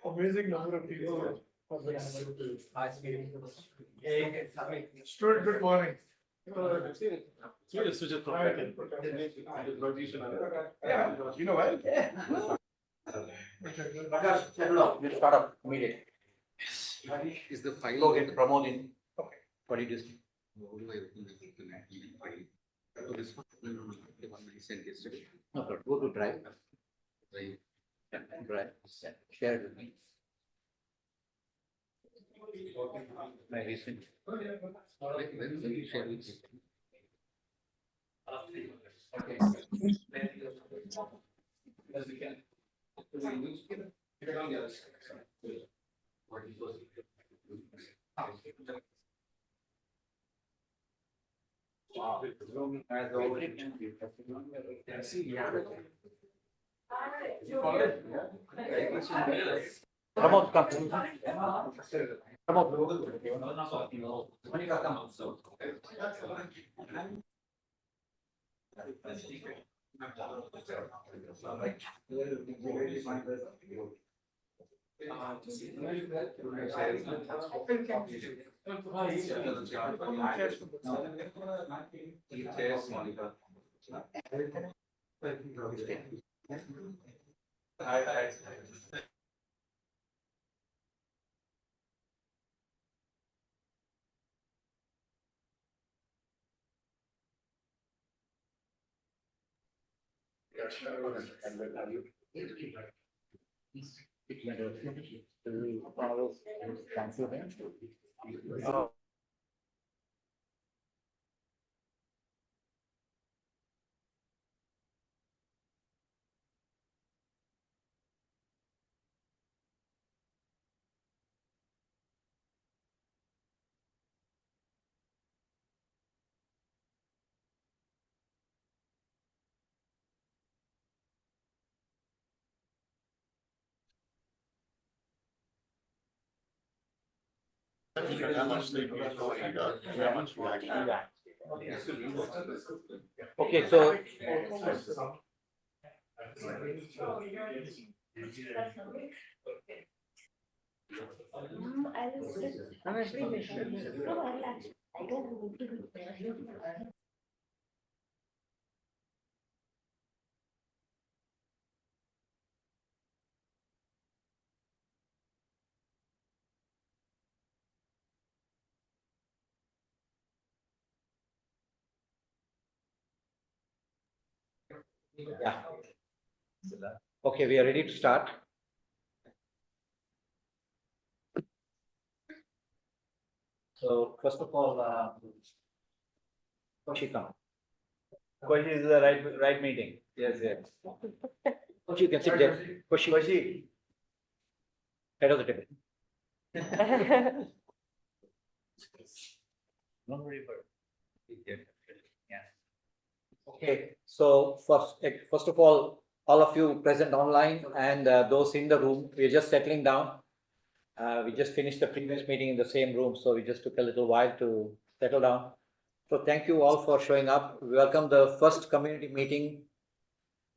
Amazing number of people. Stuart, good morning. Yeah, you know what? We'll start up immediately. Is the file Go get promoting. Okay. What did you do? How do I open the OpenAgriNet file? So this one, the one I sent yesterday. No, but go to Drive. Right. Drive. Share it with me. My recent. When you share with me. Okay. Wow. As already Pramod, come. Okay, so yeah. Okay, we are ready to start. So first of all, Koshika. Koshi is the right meeting. Yes, yes. Koshi, you can sit there. Koshi. Head of the table. Don't worry about it. Yeah. Okay, so first of all of you present online and those in the room, we're just settling down. We just finished the previous meeting in the same room, so we just took a little while to settle down. So thank you all for showing up. We welcome the first community meeting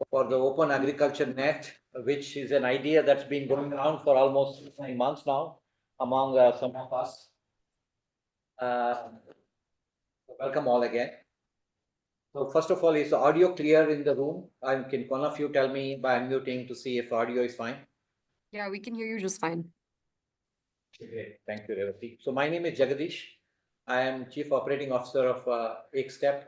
for the Open Agriculture Net, which is an idea that's been going around for almost 9 months now among some of us. Welcome all again. So first of all, is the audio clear in the room? Can one of you tell me by unmuting to see if audio is fine? Yeah, we can hear you just fine. Okay, thank you, Revati. So my name is Jagadish. I am Chief Operating Officer of XStep,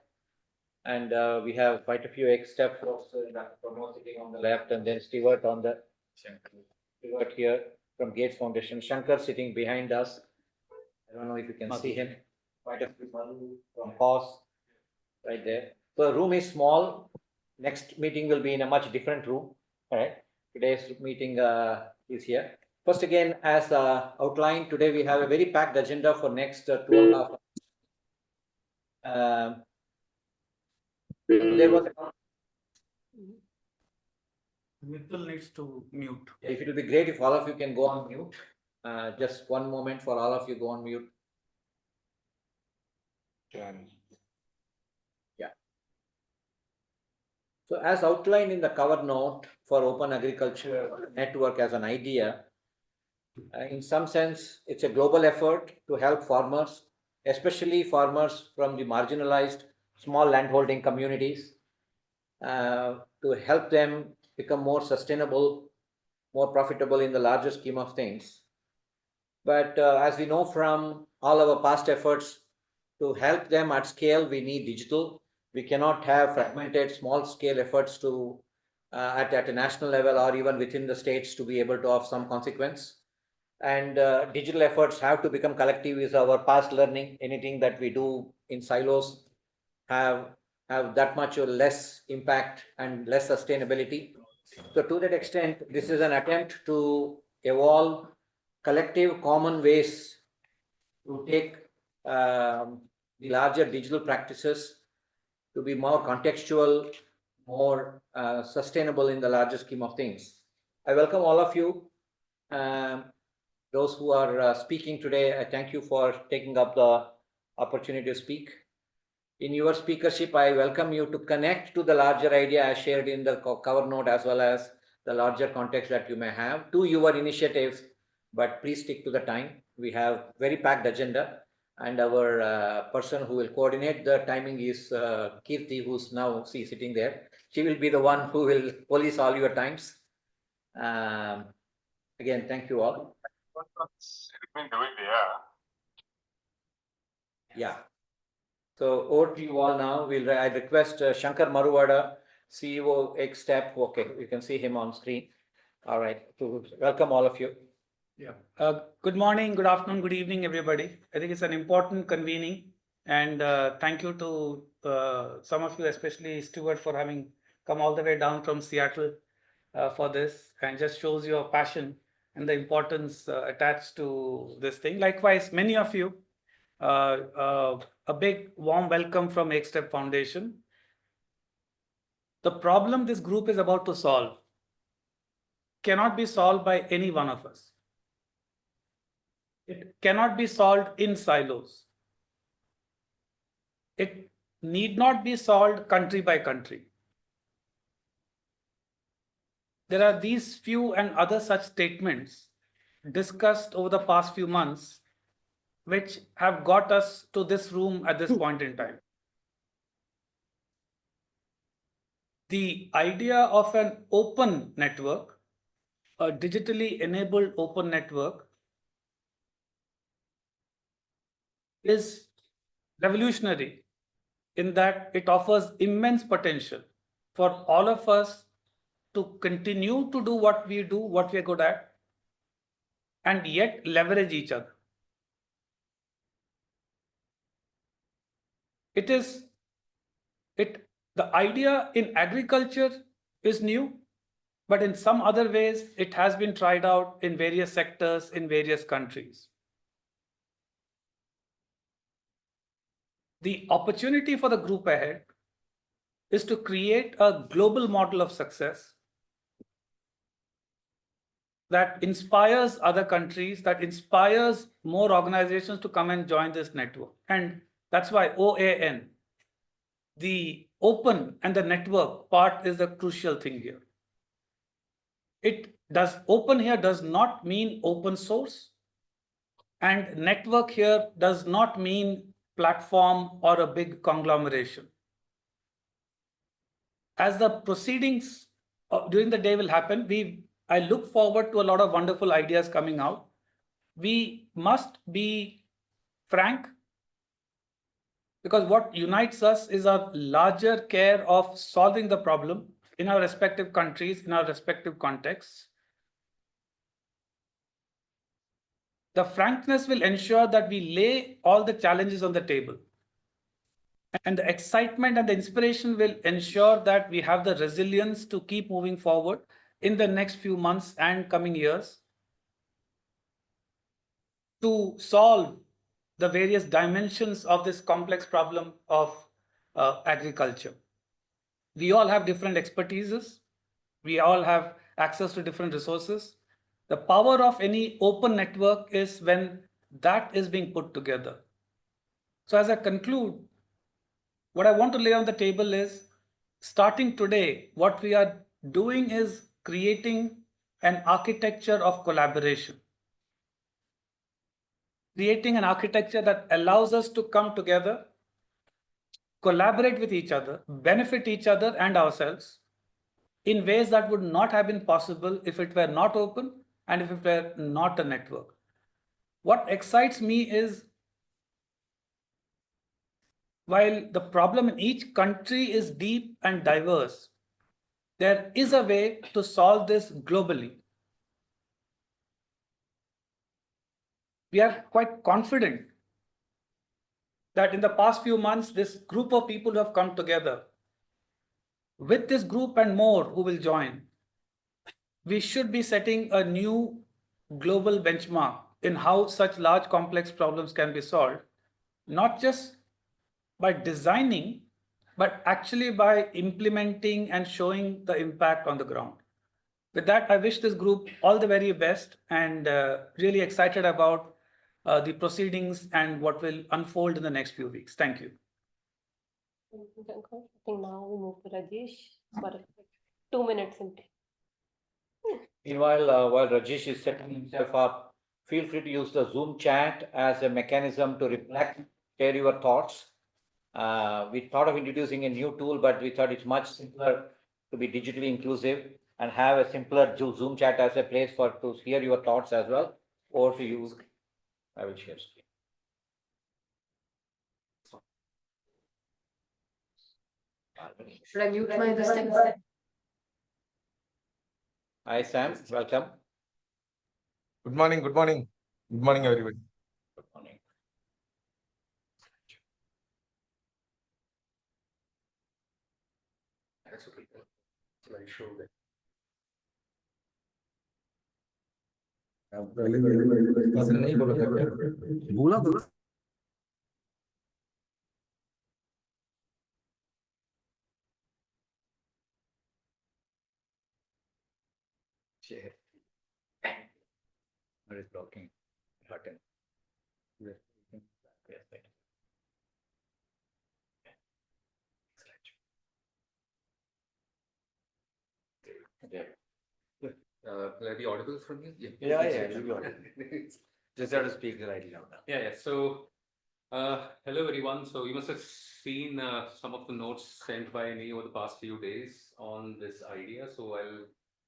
and we have quite a few XStep folks sitting on the left, and then Stewart on the Stewart here from Gates Foundation. Shankar sitting behind us. I don't know if you can see him. Quite a few from POS right there. So the room is small. Next meeting will be in a much different room. All right. Today's meeting is here. First, again, as outlined, today we have a very packed agenda for next 2.5 hours. There was Mithil needs to mute. If it will be great if all of you can go on mute. Just one moment for all of you go on mute. Yeah. So as outlined in the cover note for Open Agriculture Network as an idea, In some sense, it's a global effort to help farmers, especially farmers from the marginalized small landholding communities, to help them become more sustainable, more profitable in the larger scheme of things. But as we know from all our past efforts, to help them at scale, we need digital. We cannot have fragmented small scale efforts to at a national level or even within the states to be able to have some consequence. And digital efforts have to become collective is our past learning. Anything that we do in silos have that much or less impact and less sustainability. So to that extent, this is an attempt to evolve collective common ways to take the larger digital practices to be more contextual, more sustainable in the larger scheme of things. I welcome all of you. Those who are speaking today, I thank you for taking up the opportunity to speak. In your speakership, I welcome you to connect to the larger idea as shared in the cover note as well as the larger context that you may have to your initiatives, but please stick to the time. We have very packed agenda and our person who will coordinate the timing is Kirti, who's now sitting there. She will be the one who will police all your times. Again, thank you all. Yeah. So over to you all now. I request Shankar Maruvada, CEO XStep. Okay, you can see him on screen. All right. To welcome all of you. Yeah. Good morning, good afternoon, good evening, everybody. I think it's an important convening, and thank you to some of you, especially Stuart, for having come all the way down from Seattle for this, and just shows your passion and the importance attached to this thing. Likewise, many of you, a big warm welcome from XStep Foundation. The problem this group is about to solve cannot be solved by any one of us. It cannot be solved in silos. It need not be solved country by country. There are these few and other such statements discussed over the past few months which have got us to this room at this point in time. The idea of an open network, a digitally enabled open network, is revolutionary in that it offers immense potential for all of us to continue to do what we do, what we are good at, and yet leverage each other. The idea in agriculture is new, but in some other ways, it has been tried out in various sectors in various countries. The opportunity for the group ahead is to create a global model of success that inspires other countries, that inspires more organizations to come and join this network. And that's why OAN, the open and the network part, is the crucial thing here. Open here does not mean open source, and network here does not mean platform or a big conglomeration. As the proceedings during the day will happen, I look forward to a lot of wonderful ideas coming out. We must be frank, because what unites us is a larger care of solving the problem in our respective countries, in our respective contexts. The frankness will ensure that we lay all the challenges on the table. And the excitement and the inspiration will ensure that we have the resilience to keep moving forward in the next few months and coming years to solve the various dimensions of this complex problem of agriculture. We all have different expertises. We all have access to different resources. The power of any open network is when that is being put together. So as I conclude, what I want to lay on the table is, starting today, what we are doing is creating an architecture of collaboration. creating an architecture that allows us to come together, collaborate with each other, benefit each other and ourselves in ways that would not have been possible if it were not open and if it were not a network. What excites me is while the problem in each country is deep and diverse, there is a way to solve this globally. We are quite confident that in the past few months, this group of people who have come together, with this group and more who will join, we should be setting a new global benchmark in how such large complex problems can be solved, not just by designing, but actually by implementing and showing the impact on the ground. With that, I wish this group all the very best and really excited about the proceedings and what will unfold in the next few weeks. Thank you. Thank you, Shankar. I think now we move to Rajesh for 2 minutes simply. Meanwhile, while Rajesh is setting himself up, feel free to use the Zoom chat as a mechanism to reflect, share your thoughts. We thought of introducing a new tool, but we thought it's much simpler to be digitally inclusive and have a simpler Zoom chat as a place for to hear your thoughts as well, or to use. I will share screen. Should I mute my this thing? Hi, Sam. Welcome. Good morning, good morning. Good morning, everybody. Good morning. That's okay. So I show that. बोला बोला Share. What is blocking button? Yes. Yes. will I be audible from here? Yeah, you'll be audible. Just have to speak right loud. Yeah. So, hello everyone. So you must have seen some of the notes sent by me over the past few days on this idea. So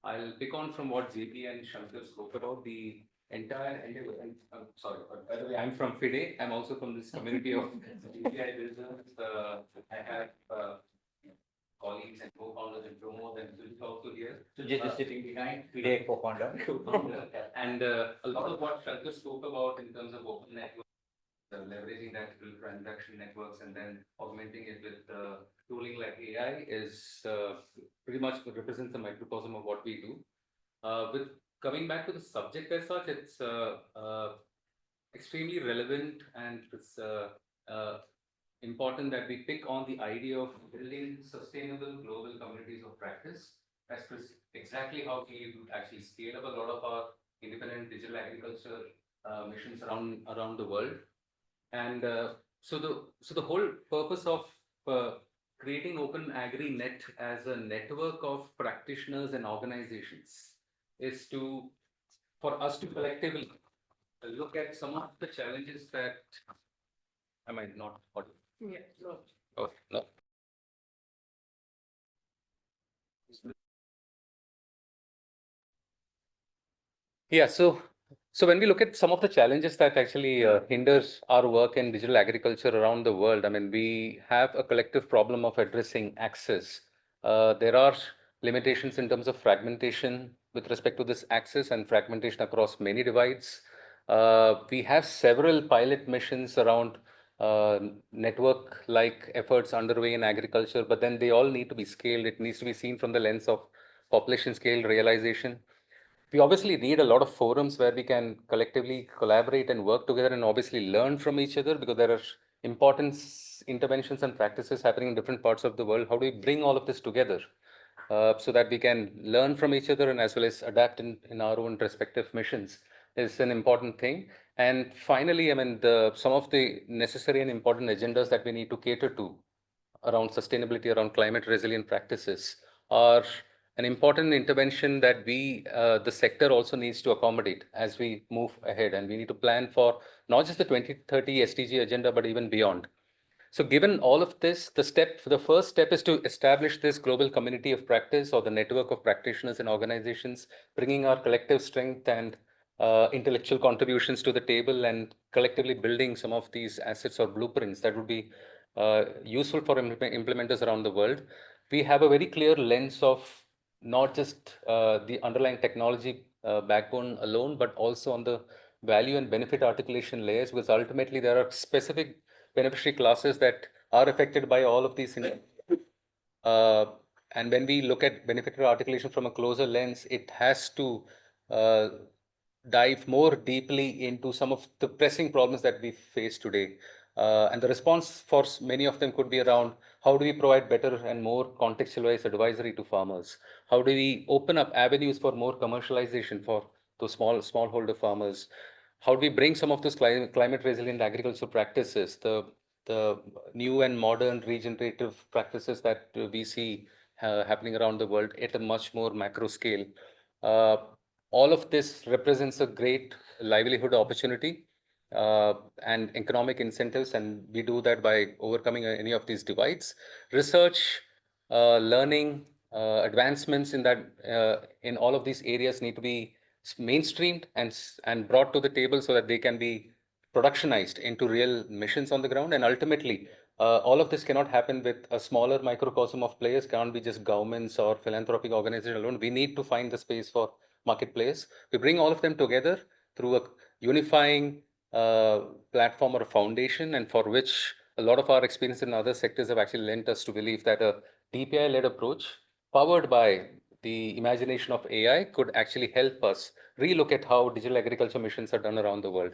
I'll pick on from what JP and Shankar spoke about the entire. I'm sorry, by the way, I'm from FIDE. I'm also from this community of API business. I have colleagues and co-founders in Pramod and Sujit also here. Sujit is sitting behind, FIDE co-founder. And a lot of what Shankar spoke about in terms of open networks, leveraging that to transaction networks and then augmenting it with tooling like AI is pretty much represents a microcosm of what we do. With coming back to the subject as such, it's extremely relevant and it's important that we pick on the idea of building sustainable global communities of practice. That's exactly how we would actually scale up a lot of our independent digital agriculture missions around the world. And so the whole purpose of creating OpenAgriNet as a network of practitioners and organizations is for us to collectively look at some of the challenges that am I not audible? Yeah. No. Oh, no. Yeah, so when we look at some of the challenges that actually hinders our work in digital agriculture around the world, I mean, we have a collective problem of addressing access. There are limitations in terms of fragmentation with respect to this access and fragmentation across many divides. We have several pilot missions around network-like efforts underway in agriculture, but then they all need to be scaled. It needs to be seen from the lens of population scale realization. We obviously need a lot of forums where we can collectively collaborate and work together and obviously learn from each other, because there are important interventions and practices happening in different parts of the world. How do we bring all of this together so that we can learn from each other and as well as adapt in our own respective missions is an important thing. And finally, I mean, some of the necessary and important agendas that we need to cater to around sustainability, around climate resilient practices are an important intervention that the sector also needs to accommodate as we move ahead. And we need to plan for not just the 2030 SDG agenda, but even beyond. So given all of this, the first step is to establish this global community of practice or the network of practitioners and organizations, bringing our collective strength and intellectual contributions to the table and collectively building some of these assets or blueprints that would be useful for implementers around the world. We have a very clear lens of not just the underlying technology backbone alone, but also on the value and benefit articulation layers, because ultimately there are specific beneficiary classes that are affected by all of these. And when we look at beneficiary articulation from a closer lens, it has to dive more deeply into some of the pressing problems that we face today. And the response for many of them could be around how do we provide better and more contextualized advisory to farmers? How do we open up avenues for more commercialization for those smallholder farmers? How do we bring some of those climate resilient agricultural practices, the new and modern regenerative practices that we see happening around the world at a much more macro scale? All of this represents a great livelihood opportunity and economic incentives, and we do that by overcoming any of these divides. Research, learning, advancements in in all of these areas need to be mainstreamed and brought to the table so that they can be productionized into real missions on the ground. And ultimately, all of this cannot happen with a smaller microcosm of players, can't be just governments or philanthropic organizations alone. We need to find the space for market players. We bring all of them together through a unifying platform or a foundation, and for which a lot of our experience in other sectors have actually lent us to believe that a DPI-led approach powered by the imagination of AI could actually help us relook at how digital agriculture missions are done around the world.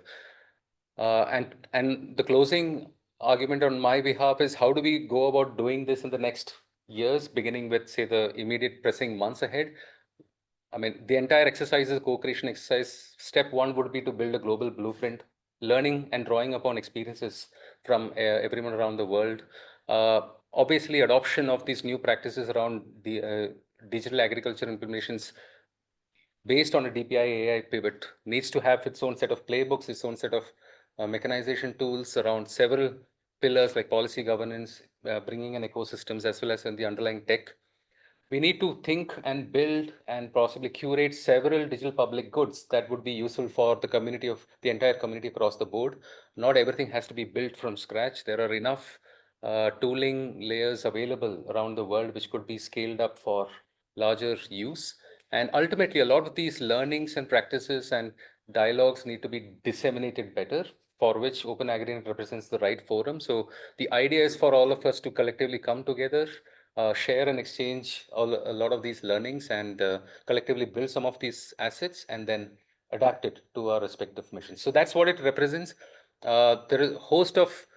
And the closing argument on my behalf is how do we go about doing this in the next years, beginning with, say, the immediate pressing months ahead? I mean, the entire exercise is a co-creation exercise. Step one would be to build a global blueprint, learning and drawing upon experiences from everyone around the world. Obviously, adoption of these new practices around the digital agriculture implementations based on a DPI AI pivot needs to have its own set of playbooks, its own set of mechanization tools around several pillars like policy governance, bringing in ecosystems as well as in the underlying tech. We need to think and build and possibly curate several digital public goods that would be useful for the community of the entire community across the board. Not everything has to be built from scratch. There are enough tooling layers available around the world which could be scaled up for larger use. And ultimately, a lot of these learnings and practices and dialogues need to be disseminated better, for which OpenAgriNet represents the right forum. So the idea is for all of us to collectively come together, share and exchange a lot of these learnings, and collectively build some of these assets and then adapt it to our respective missions. So that's what it represents. There is a host of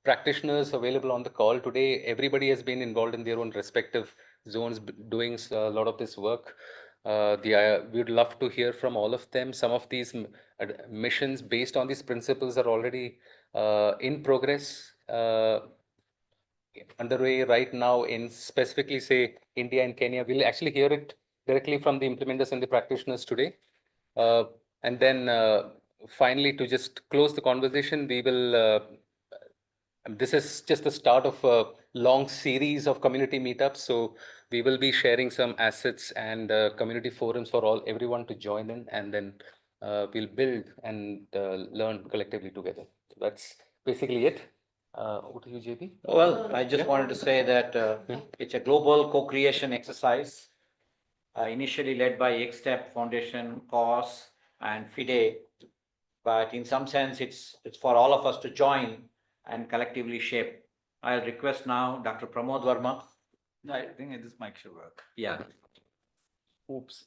practitioners available on the call today. Everybody has been involved in their own respective zones doing a lot of this work. We'd love to hear from all of them. Some of these missions based on these principles are already in progress, underway right now in specifically, say, India and Kenya. We'll actually hear it directly from the implementers and the practitioners today. And then finally, to just close the conversation, we will this is just the start of a long series of community meetups. So we will be sharing some assets and community forums for everyone to join in, and then we'll build and learn collectively together. So that's basically it. Over to you, JP. Well, I just wanted to say that it's a global co-creation exercise, initially led by XStep Foundation, COS, and FIDE. But in some sense, it's for all of us to join and collectively shape. I'll request now Dr. Pramod Verma. No, I think this mic should work. Yeah. Oops.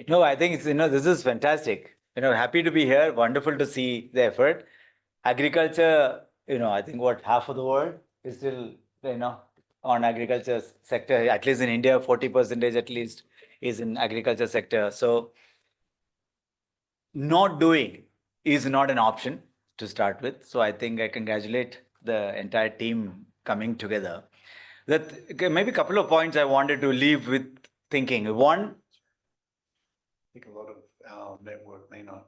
No, I think it's, this is fantastic. Happy to be here. Wonderful to see the effort. Agriculture, I think half of the world is still, on agriculture sector, at least in India, 40% at least is in agriculture sector. So not doing is not an option to start with. So I think I congratulate the entire team coming together. Okay, maybe a couple of points I wanted to leave with thinking. One, I think a lot of our network may not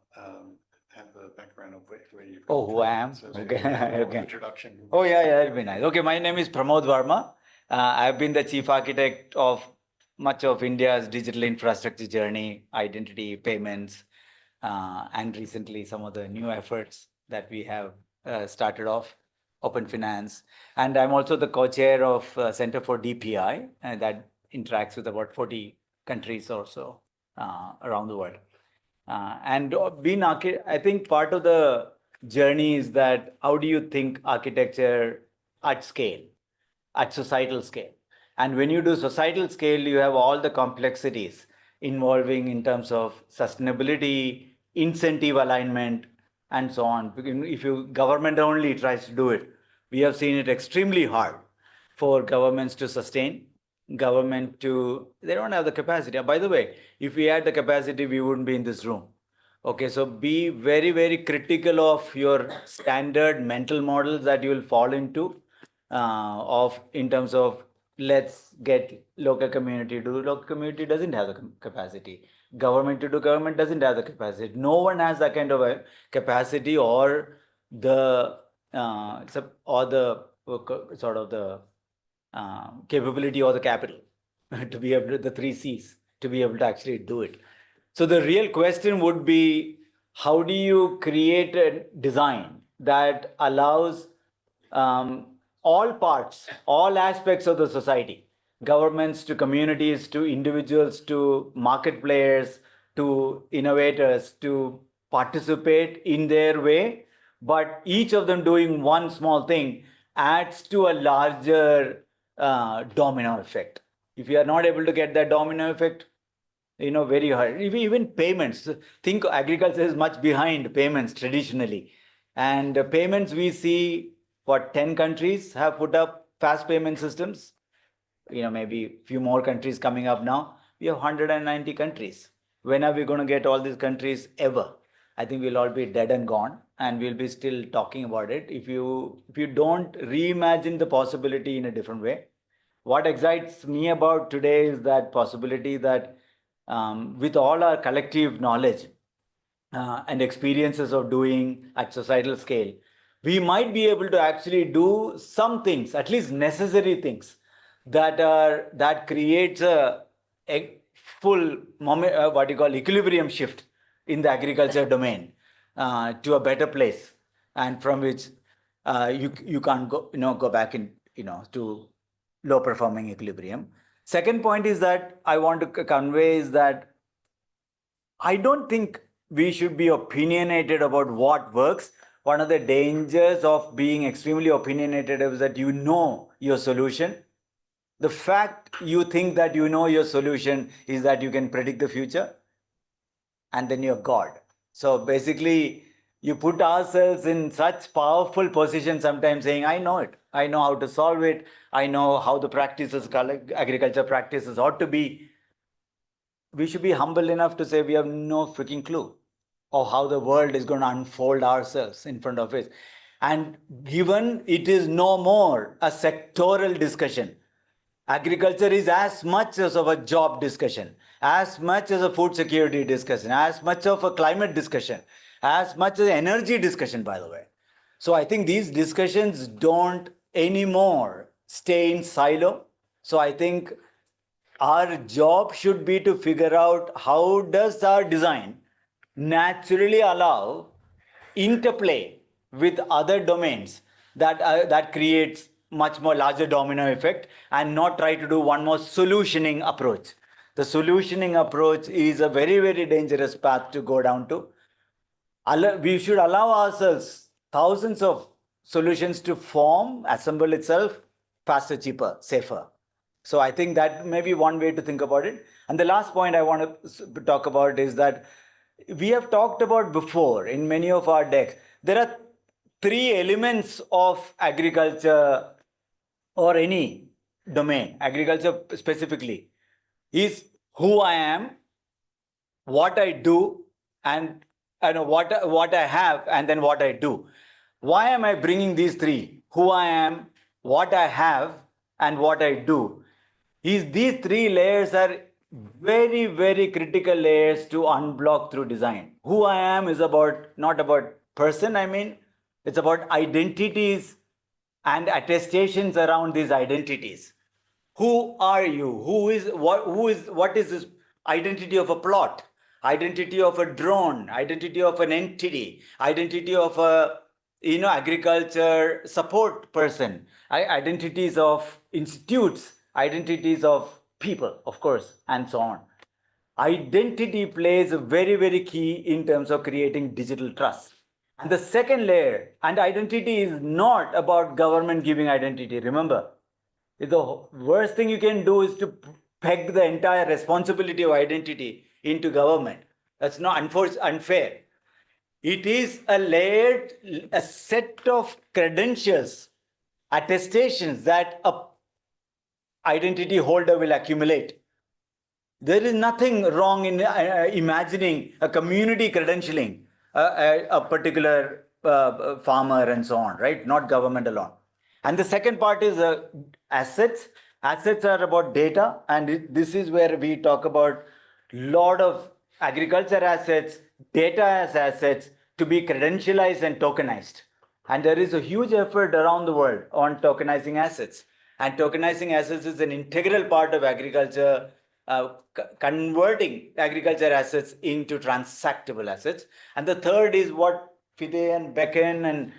have the background of where you've. oh, come who I from. am? So Okay, maybe a little okay. Introduction. Oh, yeah, that'll be nice. Okay, my name is Pramod Varma. I've been the chief architect of much of India's digital infrastructure journey, identity, payments, and recently some of the new efforts that we have started off, Open Finance. And I'm also the co-chair of Center for DPI, and that interacts with about 40 countries or so around the world. I think part of the journey is that how do you think architecture at scale, at societal scale? And when you do societal scale, you have all the complexities involving in terms of sustainability, incentive alignment, and so on. If you government only tries to do it, we have seen it extremely hard for governments to sustain, they don't have the capacity. By the way, if we had the capacity, we wouldn't be in this room. Okay, so be very, very critical of your standard mental models that you will fall into in terms of let's get local community to do. Local community doesn't have the capacity. Government to do, government doesn't have the capacity. No one has that kind of a capacity or the sort of the capability or the capital to be able to, the three C's, to be able to actually do it. So the real question would be, how do you create a design that allows all parts, all aspects of the society, governments to communities, to individuals, to market players, to innovators, to participate in their way, but each of them doing one small thing adds to a larger domino effect. If you are not able to get that domino effect, very hard. Even payments, think agriculture is much behind payments traditionally. And payments, we see 10 countries have put up fast payment systems. Maybe a few more countries coming up now. We have 190 countries. When are we going to get all these countries ever? I think we'll all be dead and gone, and we'll be still talking about it. If you don't reimagine the possibility in a different way, what excites me about today is that possibility that with all our collective knowledge and experiences of doing at societal scale, we might be able to actually do some things, at least necessary things, that creates a full equilibrium shift in the agriculture domain to a better place, and from which you can't go back in to low performing equilibrium. Second point is that I want to convey is that I don't think we should be opinionated about what works. One of the dangers of being extremely opinionated is that you know your solution. The fact you think that you know your solution is that you can predict the future, and then you're God. So basically, you put ourselves in such powerful position sometimes saying, I know it. I know how to solve it. I know how the practices, agriculture practices ought to be. We should be humble enough to say we have no freaking clue of how the world is going to unfold ourselves in front of us. And given it is no more a sectoral discussion, agriculture is as much as of a job discussion, as much as a food security discussion, as much of a climate discussion, as much as energy discussion, by the way. So I think these discussions don't anymore stay in silo. So I think our job should be to figure out how does our design naturally allow interplay with other domains that creates much more larger domino effect, and not try to do one more solutioning approach. The solutioning approach is a very, very dangerous path to go down to. We should allow ourselves thousands of solutions to form, assemble itself faster, cheaper, safer. So I think that may be one way to think about it. And the last point I want to talk about is that we have talked about before in many of our decks, there are three elements of agriculture or any domain, agriculture specifically, is who I am, what I do, and what I have, and then what I do. Why am I bringing these three? Who I am, what I have, and what I do. These three layers are very, very critical layers to unblock through design. Who I am is not about person, it's about identities and attestations around these identities. Who are you? What is this identity of a plot? Identity of a drone, identity of an entity, identity of a agriculture support person, identities of institutes, identities of people, of course, and so on. Identity plays a very, very key in terms of creating digital trust. And the second layer, and identity is not about government giving identity. Remember, the worst thing you can do is to peg the entire responsibility of identity into government. That's not unfair. It is a set of credentials, attestations that a identity holder will accumulate. There is nothing wrong in imagining a community credentialing a particular farmer and so on, right? Not government alone. And the second part is assets. Assets are about data, and this is where we talk about lot of agriculture assets, data as assets to be credentialized and tokenized. And there is a huge effort around the world on tokenizing assets. And tokenizing assets is an integral part of agriculture, converting agriculture assets into transactable assets. And the third is what FIDE and Becken and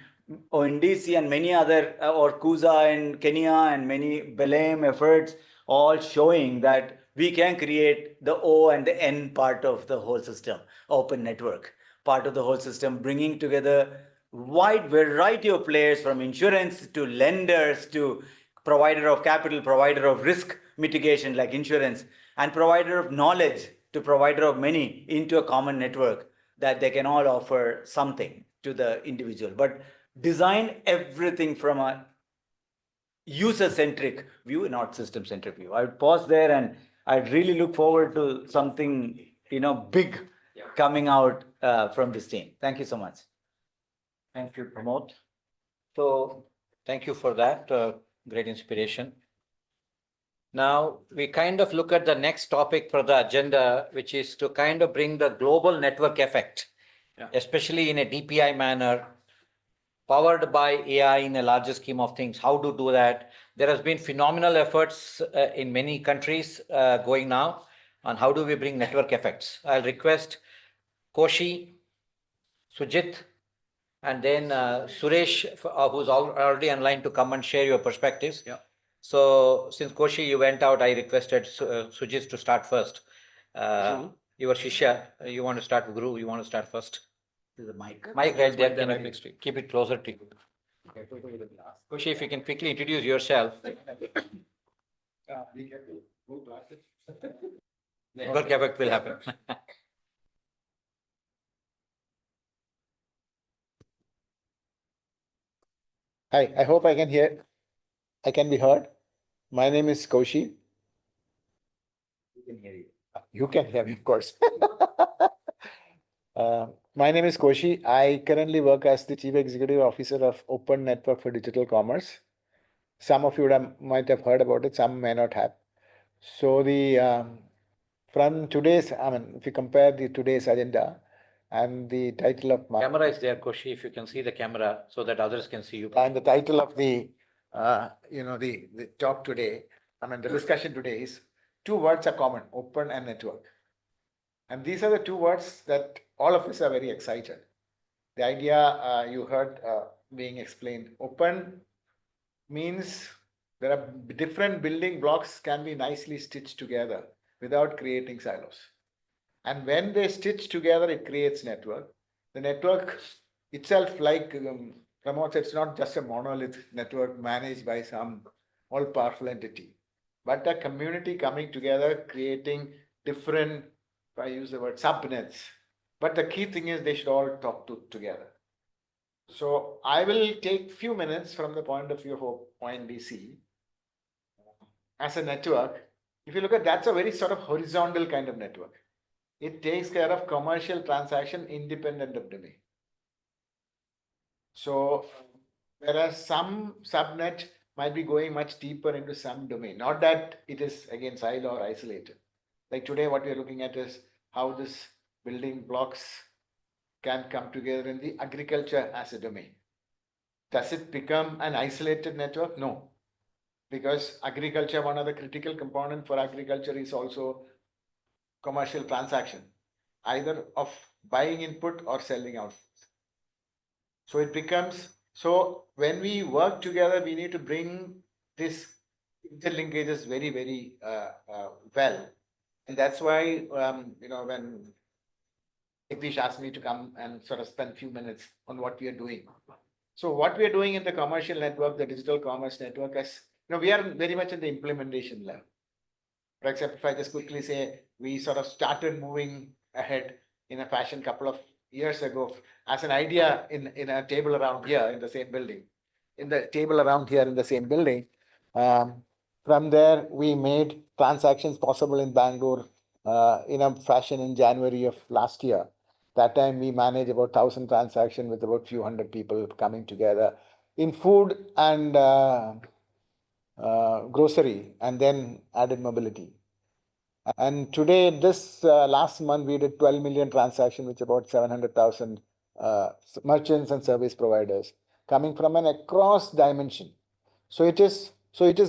ONDC and many other, or KUSA in Kenya and many Belém efforts, all showing that we can create the O and the N part of the whole system, open network part of the whole system, bringing together wide variety of players from insurance to lenders to provider of capital, provider of risk mitigation like insurance, and provider of knowledge to provider of many into a common network that they can all offer something to the individual. But design everything from a user-centric view, not system-centric view. I would pause there, and I'd really look forward to something big coming out from this team. Thank you so much. Thank you, Pramod. So thank you for that. Great inspiration. Now we kind of look at the next topic for the agenda, which is to kind of bring the global network effect, especially in a DPI manner, powered by AI in a larger scheme of things. How to do that? There has been phenomenal efforts in many countries going now on how do we bring network effects. I'll request Koshi, Sujit, and then Suresh, who's already online, to come and share your perspectives. Yeah. So since Koshi, you went out, I requested Sujit to start first. You were Shishya, you want to start with Guru, you want to start first? This is the mic. Mic right there, can you keep it closer to you? Koshi, if you can quickly introduce yourself. Network effect will happen. Hi, I hope I can be heard. My name is Koshi. You can hear you. You can hear me, of course. My name is Koshi. I currently work as the Chief Executive Officer of Open Network for Digital Commerce. Some of you might have heard about it, some may not have. So from today's, if you compare today's agenda and the title of my Camera is there, Koshi, if you can see the camera so that others can see you. and the title of the talk today, the discussion today is two words are common: open and network. And these are the two words that all of us are very excited. The idea you heard being explained. Open means there are different building blocks can be nicely stitched together without creating silos. And when they stitch together, it creates network. The network itself, like Pramod said, it's not just a monolith network managed by some all-powerful entity, but a community coming together, creating different, if I use the word, subnets. But the key thing is they should all talk together. So I will take few minutes from the point of view of ONDC. As a network, if you look at that's a very sort of horizontal kind of network. It takes care of commercial transaction independent of domain. So whereas some subnet might be going much deeper into some domain. Not that it is again silo or isolated. Like today, what we are looking at is how this building blocks can come together in the agriculture as a domain. Does it become an isolated network? No. Because agriculture, one of the critical component for agriculture is also commercial transaction, either of buying input or selling output. So it becomes, so when we work together, we need to bring this interlinkages very, very well. And that's why, when Jagdish asked me to come and sort of spend a few minutes on what we are doing. So what we are doing in the commercial network, the digital commerce network, is, we are very much in the implementation level. For example, if I just quickly say, we sort of started moving ahead in a fashion couple of years ago as an idea in a table around here in the same building. In the table around here in the same building. From there, we made transactions possible in Bangalore in a fashion in January of last year. That time we managed about 1,000 transactions with about few hundred people coming together in food and grocery, and then added mobility. And today, this last month, we did 12 million transactions with about 700,000 merchants and service providers coming from an across dimension. So it is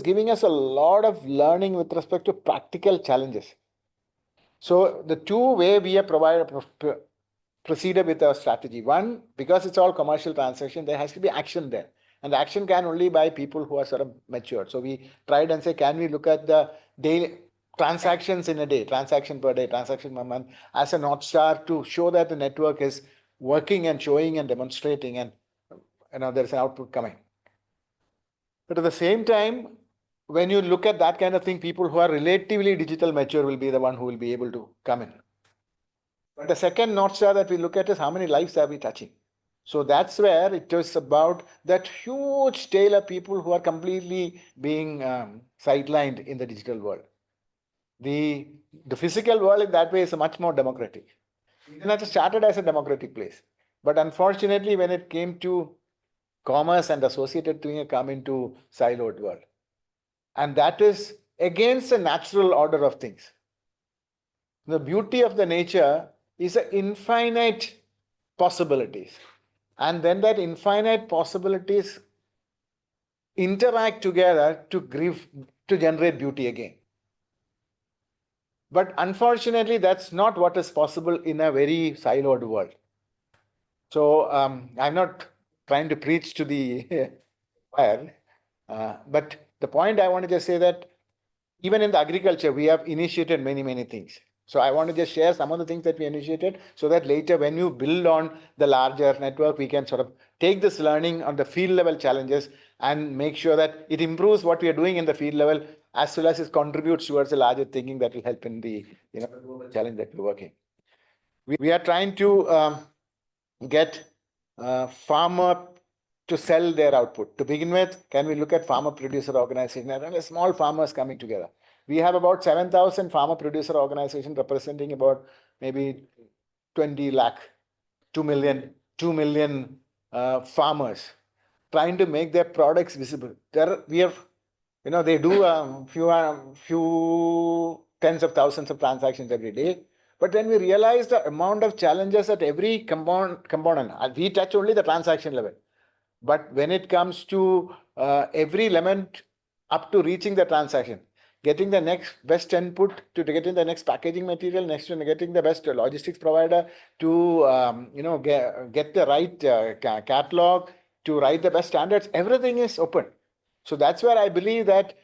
giving us a lot of learning with respect to practical challenges. So the two way we have proceeded with our strategy. One, because it's all commercial transaction, there has to be action there. And the action can only by people who are sort of matured. So we tried and say, can we look at the daily transactions in a day, transaction per day, transaction per month, as a North Star to show that the network is working and showing and demonstrating, and there's an output coming. But at the same time, when you look at that kind of thing, people who are relatively digital mature will be the one who will be able to come in. But the second North Star that we look at is how many lives are we touching. So that's where it was about that huge tail of people who are completely being sidelined in the digital world. The physical world in that way is much more democratic. Internet started as a democratic place. But unfortunately, when it came to commerce and associated things, come into siloed world. And that is against the natural order of things. The beauty of the nature is an infinite possibilities. And then that infinite possibilities interact together to generate beauty again. But unfortunately, that's not what is possible in a very siloed world. So I'm not trying to preach to the choir, but the point I want to just say that even in the agriculture, we have initiated many, many things. So I want to just share some of the things that we initiated so that later when you build on the larger network, we can sort of take this learning on the field level challenges and make sure that it improves what we are doing in the field level as well as it contributes towards the larger thinking that will help in the challenge that we're working. We are trying to get farmer to sell their output. To begin with, can we look at farmer producer organization and small farmers coming together? We have about 7,000 farmer producer organization representing about maybe 20 lakh, 2 million farmers trying to make their products visible. They do a few tens of thousands of transactions every day. But then we realize the amount of challenges at every component. We touch only the transaction level. But when it comes to every element up to reaching the transaction, getting the next best input to getting the next packaging material, next to getting the best logistics provider to get the right catalog, to write the best standards, everything is open. So that's where I believe that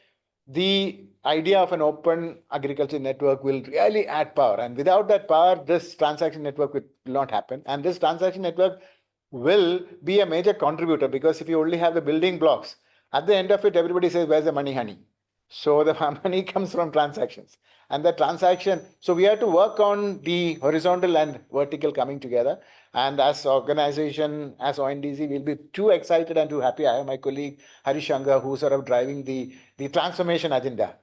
the idea of an open agriculture network will really add power. And without that power, this transaction network will not happen. And this transaction network will be a major contributor, because if you only have the building blocks, at the end of it, everybody says, where's the money, honey? So the money comes from transactions. And the transaction, so we have to work on the horizontal and vertical coming together. And as organization, as ONDC, we'll be too excited and too happy. I have my colleague Harishankar, who's sort of driving the transformation agenda.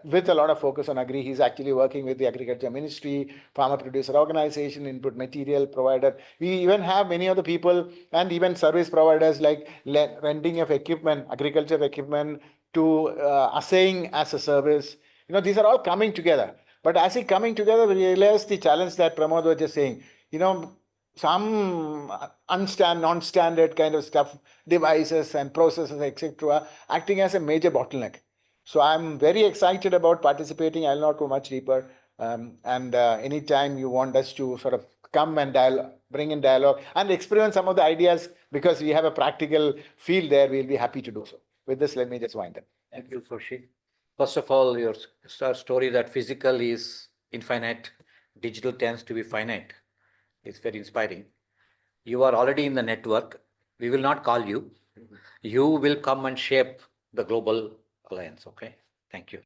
with a lot of focus on agri. He's actually working with the Agriculture Ministry, farmer producer organization, input material provider. We even have many other people and even service providers like renting of equipment, agriculture equipment, to assaying as a service. These are all coming together. But as it coming together, we realize the challenge that Pramod was just saying. Some non-standard kind of stuff, devices and processes, etc., acting as a major bottleneck. So I'm very excited about participating. I'll not go much deeper. Anytime you want us to sort of come and bring in dialogue and experiment some of the ideas, because we have a practical field there, we'll be happy to do so. With this, let me just wind up. Thank you, Koshi. First of all, your story that physical is infinite, digital tends to be finite. It's very inspiring. You are already in the network. We will not call you. You will come and shape the global alliance. Okay. Thank you.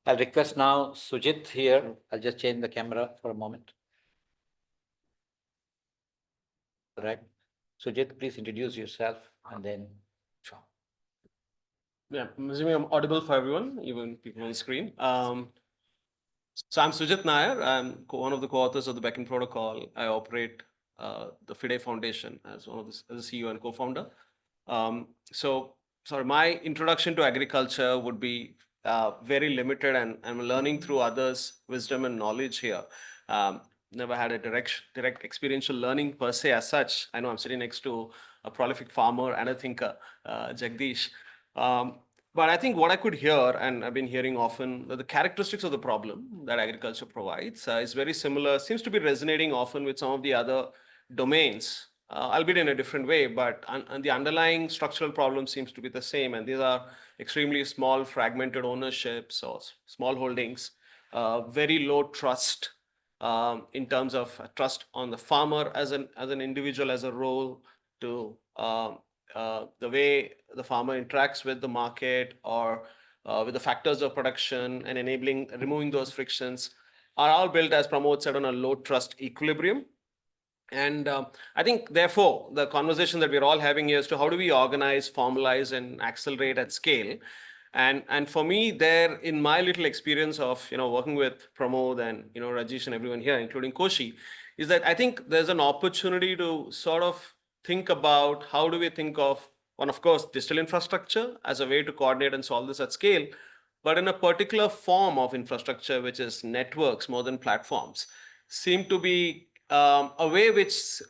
I'll request now Sujit here. I'll just change the camera for a moment. All right. Sujit, please introduce yourself and then. Yeah, I'm assuming I'm audible for everyone, even people on the screen. So I'm Sujit Nair. I'm one of the co-authors of the Beacon Protocol. I operate the FIDE Foundation as a CEO and co-founder. Sorry, my introduction to agriculture would be very limited, and I'm learning through others' wisdom and knowledge here. Never had a direct experiential learning per se as such. I know I'm sitting next to a prolific farmer and a thinker, Jagdish. But I think what I could hear, and I've been hearing often, the characteristics of the problem that agriculture provides is very similar, seems to be resonating often with some of the other domains, albeit in a different way, but the underlying structural problem seems to be the same. And these are extremely small, fragmented ownerships or small holdings, very low trust in terms of trust on the farmer as an individual, as a role, to the way the farmer interacts with the market or with the factors of production, and removing those frictions are all built, as Pramod said, on a low trust equilibrium. And I think, therefore, the conversation that we're all having here is to how do we organize, formalize, and accelerate at scale. And for me, there, in my little experience of working with Pramod and Rajesh and everyone here, including Koshi, is that I think there's an opportunity to sort of think about how do we think of one, of course, digital infrastructure as a way to coordinate and solve this at scale, but in a particular form of infrastructure, which is networks more than platforms, seem to be a way which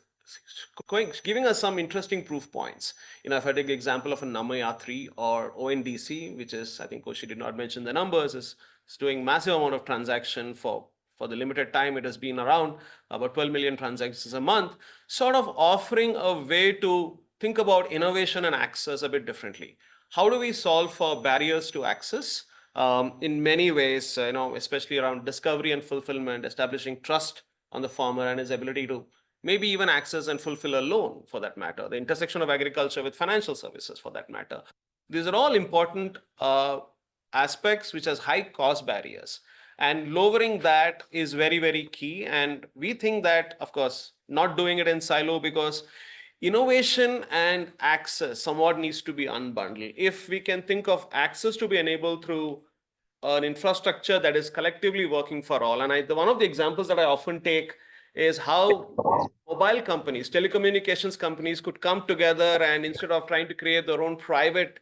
giving us some interesting proof points. If I take the example of a Namayatri or ONDC, which is, I think Koshi did not mention the numbers, is doing massive amount of transaction for the limited time it has been around, about 12 million transactions a month, sort of offering a way to think about innovation and access a bit differently. How do we solve for barriers to access? In many ways, especially around discovery and fulfillment, establishing trust on the farmer and his ability to maybe even access and fulfill a loan, for that matter, the intersection of agriculture with financial services, for that matter. These are all important aspects which has high cost barriers. And lowering that is very, very key. And we think that, of course, not doing it in silo, because innovation and access somewhat needs to be unbundled. If we can think of access to be enabled through an infrastructure that is collectively working for all. And one of the examples that I often take is how mobile companies, telecommunications companies could come together and, instead of trying to create their own private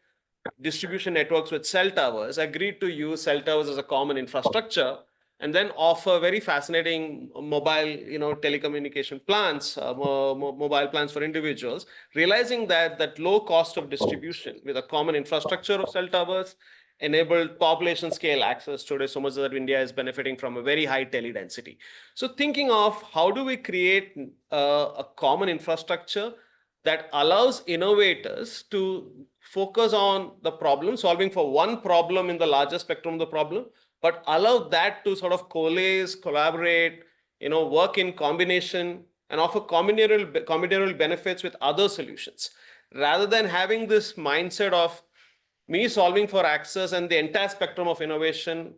distribution networks with cell towers, agreed to use cell towers as a common infrastructure, and then offer very fascinating mobile, telecommunication plans, mobile plans for individuals, realizing that low cost of distribution with a common infrastructure of cell towers enabled population scale access today, so much that India is benefiting from a very high tele density. So thinking of how do we create a common infrastructure that allows innovators to focus on the problem, solving for one problem in the larger spectrum of the problem, but allow that to sort of coalesce, collaborate, work in combination and offer combinatorial benefits with other solutions, rather than having this mindset of me solving for access and the entire spectrum of innovation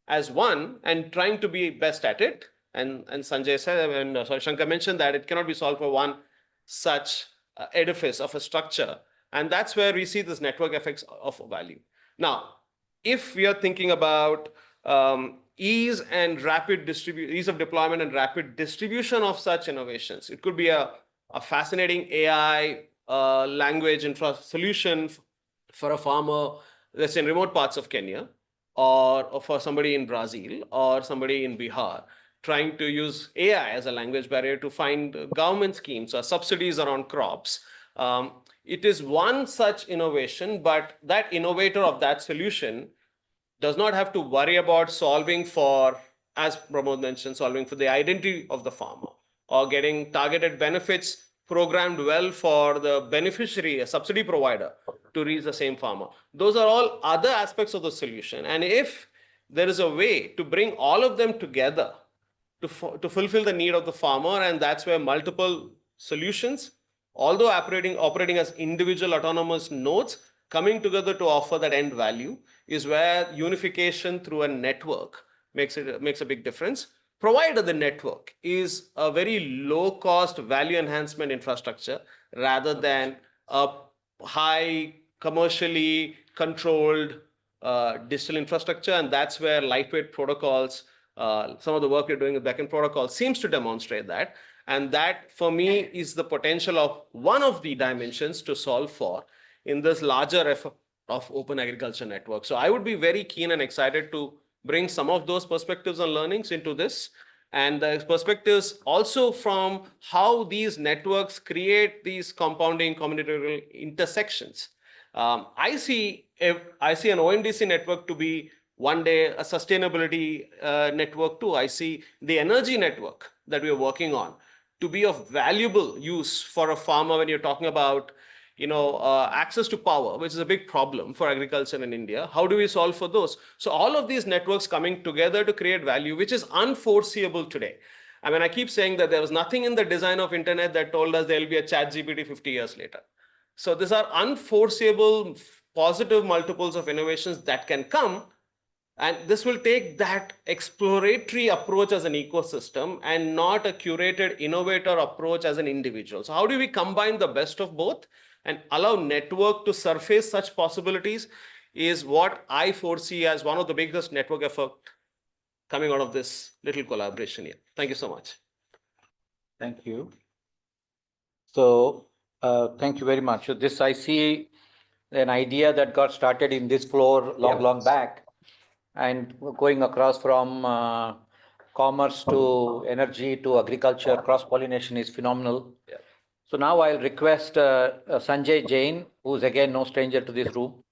as one and trying to be best at it. And Sanjay said, and Shankar mentioned that it cannot be solved for one such edifice of a structure. And that's where we see this network effects of value. Now, if we are thinking about ease of deployment and rapid distribution of such innovations, it could be a fascinating AI language solution for a farmer, let's say in remote parts of Kenya, or for somebody in Brazil or somebody in Bihar, trying to use AI as a language barrier to find government schemes or subsidies around crops. It is one such innovation, but that innovator of that solution does not have to worry about solving for, as Pramod mentioned, solving for the identity of the farmer or getting targeted benefits programmed well for the beneficiary, a subsidy provider, to reach the same farmer. Those are all other aspects of the solution. And if there is a way to bring all of them together to fulfill the need of the farmer, and that's where multiple solutions, although operating as individual autonomous nodes, coming together to offer that end value, is where unification through a network makes a big difference, provided the network is a very low cost value enhancement infrastructure rather than a high commercially controlled digital infrastructure. And that's where lightweight protocols, some of the work you're doing with backend protocol seems to demonstrate that. And that, for me, is the potential of one of the dimensions to solve for in this larger effort of open agriculture network. So I would be very keen and excited to bring some of those perspectives and learnings into this, and the perspectives also from how these networks create these compounding combinatorial intersections. I see an ONDC network to be one day a sustainability network too. I see the energy network that we are working on to be of valuable use for a farmer when you're talking about access to power, which is a big problem for agriculture in India. How do we solve for those? So all of these networks coming together to create value, which is unforeseeable today. I mean, I keep saying that there was nothing in the design of internet that told us there will be a ChatGPT 50 years later. So these are unforeseeable positive multiples of innovations that can come. And this will take that exploratory approach as an ecosystem and not a curated innovator approach as an individual. So how do we combine the best of both and allow network to surface such possibilities is what I foresee as one of the biggest network effort coming out of this little collaboration here. Thank you so much. Thank you. So thank you very much. So this, I see an idea that got started in this floor long back, and going across from commerce to energy to agriculture, cross-pollination is phenomenal. Yeah. So now I'll request Sanjay Jain, who's again no stranger to this room,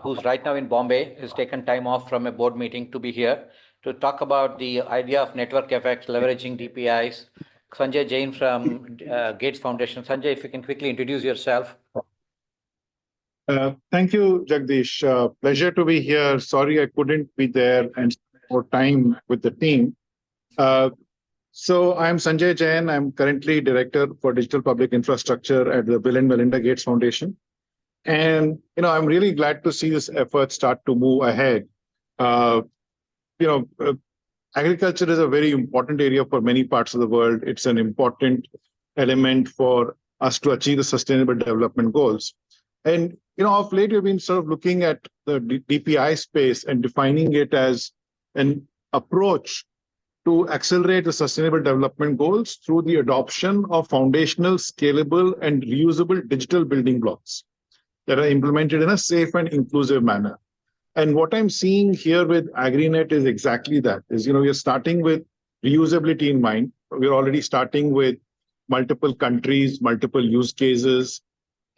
who's right now in Bombay, has taken time off from a board meeting to be here to talk about the idea of network effects, leveraging DPIs. Sanjay Jain from Gates Foundation. Sanjay, if you can quickly introduce yourself. Thank you, Jagdish. Pleasure to be here. Sorry I couldn't be there and spend more time with the team. So I'm Sanjay Jain. I'm currently Director for Digital Public Infrastructure at the Bill and Melinda Gates Foundation. And, I'm really glad to see this effort start to move ahead. Agriculture is a very important area for many parts of the world. It's an important element for us to achieve the Sustainable Development Goals. And, of late, we've been sort of looking at the DPI space and defining it as an approach to accelerate the Sustainable Development Goals through the adoption of foundational, scalable, and reusable digital building blocks that are implemented in a safe and inclusive manner. And what I'm seeing here with AgriNet is exactly that. We're starting with reusability in mind. We're already starting with multiple countries, multiple use cases,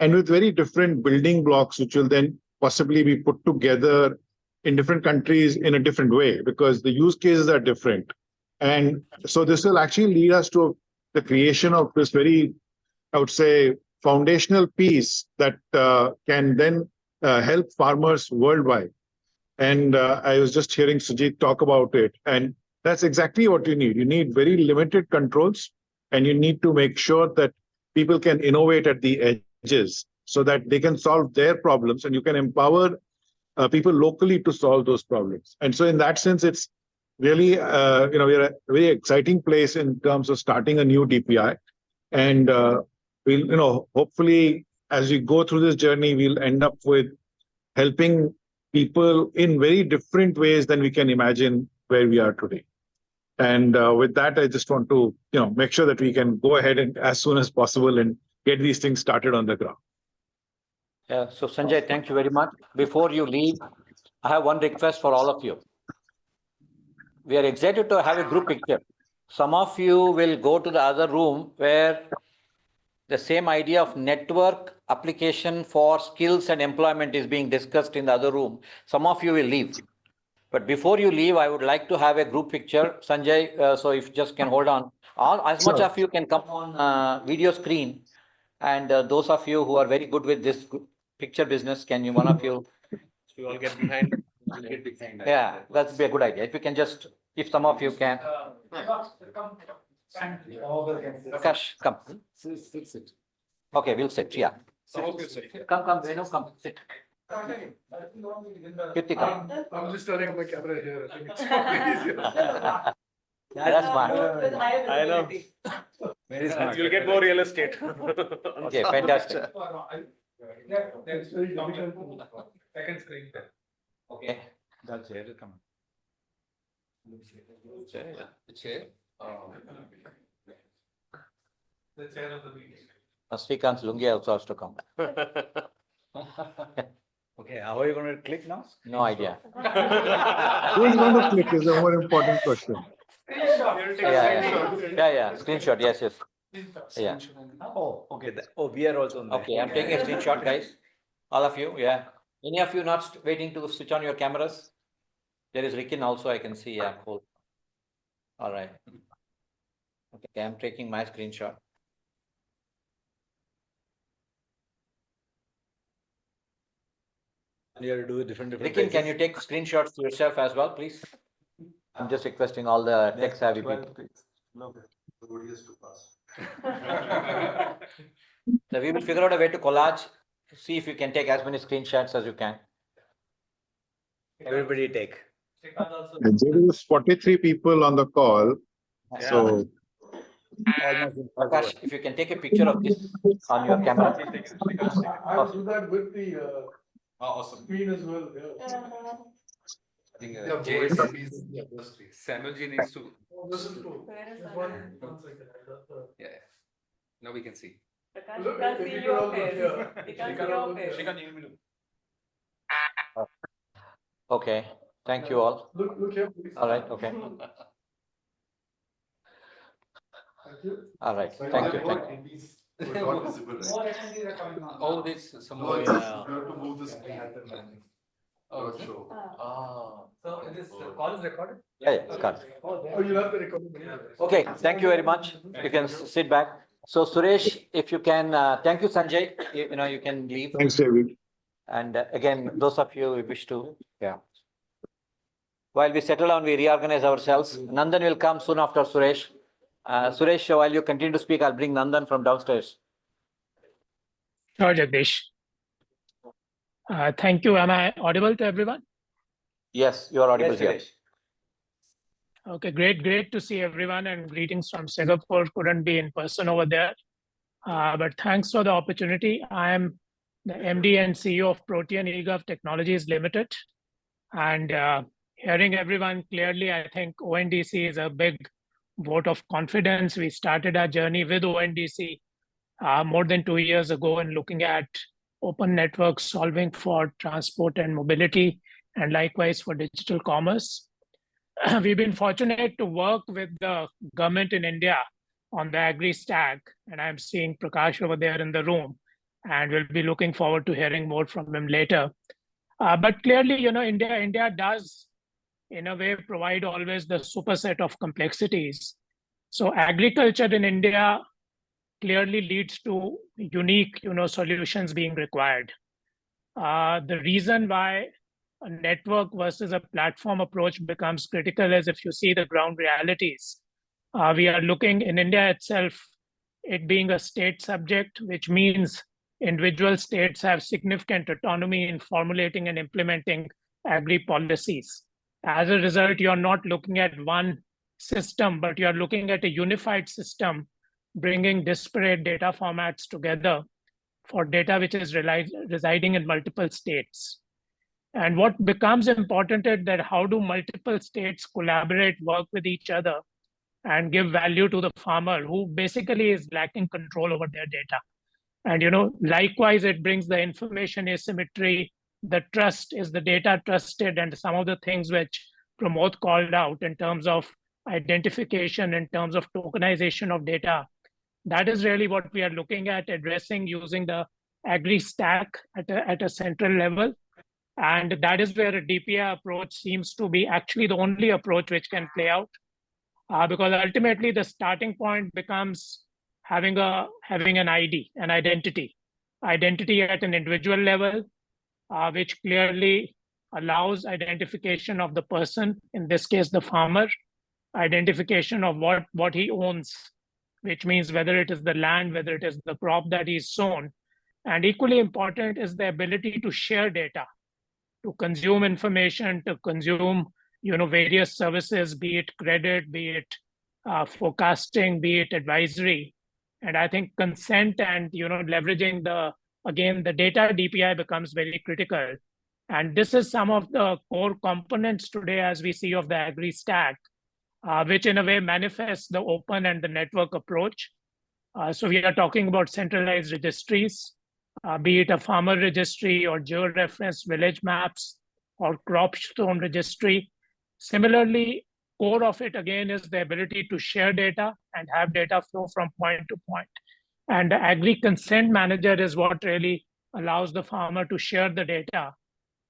and with very different building blocks, which will then possibly be put together in different countries in a different way, because the use cases are different. And so this will actually lead us to the creation of this very, I would say, foundational piece that can then help farmers worldwide. And I was just hearing Sujit talk about it. And that's exactly what you need. You need very limited controls, and you need to make sure that people can innovate at the edges so that they can solve their problems, and you can empower people locally to solve those problems. And so in that sense, it's really, we're a very exciting place in terms of starting a new DPI. And we'll, hopefully, as we go through this journey, we'll end up with helping people in very different ways than we can imagine where we are today. And with that, I just want to, make sure that we can go ahead and as soon as possible and get these things started on the ground. Yeah, so Sanjay, thank you very much. Before you leave, I have one request for all of you. We are excited to have a group picture. Some of you will go to the other room where the same idea of network application for skills and employment is being discussed in the other room. Some of you will leave. But before you leave, I would like to have a group picture. Sanjay, so if you just can hold on. As much of you can come on video screen. And those of you who are very good with this picture business, can you, one of you? We all get behind. Yeah, that'd be a good idea. If you can just, if some of you can. Prakash, come. Okay, we'll sit, yeah. Come, Venu, come, sit. Kirti, come. I'm just turning my camera here. I think it's easier. That's smart. I know. Very smart. You'll get more real estate. Okay, fantastic. That's very difficult. Second screen. Okay. That's it. Come on. The chair of the meeting. Srikanth Lungi also has to come. Okay, how are you going to click now? No idea. Who's going to click is the more important question. Yeah. Screenshot, yes. Yeah. Oh, okay. We are also on there. Okay, I'm taking a screenshot, guys. All of you, yeah. Any of you not waiting to switch on your cameras? There is Rikin also, I can see, yeah, cool. All right. Okay, I'm taking my screenshot. You have to do different Rikin, can you take screenshots to yourself as well, please? I'm just requesting all the tech savvy people. So we will figure out a way to collage, see if you can take as many screenshots as you can. Everybody take. And there is 43 people on the call. So Prakash, if you can take a picture of this on your camera. I'll do that with the Awesome. screen as well. I think Yeah. Samuel ji needs to. This is true. Yeah. Now we can see. Prakash, we can't see your face. We can't see your face. Okay, thank you all. Look here, please. All right, okay. Thank you. All right, thank you. All this, some No, more. you have to move the screen. Oh, Show. So this call is recorded? Yeah, it's got it. Oh, you have the recording. Okay, thank you very much. You can sit back. So Suresh, if you can, thank you, Sanjay. You can leave. thanks, David. And again, those of you who wish to, yeah. While we settle down, we reorganize ourselves. Nandan will come soon after Suresh. Suresh, while you continue to speak, I'll bring Nandan from downstairs. Sure, Jagdish. Thank you. Am I audible to everyone? Yes, you are audible Yes, here. Suresh. Okay, great to see everyone, and greetings from Singapore. Couldn't be in person over there. But thanks for the opportunity. I am the MD and CEO of Protean eGov Technologies Limited. And hearing everyone clearly, I think ONDC is a big vote of confidence. We started our journey with ONDC more than 2 years ago and looking at open networks solving for transport and mobility, and likewise for digital commerce. We've been fortunate to work with the government in India on the agri stack, and I'm seeing Prakash over there in the room, and we'll be looking forward to hearing more from him later. But clearly, India does, in a way, provide always the superset of complexities. So agriculture in India clearly leads to unique, solutions being required. The reason why a network versus a platform approach becomes critical is if you see the ground realities. We are looking in India itself, it being a state subject, which means individual states have significant autonomy in formulating and implementing agri policies. As a result, you're not looking at one system, but you're looking at a unified system, bringing disparate data formats together for data which is residing in multiple states. And what becomes important is that how do multiple states collaborate, work with each other, and give value to the farmer who basically is lacking control over their data. And likewise, it brings the information asymmetry, the trust, is the data trusted, and some of the things which Pramod called out in terms of identification, in terms of tokenization of data. That is really what we are looking at addressing using the agri stack at a central level. And that is where a DPI approach seems to be actually the only approach which can play out. Because ultimately the starting point becomes having an ID, an identity at an individual level, which clearly allows identification of the person, in this case the farmer, identification of what he owns, which means whether it is the land, whether it is the crop that he's sown. And equally important is the ability to share data, to consume information, to consume various services, be it credit, be it forecasting, be it advisory. And I think consent and leveraging the data DPI becomes very critical. And this is some of the core components today as we see of the agri stack, which in a way manifests the open and the network approach. So we are talking about centralized registries, be it a farmer registry or geo-referenced village maps or crop zone registry. Similarly, core of it again is the ability to share data and have data flow from point to point. And the agri consent manager is what really allows the farmer to share the data.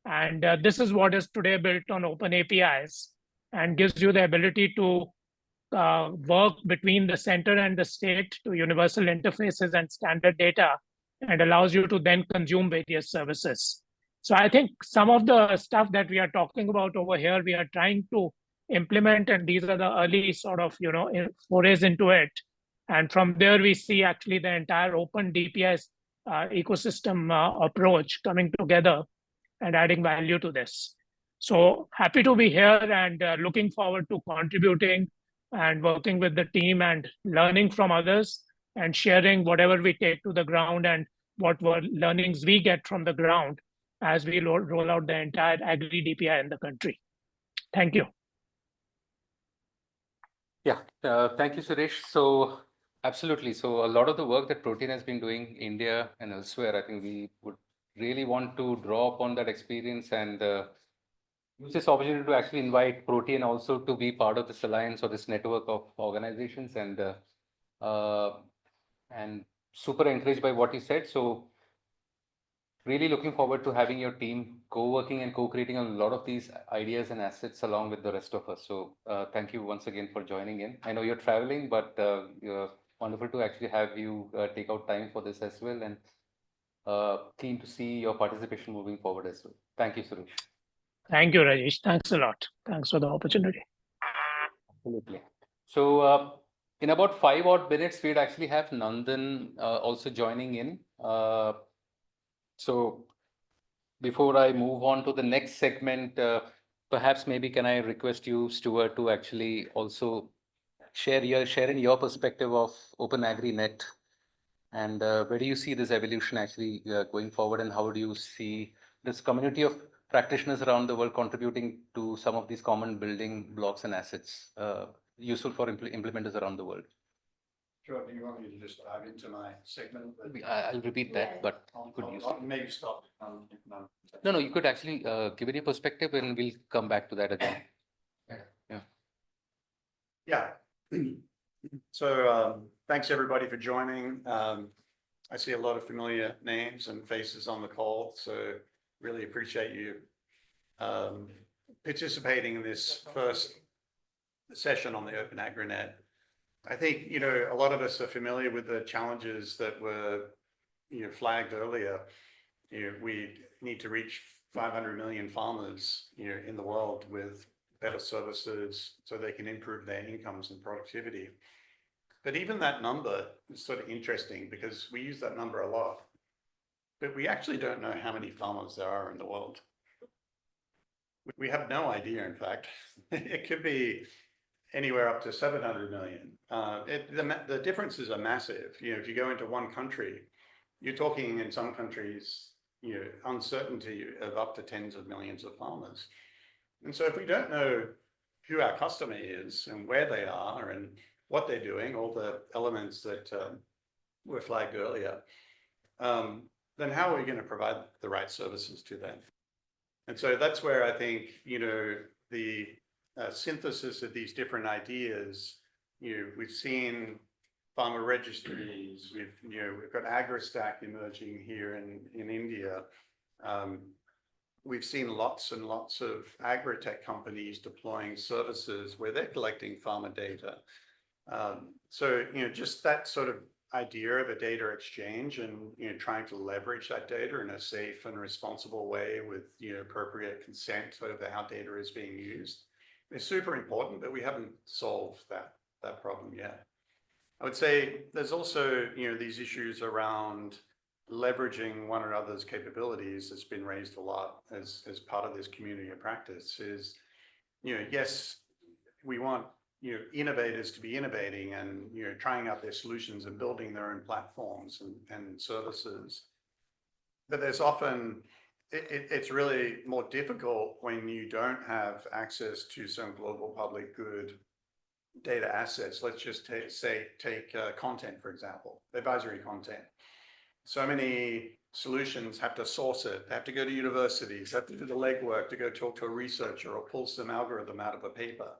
And this is what is today built on open APIs and gives you the ability to work between the center and the state to universal interfaces and standard data, and allows you to then consume various services. So I think some of the stuff that we are talking about over here, we are trying to implement, and these are the early sort of forays into it. And from there, we see actually the entire open DPI ecosystem approach coming together and adding value to this. So happy to be here and looking forward to contributing and working with the team and learning from others and sharing whatever we take to the ground and what learnings we get from the ground as we roll out the entire agri DPI in the country. Thank you. Yeah, thank you, Suresh. So absolutely. So a lot of the work that Protein has been doing in India and elsewhere, I think we would really want to draw upon that experience and use this opportunity to actually invite Protein also to be part of this alliance or this network of organizations, and super encouraged by what you said. So really looking forward to having your team co-working and co-creating a lot of these ideas and assets along with the rest of us. So thank you once again for joining in. I know you're traveling, but you're wonderful to actually have you take out time for this as well, and keen to see your participation moving forward as well. Thank you, Suresh. Thank you, Rajesh. Thanks a lot. Thanks for the opportunity. Absolutely. So in about 5 odd minutes, we'd actually have Nandan also joining in. So before I move on to the next segment, perhaps maybe can I request you, Stuart, to actually also share in your perspective of OpenAgriNet, and where do you see this evolution actually going forward, and how do you see this community of practitioners around the world contributing to some of these common building blocks and assets useful for implementers around the world? Sure. Do you want me to just dive into my segment? I'll repeat that, but could you maybe stop. No, you could actually give it your perspective, and we'll come back to that again. Yeah. So thanks everybody for joining. I see a lot of familiar names and faces on the call, so really appreciate you participating in this first session on the OpenAgriNet. I think, a lot of us are familiar with the challenges that were, flagged earlier. We need to reach 500 million farmers, in the world with better services so they can improve their incomes and productivity. But even that number is sort of interesting because we use that number a lot, but we actually don't know how many farmers there are in the world. We have no idea, in fact. It could be anywhere up to 700 million. The differences are massive. If you go into one country, you're talking in some countries uncertainty of up to tens of millions of farmers. And so if we don't know who our customer is and where they are and what they're doing, all the elements that were flagged earlier, then how are we going to provide the right services to them? And so that's where I think, the synthesis of these different ideas, we've seen farmer registries, we've got AgriStack emerging here in India. We've seen lots and lots of agri-tech companies deploying services where they're collecting farmer data. So, just that sort of idea of a data exchange and, trying to leverage that data in a safe and responsible way with, appropriate consent over how data is being used is super important, but we haven't solved that problem yet. I would say there's also, these issues around leveraging one another's capabilities that's been raised a lot as part of this community of practice is, yes, we want, innovators to be innovating and, trying out their solutions and building their own platforms and services. But there's often, it's really more difficult when you don't have access to some global public good data assets. Let's just take content, for example, advisory content. So many solutions have to source it. They have to go to universities, have to do the legwork to go talk to a researcher or pull some algorithm out of a paper.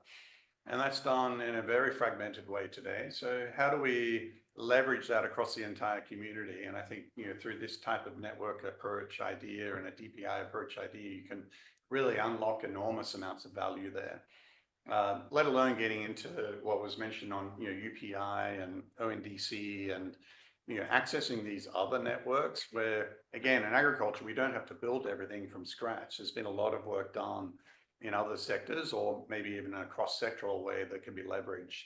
And that's done in a very fragmented way today. So how do we leverage that across the entire community? And I think, through this type of network approach idea and a DPI approach idea, you can really unlock enormous amounts of value there. Let alone getting into what was mentioned on, UPI and ONDC and, accessing these other networks where, again, in agriculture, we don't have to build everything from scratch. There's been a lot of work done in other sectors or maybe even in a cross-sectoral way that can be leveraged.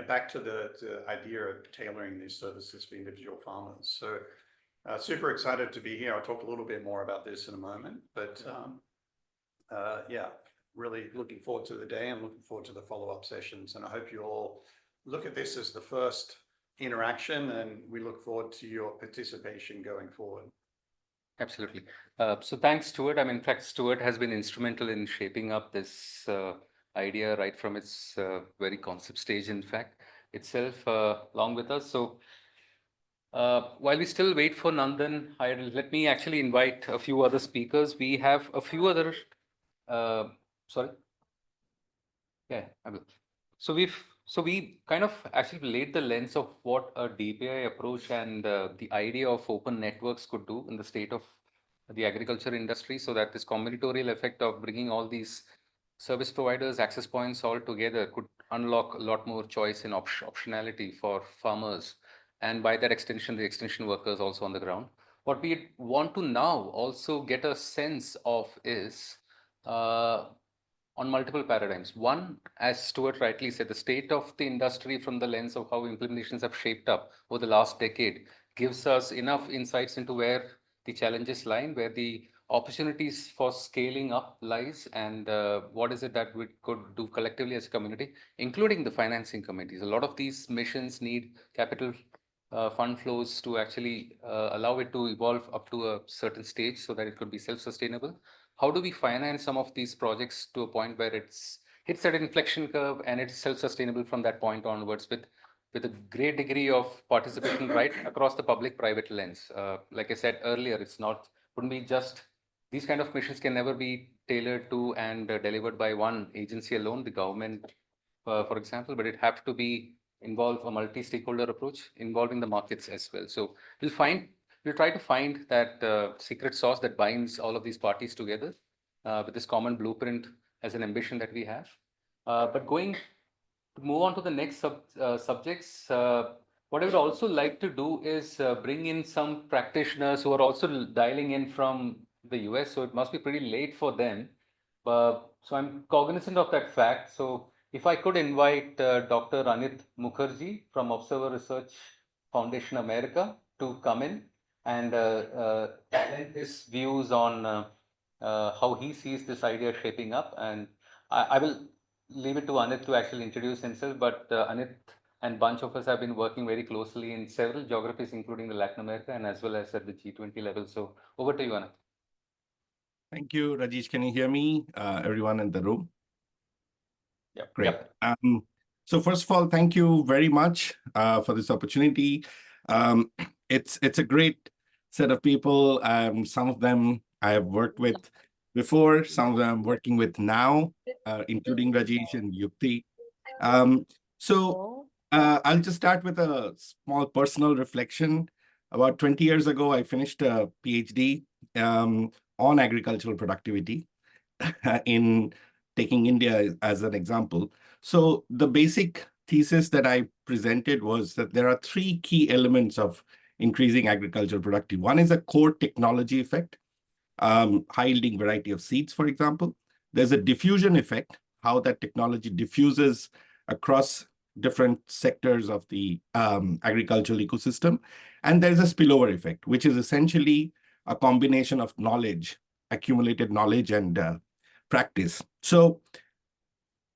Back to the idea of tailoring these services for individual farmers. So super excited to be here. I'll talk a little bit more about this in a moment, but yeah, really looking forward to the day and looking forward to the follow-up sessions. And I hope you all look at this as the first interaction and we look forward to your participation going forward. Absolutely. So thanks, Stuart. In fact, Stuart has been instrumental in shaping up this idea right from its very concept stage, in fact, itself, along with us. So while we still wait for Nandan, let me actually invite a few other speakers. We have a few other, sorry. Yeah, I will. So we kind of actually laid the lens of what a DPI approach and the idea of open networks could do in the state of the agriculture industry, so that this combinatorial effect of bringing all these service providers, access points all together could unlock a lot more choice and optionality for farmers, and by that extension, the extension workers also on the ground. What we want to now also get a sense of is on multiple paradigms. One, as Stuart rightly said, the state of the industry from the lens of how implementations have shaped up over the last decade gives us enough insights into where the challenges lie, where the opportunities for scaling up lies, and what is it that we could do collectively as a community, including the financing committees. A lot of these missions need capital fund flows to actually allow it to evolve up to a certain stage so that it could be self-sustainable. How do we finance some of these projects to a point where it's hits at an inflection curve and it's self-sustainable from that point onwards with a great degree of participation right across the public-private lens. Like I said earlier, wouldn't be just, these kind of missions can never be tailored to and delivered by one agency alone, the government, for example, but it have to be involve a multi-stakeholder approach involving the markets as well. So we'll try to find that secret sauce that binds all of these parties together with this common blueprint as an ambition that we have. But going to move on to the next subjects, what I would also like to do is bring in some practitioners who are also dialing in from the US, so it must be pretty late for them. So I'm cognizant of that fact. So if I could invite Dr. Anit Mukherjee from Observer Research Foundation America to come in and lend his views on how he sees this idea shaping up. And I will leave it to Anit to actually introduce himself. But Anit, And bunch of us have been working very closely in several geographies, including the Latin America and as well as at the G20 level. So over to you, Anand. Thank you, Rajesh. Can you hear me, everyone in the room? Yep. Great. Yep. So first of all, thank you very much for this opportunity. It's a great set of people. Some of them I have worked with before, some of them I'm working with now, including Rajesh and Yukti. I'll just start with a small personal reflection. About 20 years ago, I finished a PhD on agricultural productivity in taking India as an example. So the basic thesis that I presented was that there are three key elements of increasing agricultural productivity. One is a core technology effect, high-yielding variety of seeds, for example. There's a diffusion effect, how that technology diffuses across different sectors of the agricultural ecosystem. And there's a spillover effect, which is essentially a combination of knowledge, accumulated knowledge and practice. So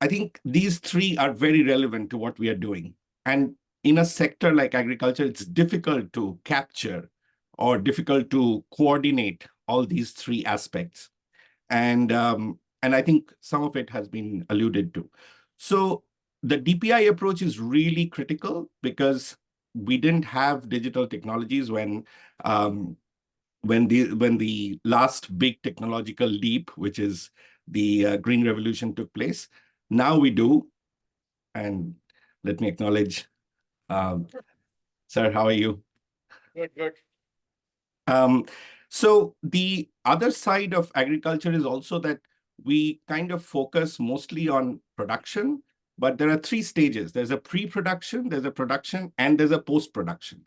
I think these three are very relevant to what we are doing. And in a sector like agriculture, it's difficult to capture or difficult to coordinate all these three aspects. And I think some of it has been alluded to. So the DPI approach is really critical because we didn't have digital technologies when the last big technological leap, which is the Green Revolution, took place. Now we do. And let me acknowledge, sir, how are you? Good, good. So the other side of agriculture is also that we kind of focus mostly on production, but there are three stages. There's a pre-production, there's a production, and there's a post-production.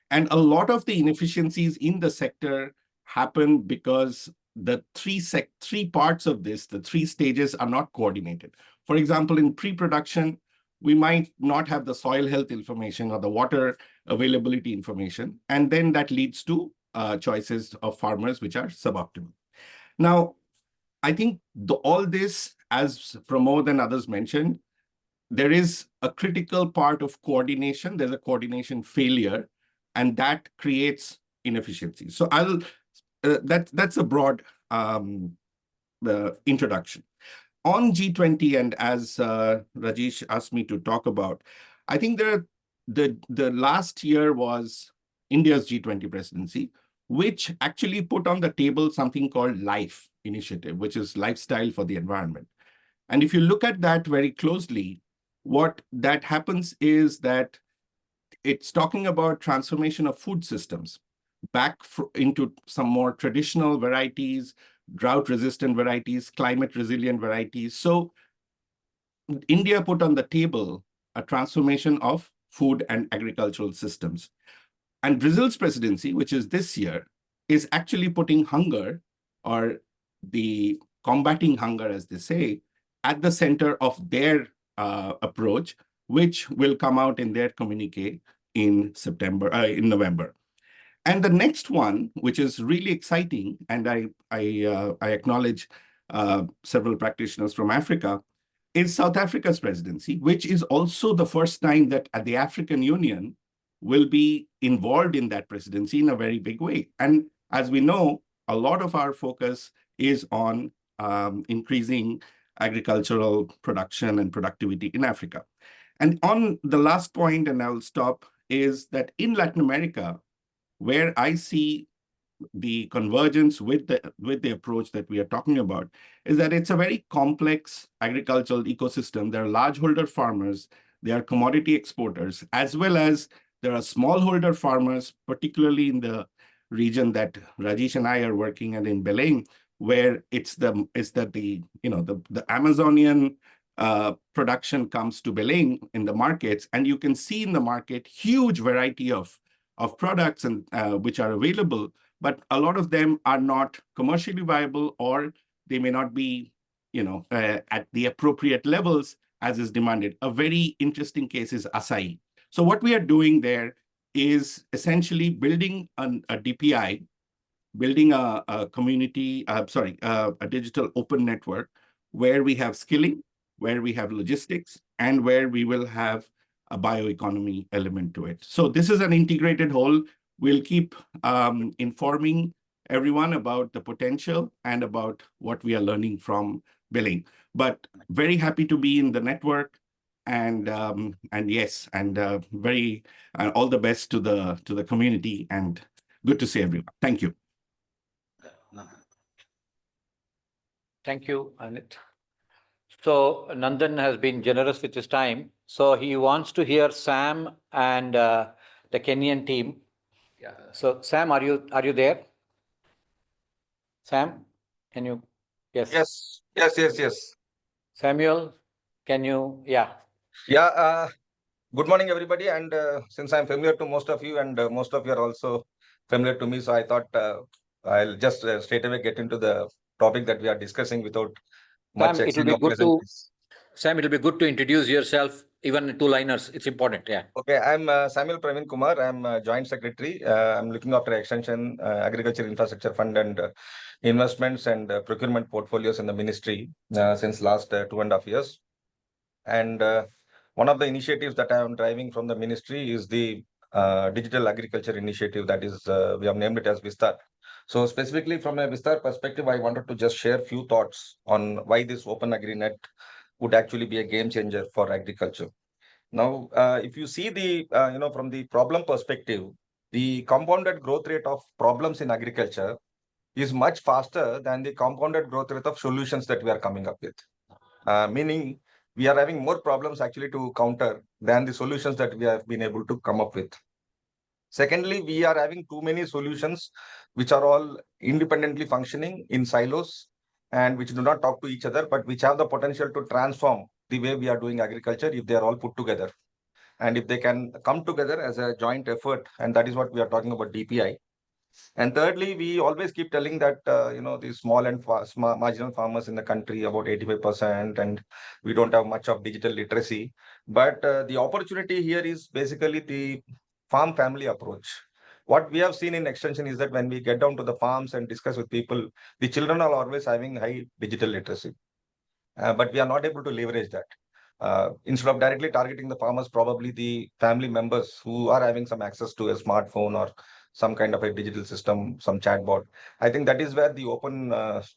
And a lot of the inefficiencies in the sector happen because the three parts of this, the three stages, are not coordinated. For example, in pre-production, we might not have the soil health information or the water availability information, and then that leads to choices of farmers which are suboptimal. Now, I think all this, as Pramod and others mentioned, there is a critical part of coordination. There's a coordination failure, and that creates inefficiency. So that's a broad introduction. On G20, and as Rajesh asked me to talk about, I think the last year was India's G20 presidency, which actually put on the table something called LIFE initiative, which is lifestyle for the environment. And if you look at that very closely, what that happens is that it's talking about transformation of food systems back into some more traditional varieties, drought-resistant varieties, climate-resilient varieties. So India put on the table a transformation of food and agricultural systems. And Brazil's presidency, which is this year, is actually putting hunger, or the combating hunger, as they say, at the center of their approach, which will come out in their communique in November. And the next one, which is really exciting, and I acknowledge several practitioners from Africa, is South Africa's presidency, which is also the first time that the African Union will be involved in that presidency in a very big way. And as we know, a lot of our focus is on increasing agricultural production and productivity in Africa. And on the last point, and I'll stop, is that in Latin America, where I see the convergence with the approach that we are talking about, is that it's a very complex agricultural ecosystem. There are largeholder farmers, there are commodity exporters, as well as there are smallholder farmers, particularly in the region that Rajesh and I are working in Belém, where the Amazonian production comes to Belém in the markets, and you can see in the market huge variety of products and which are available, but a lot of them are not commercially viable, or they may not be, at the appropriate levels as is demanded. A very interesting case is acai. So what we are doing there is essentially building a DPI, building a community, a digital open network where we have skilling, where we have logistics, and where we will have a bioeconomy element to it. So this is an integrated whole. We'll keep informing everyone about the potential and about what we are learning from billing. But very happy to be in the network, and yes, and very all the best to the community, and good to see everyone. Thank you. Thank you, Anit. So Nandan has been generous with his time. So he wants to hear Sam and the Kenyan team. Yeah. So Sam, are you there? Sam, can you? Yes. Yes. Samuel, can you? Yeah. Yeah. Good morning, everybody. And since I'm familiar to most of you, and most of you are also familiar to me, so I thought I'll just straight away get into the topic that we are discussing without much Sam, exchange of pleasantries. Sam, it'll be good to introduce yourself, even in two-liners. It's important. Yeah. Okay, I'm Samuel Praveen Kumar. I'm Joint Secretary. I'm looking after Extension, Agriculture Infrastructure Fund, and investments and procurement portfolios in the ministry since last 2.5 years. And one of the initiatives that I am driving from the ministry is the digital agriculture initiative. That is, we have named it as Vistar. So specifically from a Vistar perspective, I wanted to just share a few thoughts on why this OpenAgriNet would actually be a game changer for agriculture. Now, if you see the, from the problem perspective, the compounded growth rate of problems in agriculture is much faster than the compounded growth rate of solutions that we are coming up with. Meaning, we are having more problems actually to counter than the solutions that we have been able to come up with. Secondly, we are having too many solutions which are all independently functioning in silos and which do not talk to each other, but which have the potential to transform the way we are doing agriculture if they are all put together. And if they can come together as a joint effort, and that is what we are talking about DPI. And thirdly, we always keep telling that, the small and marginal farmers in the country, about 85%, and we don't have much of digital literacy. But the opportunity here is basically the farm family approach. What we have seen in extension is that when we get down to the farms and discuss with people, the children are always having high digital literacy. But we are not able to leverage that. Instead of directly targeting the farmers, probably the family members who are having some access to a smartphone or some kind of a digital system, some chatbot. I think that is where the Open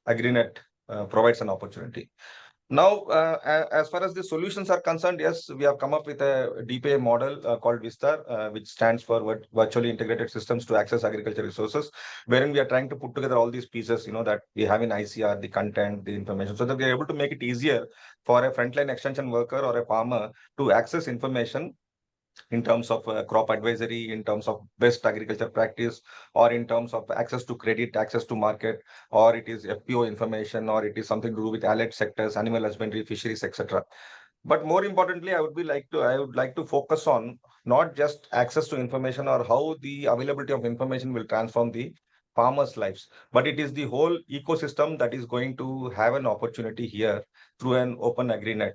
AgriNet provides an opportunity. Now, as far as the solutions are concerned, yes, we have come up with a DPA model called Vistar, which stands for Virtually Integrated Systems to Access Agriculture Resources, wherein we are trying to put together all these pieces, that we have in ICR, the content, the information, so that we are able to make it easier for a frontline extension worker or a farmer to access information in terms of crop advisory, in terms of best agriculture practice, or in terms of access to credit, access to market, or it is FPO information, or it is something to do with allied sectors, animal husbandry, fisheries, etc. But more importantly, I would like to focus on not just access to information or how the availability of information will transform the farmers' lives, but it is the whole ecosystem that is going to have an opportunity here through an open AgriNet.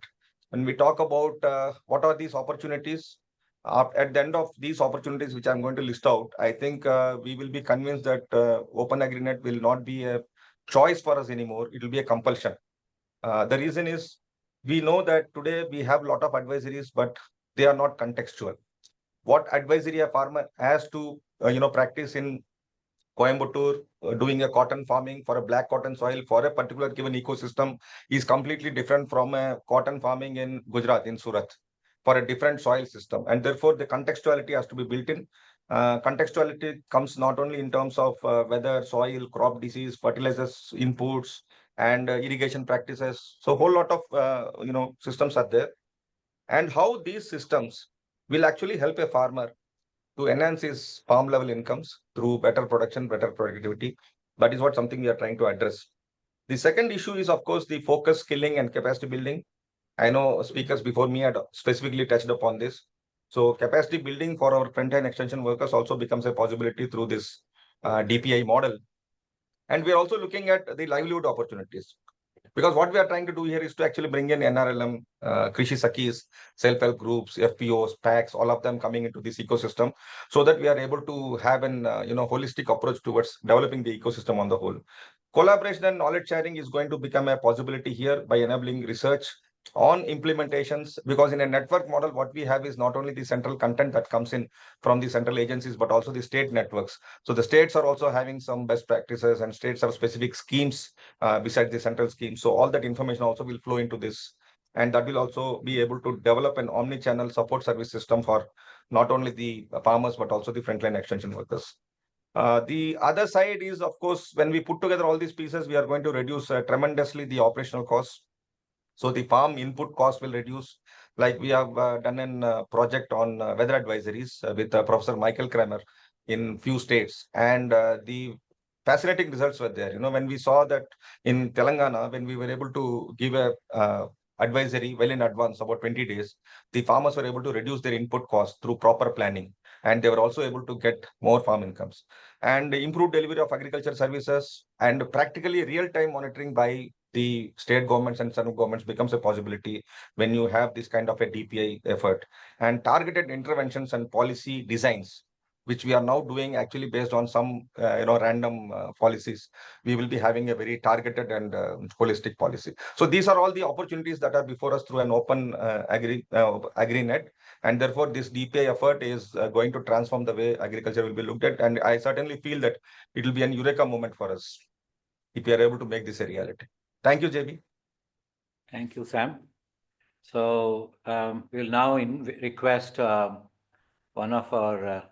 When we talk about what are these opportunities, at the end of these opportunities, which I'm going to list out, I think we will be convinced that Open AgriNet will not be a choice for us anymore. It will be a compulsion. The reason is we know that today we have a lot of advisories, but they are not contextual. What advisory a farmer has to practice in Coimbatore, doing a cotton farming for a black cotton soil for a particular given ecosystem is completely different from a cotton farming in Gujarat, in Surat, for a different soil system. And therefore, the contextuality has to be built in. Contextuality comes not only in terms of weather, soil, crop disease, fertilizers, inputs, and irrigation practices. So a whole lot of, systems are there. And how these systems will actually help a farmer to enhance his farm level incomes through better production, better productivity. That is what something we are trying to address. The second issue is, of course, the focus, skilling, and capacity building. I know speakers before me had specifically touched upon this. So capacity building for our front-end extension workers also becomes a possibility through this DPI model. And we are also looking at the livelihood opportunities. Because what we are trying to do here is to actually bring in NRLM, Krishi Sakis, self-help groups, FPOs, PACs, all of them coming into this ecosystem, so that we are able to have an holistic approach towards developing the ecosystem on the whole. Collaboration and knowledge sharing is going to become a possibility here by enabling research on implementations, because in a network model, what we have is not only the central content that comes in from the central agencies, but also the state networks. So the states are also having some best practices, and states have specific schemes besides the central scheme. So all that information also will flow into this. And that will also be able to develop an omni-channel support service system for not only the farmers, but also the frontline extension workers. The other side is, of course, when we put together all these pieces, we are going to reduce tremendously the operational costs. So the farm input cost will reduce. Like we have done a project on weather advisories with Professor Michael Kramer in few states, and the fascinating results were there. When we saw that in Telangana, when we were able to give a advisory well in advance, about 20 days, the farmers were able to reduce their input costs through proper planning, and they were also able to get more farm incomes. And improved delivery of agriculture services and practically real-time monitoring by the state governments and central governments becomes a possibility when you have this kind of a DPI effort. And targeted interventions and policy designs, which we are now doing actually based on some random policies. We will be having a very targeted and holistic policy. So these are all the opportunities that are before us through an open AgriNet. And therefore, this DPI effort is going to transform the way agriculture will be looked at. And I certainly feel that it will be an eureka moment for us if we are able to make this a reality. Thank you, JB. Thank you, Sam. So we'll now request one of our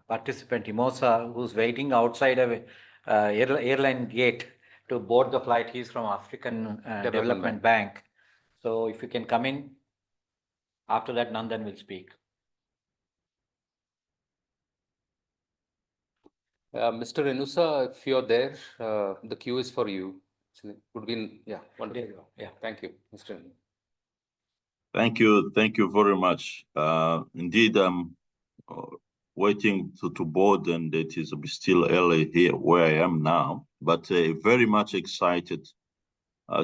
participant, Imosa, who's waiting outside of airline gate to board the flight. He's from African Development Bank. So if you can come in, after that, Nandan will speak. Mr. Renusa, if you're there, the queue is for you. So would be, yeah, wonderful. Yeah, thank you, Mr. Thank you very much. Indeed, I'm waiting to board, and it is still early here where I am now, but very much excited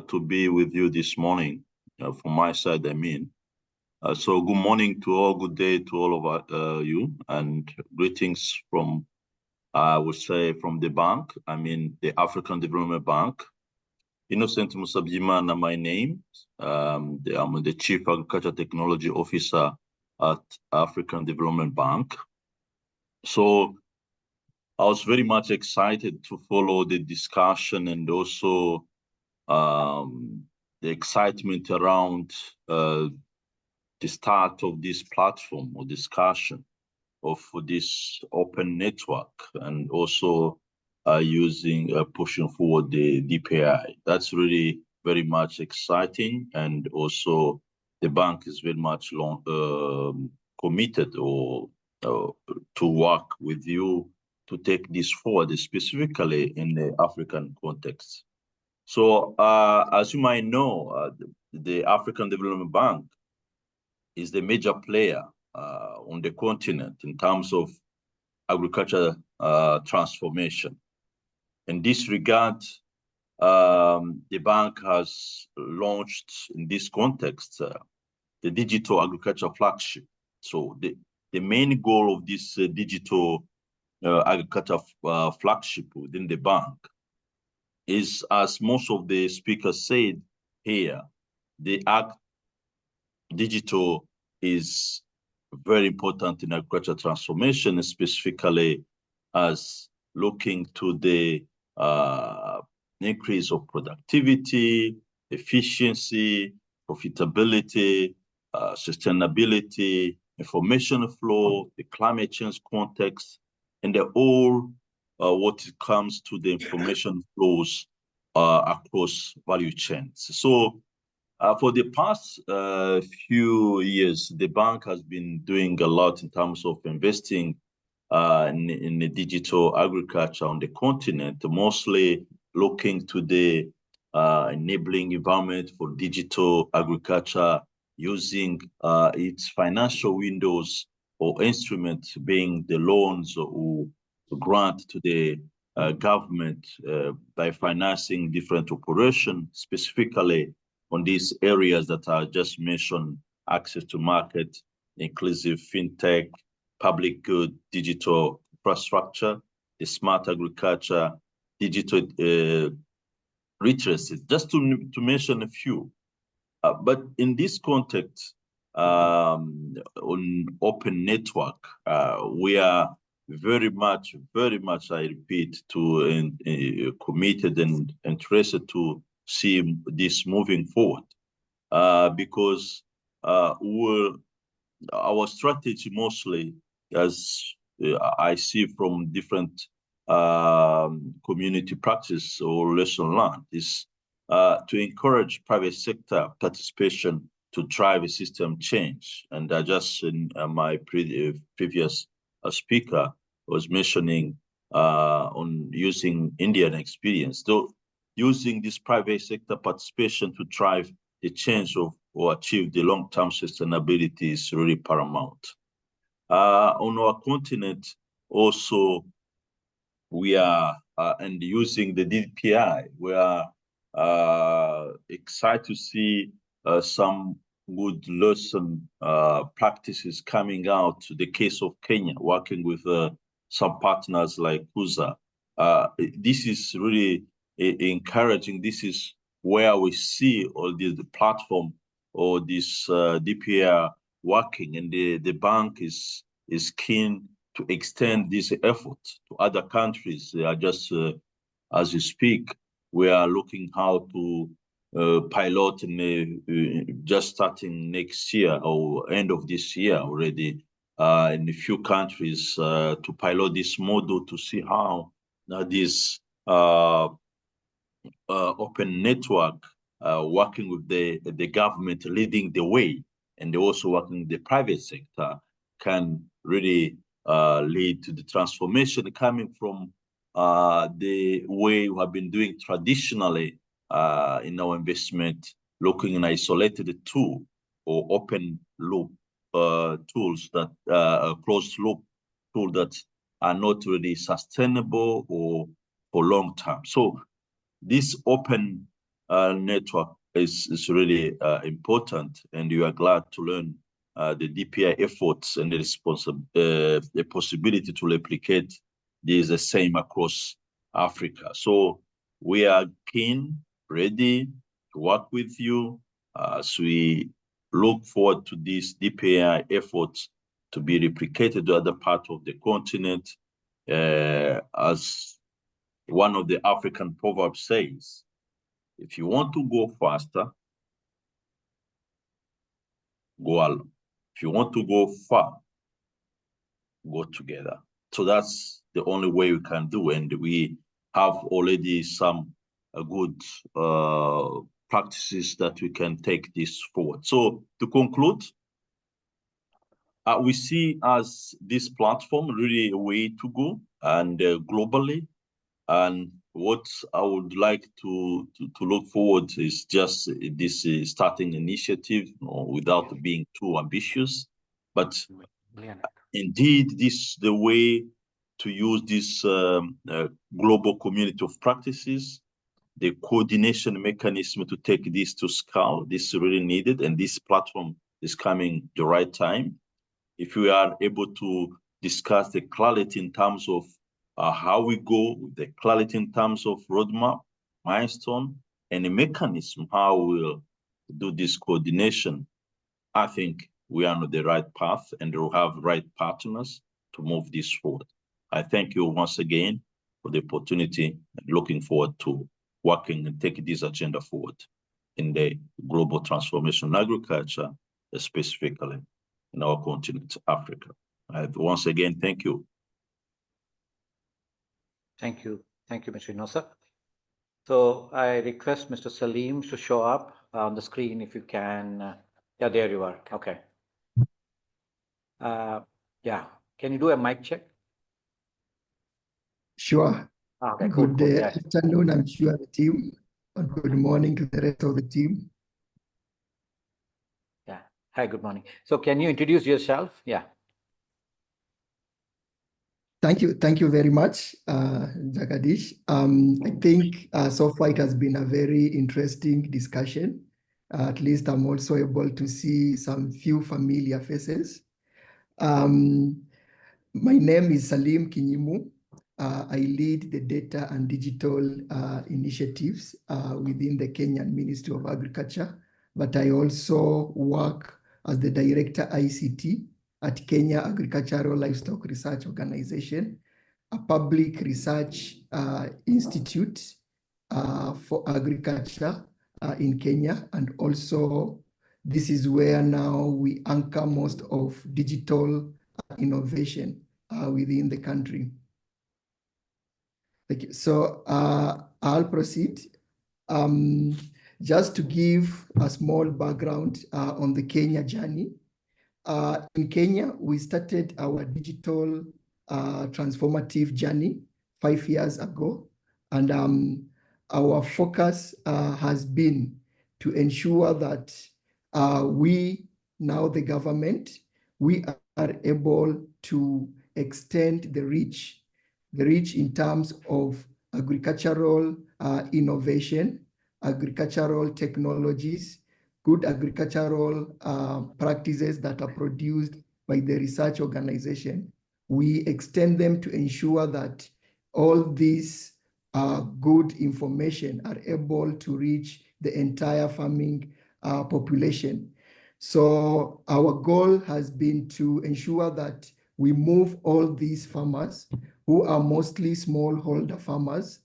to be with you this morning. From my side, I mean. So good morning to all, good day to all of you, and greetings from, I would say, from the bank. I mean, the African Development Bank. Innocent Musabjimana, my name. I'm the Chief Agriculture Technology Officer at African Development Bank. So I was very much excited to follow the discussion and also the excitement around the start of this platform or discussion of this open network, and also pushing forward the DPI. That's really very much exciting, and also the bank is very much committed to work with you to take this forward, specifically in the African context. So as you might know, the African Development Bank is the major player on the continent in terms of agriculture transformation. In this regard, the bank has launched in this context the digital agriculture flagship. So the main goal of this digital agriculture flagship within the bank is, as most of the speakers said here, the digital is very important in agriculture transformation, specifically as looking to the increase of productivity, efficiency, profitability, sustainability, information flow, the climate change context, and all what it comes to the information flows across value chains. So for the past few years, the bank has been doing a lot in terms of investing in the digital agriculture on the continent, mostly looking to the enabling environment for digital agriculture, using its financial windows or instruments, being the loans or grant to the government by financing different operations, specifically on these areas that I just mentioned: access to market, inclusive fintech, public good, digital infrastructure, the smart agriculture, digital literacy, just to mention a few. But in this context, on open network, we are very much, I repeat, committed and interested to see this moving forward, because our strategy mostly, as I see from different community practice or lesson learned, is to encourage private sector participation to drive a system change. And just in my previous speaker was mentioning on using Indian experience, though using this private sector participation to drive the change of or achieve the long-term sustainability is really paramount. On our continent, also, we are, and using the DPI, we are excited to see some good lesson practices coming out. The case of Kenya, working with some partners like KUZA. This is really encouraging. This is where we see all the platform or this DPR working, and the bank is keen to extend this effort to other countries. They are just, as you speak, we are looking how to pilot just starting next year or end of this year already in a few countries to pilot this model to see how this open network working with the government leading the way, and also working with the private sector can really lead to the transformation coming from the way we have been doing traditionally in our investment, looking in isolated tool or open loop tools that closed loop tool that are not really sustainable or for long term. So this open network is really important, and you are glad to learn the DPI efforts and the possibility to replicate this the same across Africa. So we are keen, ready to work with you as we look forward to these DPI efforts to be replicated to other parts of the continent. As one of the African proverbs says, if you want to go faster, go alone. If you want to go far, go together. So that's the only way we can do. And we have already some good practices that we can take this forward. So to conclude, we see as this platform really a way to go, and globally. And what I would like to look forward to is just this starting initiative, without being too ambitious, but indeed this the way to use this global community of practices, the coordination mechanism to take this to scale. This is really needed, and this platform is coming the right time. If we are able to discuss the clarity in terms of how we go, the clarity in terms of roadmap, milestone, and a mechanism how we'll do this coordination, I think we are on the right path, and we'll have right partners to move this forward. I thank you once again for the opportunity, and looking forward to working and taking this agenda forward in the global transformation in agriculture, specifically in our continent, Africa. Once again, thank you. Thank you. Thank you, Mr. Inosa. So I request Mr. Salim to show up on the screen if you can. Yeah, there you are. Okay. Yeah. Can you do a mic check? Sure. Okay, cool, Good cool. Yeah. afternoon, I'm sure the team, and good morning to the rest of the team. Yeah. Hi, good morning. So can you introduce yourself? Yeah. Thank you very much, Jagadish. I think so far it has been a very interesting discussion. At least I'm also able to see some few familiar faces. My name is Salim Kinyimu. I lead the data and digital initiatives within the Kenyan Ministry of Agriculture. but I also work as the Director ICT at Kenya Agricultural Livestock Research Organization, a public research institute for agriculture in Kenya. And also, this is where now we anchor most of digital innovation within the country. Thank you. So I'll proceed. Just to give a small background on the Kenya journey. In Kenya, we started our digital transformative journey 5 years ago. And our focus has been to ensure that we, now the government, we are able to extend the reach in terms of agricultural innovation, agricultural technologies, good agricultural practices that are produced by the research organization. We extend them to ensure that all these good information are able to reach the entire farming population. So our goal has been to ensure that we move all these farmers who are mostly smallholder farmers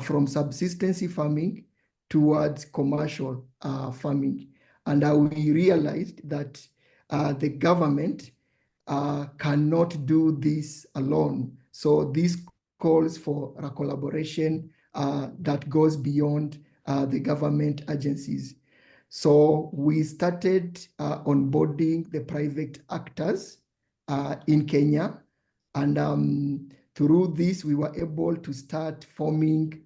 from subsistence farming towards commercial farming. And we realized that the government cannot do this alone. So this calls for a collaboration that goes beyond the government agencies. So we started onboarding the private actors in Kenya. And through this, we were able to start forming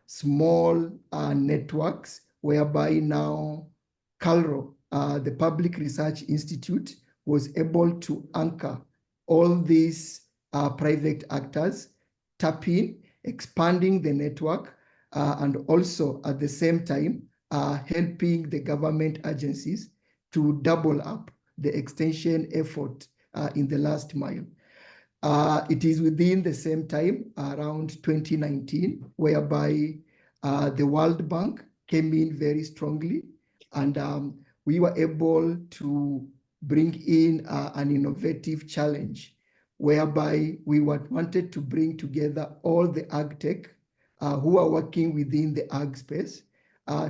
small networks whereby now CALRO, the Public Research Institute, was able to anchor all these private actors, tap in, expanding the network, and also at the same time, helping the government agencies to double up the extension effort in the last mile. It is within the same time, around 2019, whereby the World Bank came in very strongly, and we were able to bring in an innovative challenge, whereby we wanted to bring together all the ag tech who are working within the ag space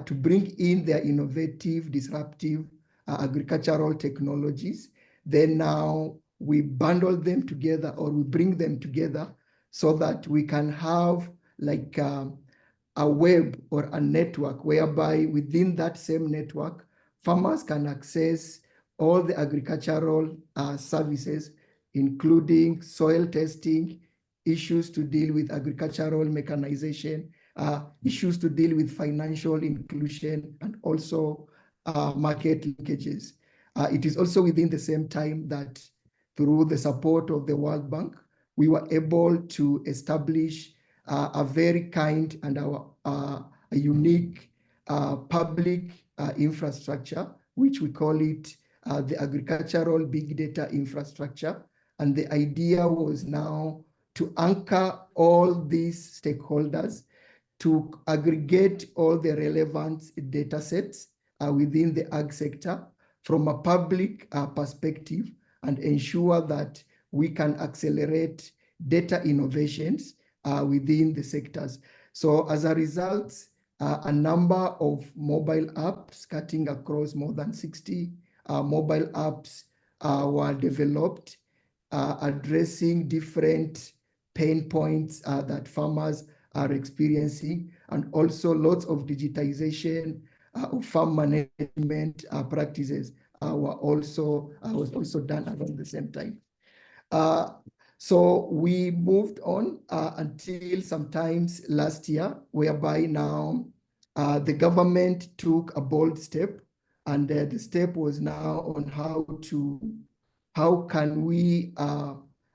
to bring in their innovative, disruptive agricultural technologies. Then now we bundle them together, or we bring them together so that we can have like a web or a network whereby within that same network, farmers can access all the agricultural services, including soil testing, issues to deal with agricultural mechanization, issues to deal with financial inclusion, and also market linkages. It is also within the same time that through the support of the World Bank, we were able to establish a very kind and a unique public infrastructure, which we call it the agricultural big data infrastructure. And the idea was now to anchor all these stakeholders, to aggregate all the relevant data sets within the ag sector from a public perspective, and ensure that we can accelerate data innovations within the sectors. So as a result, a number of mobile apps cutting across more than 60 mobile apps were developed, addressing different pain points that farmers are experiencing, and also lots of digitization of farm management practices was also done around the same time. So we moved on until sometimes last year, whereby now the government took a bold step, and the step was now on how can we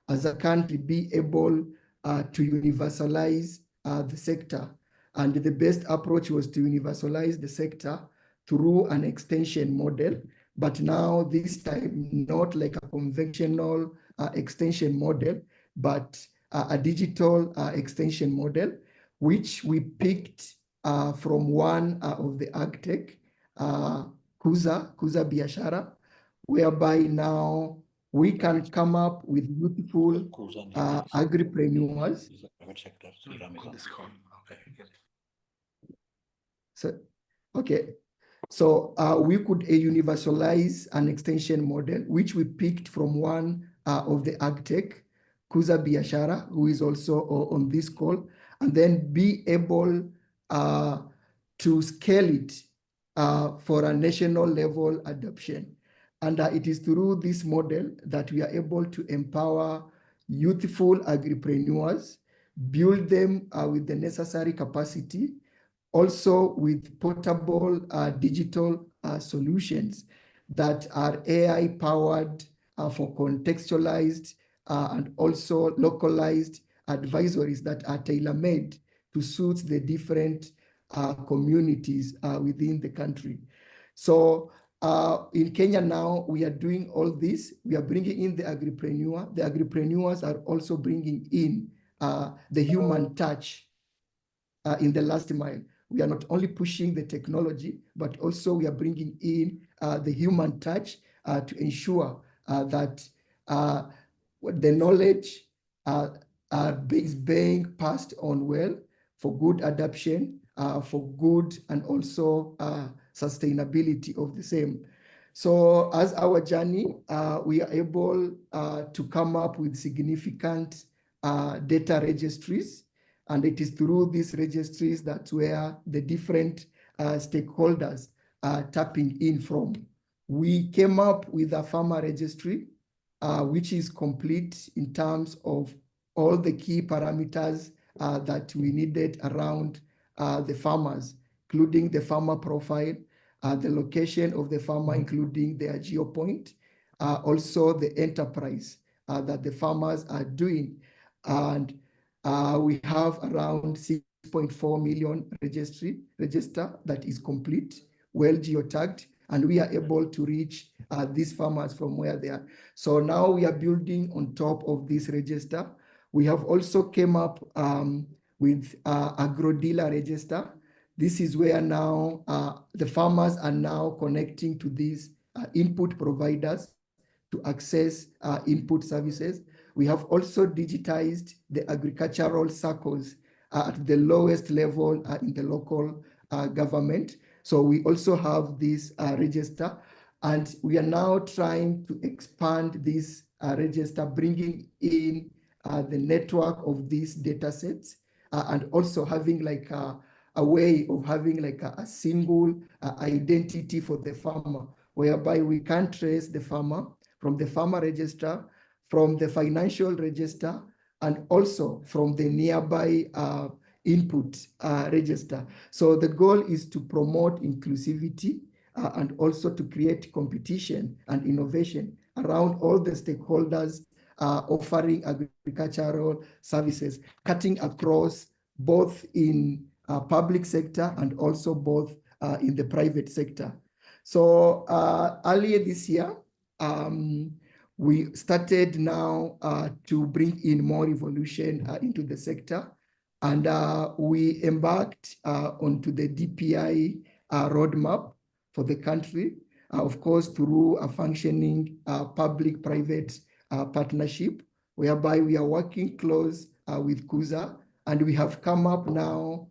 as a country be able to universalize the sector. And the best approach was to universalize the sector through an extension model, but now this time not like a conventional extension model, but a digital extension model, which we picked from one of the ag tech, Kuza Biashara, whereby now we can come up with beautiful agripreneurs. So, okay. So we could universalize an extension model, which we picked from one of the AgTech, Kuza Biashara, who is also on this call, and then be able to scale it for a national level adoption. And it is through this model that we are able to empower youthful agripreneurs, build them with the necessary capacity, also with portable digital solutions that are AI powered for contextualized and also localized advisories that are tailor-made to suit the different communities within the country. So in Kenya now, we are doing all this. We are bringing in the agripreneur. The agripreneurs are also bringing in the human touch in the last mile. We are not only pushing the technology, but also we are bringing in the human touch to ensure that the knowledge is being passed on well for good adoption, for good and also sustainability of the same. So as our journey, we are able to come up with significant data registries. And it is through these registries that's where the different stakeholders are tapping in from. We came up with a farmer registry, which is complete in terms of all the key parameters that we needed around the farmers, including the farmer profile, the location of the farmer, including their geopoint, also the enterprise that the farmers are doing. And we have around 6.4 million register that is complete, well geotagged, and we are able to reach these farmers from where they are. So now we are building on top of this register. We have also came up with agro dealer register. This is where now the farmers are now connecting to these input providers to access input services. We have also digitized the agricultural circles at the lowest level in the local government. So we also have this register, and we are now trying to expand this register, bringing in the network of these data sets, and also having like a way of having like a single identity for the farmer, whereby we can trace the farmer from the farmer register, from the financial register, and also from the nearby input register. So the goal is to promote inclusivity and also to create competition and innovation around all the stakeholders offering agricultural services, cutting across both in public sector and also both in the private sector. So earlier this year, we started now to bring in more evolution into the sector. And we embarked onto the DPI roadmap for the country, of course, through a functioning public-private partnership, whereby we are working close with Kuza, and we have come up now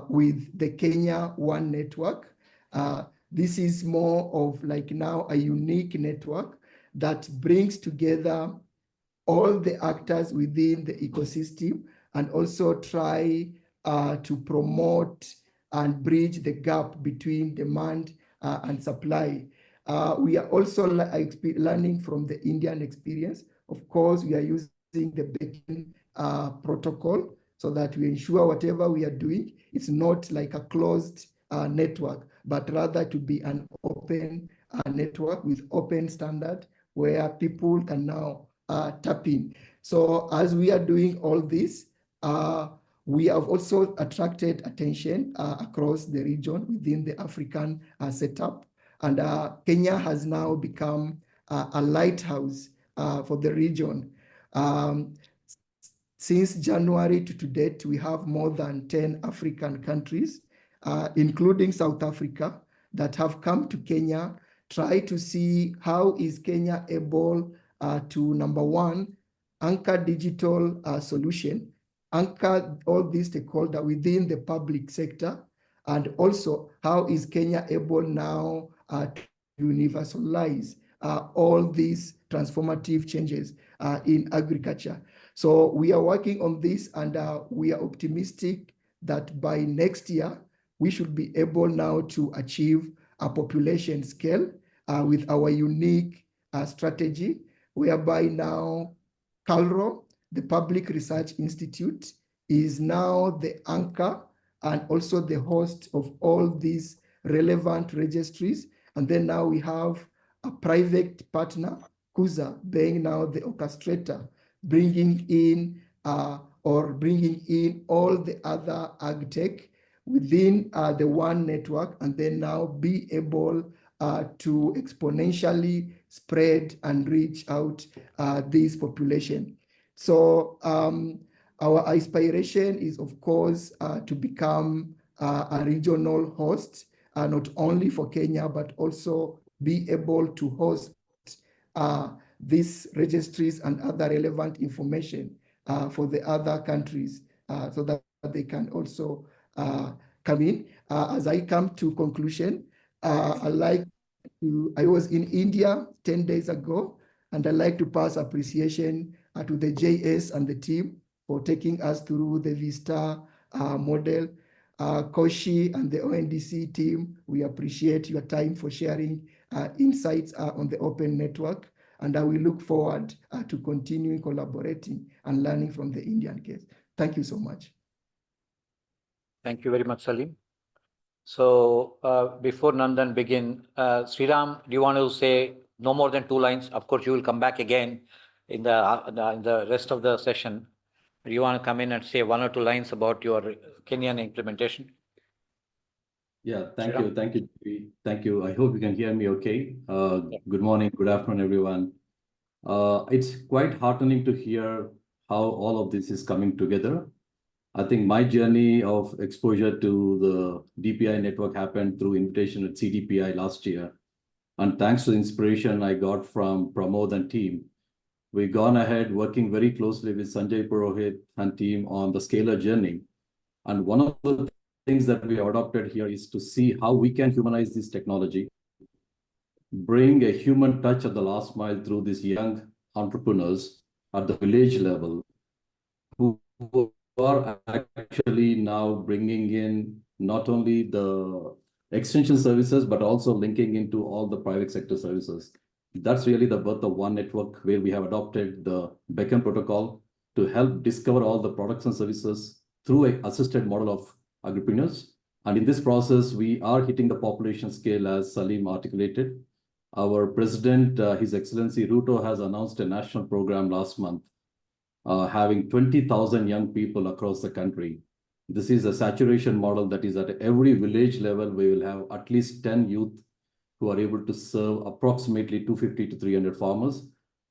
with the Kenya One Network. This is more of like now a unique network that brings together all the actors within the ecosystem and also try to promote and bridge the gap between demand and supply. We are also learning from the Indian experience. Of course, we are using the Beacon protocol so that we ensure whatever we are doing, it's not like a closed network, but rather to be an open network with open standard where people can now tap in. So as we are doing all this, we have also attracted attention across the region within the African setup. And Kenya has now become a lighthouse for the region. Since January to date, we have more than 10 African countries, including South Africa, that have come to Kenya, try to see how is Kenya able to, number one, anchor digital solution, anchor all these stakeholders within the public sector, and also how is Kenya able now to universalize all these transformative changes in agriculture. So we are working on this, and we are optimistic that by next year, we should be able now to achieve a population scale with our unique strategy, whereby now CALRO, the Public Research Institute, is now the anchor and also the host of all these relevant registries. And then now we have a private partner, KUZA, being now the orchestrator, bringing in all the other ag tech within the one network, and then now be able to exponentially spread and reach out this population. So our aspiration is, of course, to become a regional host, not only for Kenya, but also be able to host these registries and other relevant information for the other countries so that they can also come in. As I come to conclusion, I was in India 10 days ago, and I'd like to pass appreciation to the JS and the team for taking us through the Vista model. Koshi and the ONDC team, we appreciate your time for sharing insights on the open network, and we look forward to continuing collaborating and learning from the Indian case. Thank you so much. Thank you very much, Salim. So before Nandan begin, Sriram, do you want to say no more than 2 lines? Of course, you will come back again in the rest of the session. Do you want to come in and say 1 or 2 lines about your Kenyan implementation? Yeah, thank you. Thank you. Thank you. I hope you can hear me okay. Good morning, good afternoon, everyone. It's quite heartening to hear how all of this is coming together. I think my journey of exposure to the DPI network happened through invitation at CDPI last year. And thanks to the inspiration I got from Pramod and team, we've gone ahead working very closely with Sanjay Purohit and team on the scalar journey. And one of the things that we adopted here is to see how we can humanize this technology, bring a human touch at the last mile through these young entrepreneurs at the village level who are actually now bringing in not only the extension services, but also linking into all the private sector services. That's really the birth of One Network, where we have adopted the Beacon protocol to help discover all the products and services through an assisted model of agripreneurs. And in this process, we are hitting the population scale as Salim articulated. Our president, His Excellency Ruto, has announced a national program last month, having 20,000 young people across the country. This is a saturation model that is at every village level. We will have at least 10 youth who are able to serve approximately 250 to 300 farmers.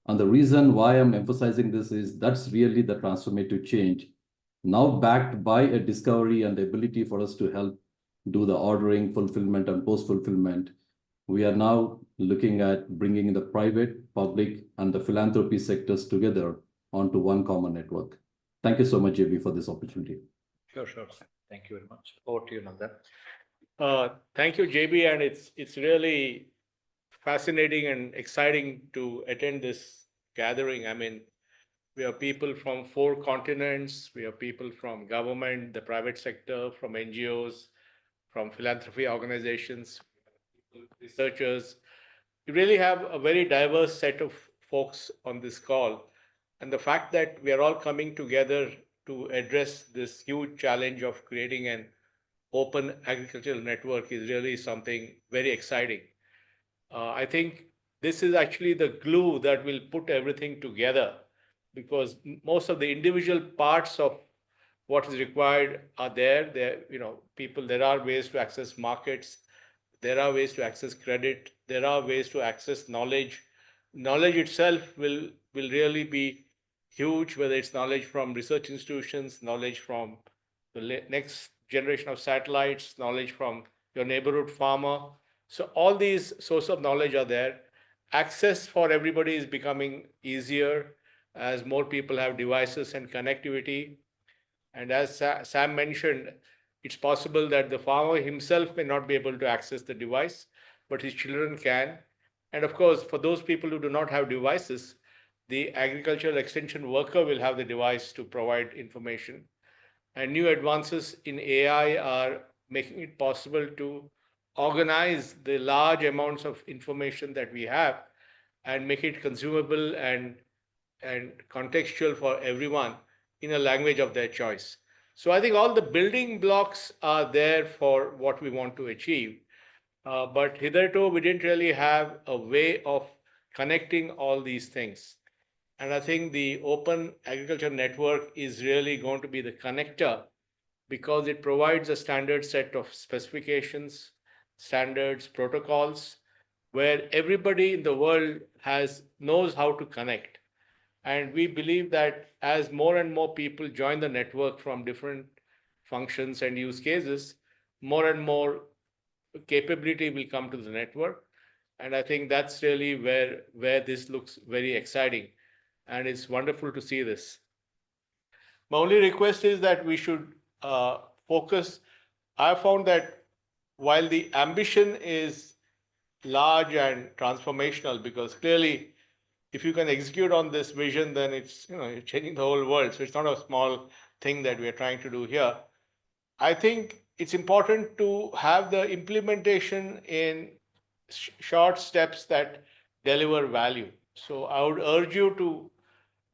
And the reason why I'm emphasizing this is that's really the transformative change, now backed by a discovery and the ability for us to help do the ordering, fulfillment, and post-fulfillment. We are now looking at bringing the private, public, and the philanthropy sectors together onto one common network. Thank you so much, JB, for this opportunity. Sure. Thank you very much. Over to you, Nandan. Thank you, JB, and it's really fascinating and exciting to attend this gathering. I mean, we have people from 4 continents, we have people from government, the private sector, from NGOs, from philanthropy organizations, researchers. We really have a very diverse set of folks on this call. And the fact that we are all coming together to address this huge challenge of creating an open agricultural network is really something very exciting. I think this is actually the glue that will put everything together, because most of the individual parts of what is required are there. There are ways to access markets. There are ways to access credit. There are ways to access knowledge. Knowledge itself will really be huge, whether it's knowledge from research institutions, knowledge from the next generation of satellites, knowledge from your neighborhood farmer. So all these sources of knowledge are there. Access for everybody is becoming easier as more people have devices and connectivity. And as Sam mentioned, it's possible that the farmer himself may not be able to access the device, but his children can. And of course, for those people who do not have devices, the agricultural extension worker will have the device to provide information. And new advances in AI are making it possible to organize the large amounts of information that we have and make it consumable and contextual for everyone in a language of their choice. So I think all the building blocks are there for what we want to achieve. But hitherto, we didn't really have a way of connecting all these things. And I think the Open Agriculture Network is really going to be the connector because it provides a standard set of specifications, standards, protocols, where everybody in the world knows how to connect. And we believe that as more and more people join the network from different functions and use cases, more and more capability will come to the network. And I think that's really where this looks very exciting. And it's wonderful to see this. My only request is that we should focus. I found that while the ambition is large and transformational, because clearly if you can execute on this vision, then it's you're changing the whole world. So it's not a small thing that we are trying to do here. I think it's important to have the implementation in short steps that deliver value. So I would urge you to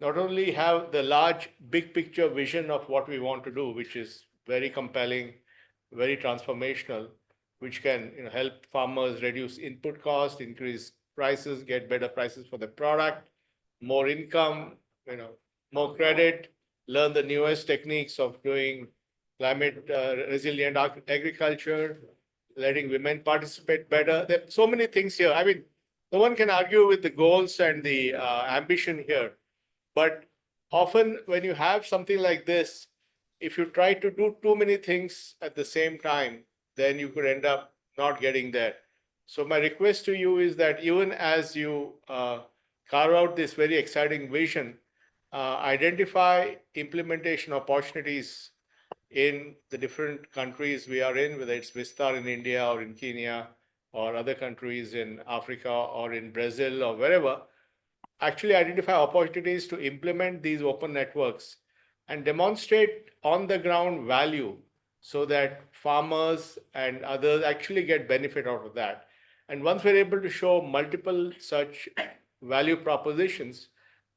not only have the large big picture vision of what we want to do, which is very compelling, very transformational, which can help farmers reduce input costs, increase prices, get better prices for the product, more income, more credit, learn the newest techniques of doing climate resilient agriculture, letting women participate better. There are so many things here. I mean, no one can argue with the goals and the ambition here. But often when you have something like this, if you try to do too many things at the same time, then you could end up not getting there. So my request to you is that even as you carve out this very exciting vision, identify implementation opportunities in the different countries we are in, whether it's Vistar in India or in Kenya or other countries in Africa or in Brazil or wherever. Actually identify opportunities to implement these open networks and demonstrate on the ground value so that farmers and others actually get benefit out of that. And once we're able to show multiple such value propositions,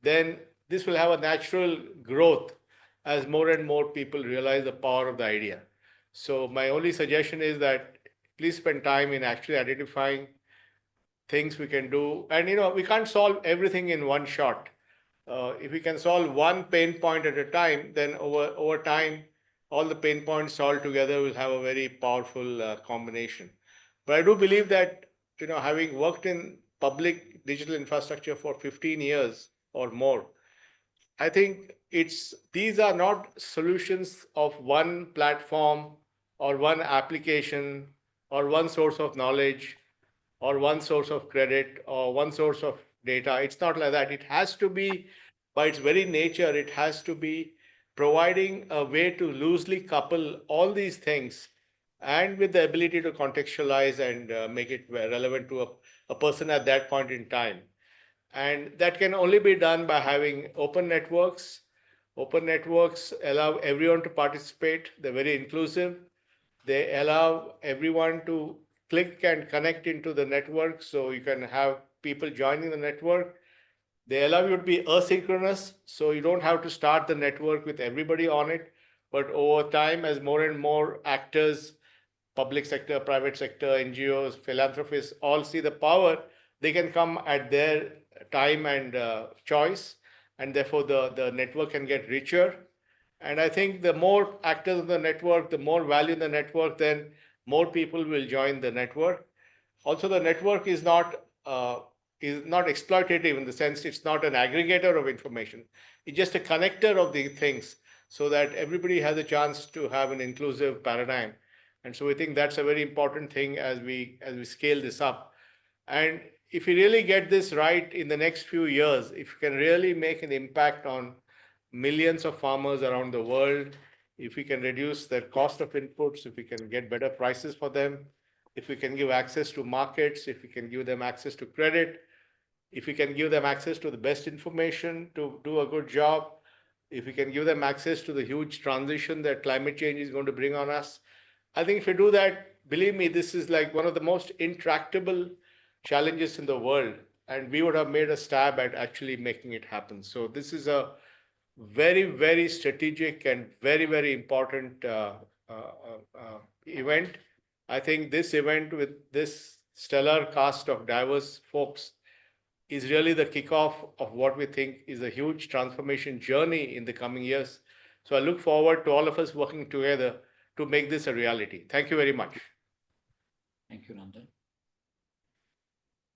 then this will have a natural growth as more and more people realize the power of the idea. So my only suggestion is that please spend time in actually identifying things we can do. And we can't solve everything in one shot. If we can solve one pain point at a time, then over time, all the pain points solved together will have a very powerful combination. But I do believe that, having worked in public digital infrastructure for 15 years or more, I think these are not solutions of one platform or one application or one source of knowledge or one source of credit or one source of data. It's not like that. It has to be, by its very nature, it has to be providing a way to loosely couple all these things and with the ability to contextualize and make it relevant to a person at that point in time. And that can only be done by having open networks. Open networks allow everyone to participate. They're very inclusive. They allow everyone to click and connect into the network, so you can have people joining the network. They allow you to be asynchronous, so you don't have to start the network with everybody on it. But over time, as more and more actors, public sector, private sector, NGOs, philanthropists, all see the power, they can come at their time and choice, and therefore the network can get richer. And I think the more actors in the network, the more value in the network, then more people will join the network. Also, the network is not exploitative in the sense it's not an aggregator of information. It's just a connector of the things so that everybody has a chance to have an inclusive paradigm. And so we think that's a very important thing as we scale this up. And if we really get this right in the next few years, if we can really make an impact on millions of farmers around the world, if we can reduce their cost of inputs, if we can get better prices for them, if we can give access to markets, if we can give them access to credit, if we can give them access to the best information to do a good job, if we can give them access to the huge transition that climate change is going to bring on us, I think if we do that, believe me, this is like one of the most intractable challenges in the world, and we would have made a stab at actually making it happen. So this is a very, very strategic and very, very important event. I think this event with this stellar cast of diverse folks is really the kickoff of what we think is a huge transformation journey in the coming years. So I look forward to all of us working together to make this a reality. Thank you very much. Thank you, Nandan.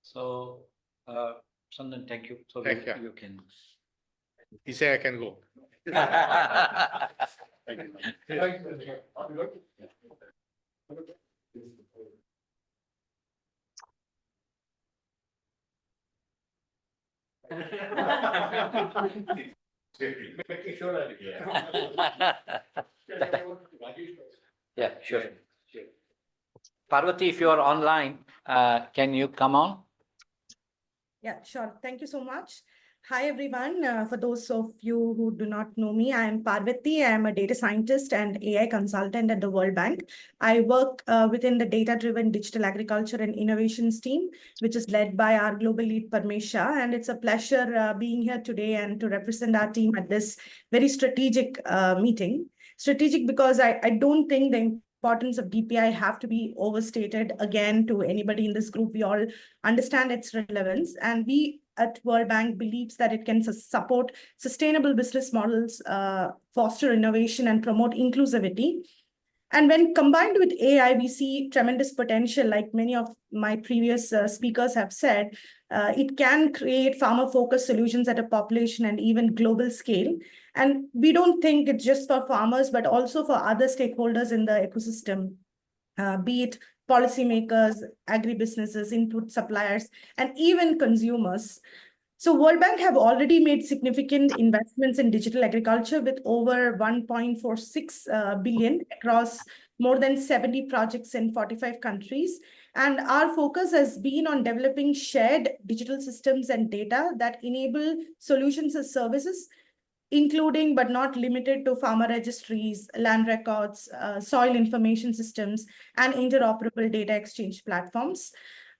So, Sandan, thank you. So Thank you. you can. He said I can go. Making sure Yeah, sure. Parvati, if you are online, can you come on? Yeah, sure. Thank you so much. Hi, everyone. For those of you who do not know me, I am Parvati. I am a data scientist and AI consultant at the World Bank. I work within the data-driven digital agriculture and innovations team, which is led by our global lead, Parmesha. And it's a pleasure being here today and to represent our team at this very strategic meeting. Strategic because I don't think the importance of DPI have to be overstated again to anybody in this group. We all understand its relevance, and we at World Bank believes that it can support sustainable business models, foster innovation, and promote inclusivity. And when combined with AI, we see tremendous potential. Like many of my previous speakers have said, it can create farmer-focused solutions at a population and even global scale. And we don't think it's just for farmers, but also for other stakeholders in the ecosystem, be it policymakers, agribusinesses, input suppliers, and even consumers. So World Bank have already made significant investments in digital agriculture with over 1.46 billion across more than 70 projects in 45 countries. And our focus has been on developing shared digital systems and data that enable solutions as services, including but not limited to farmer registries, land records, soil information systems, and interoperable data exchange platforms.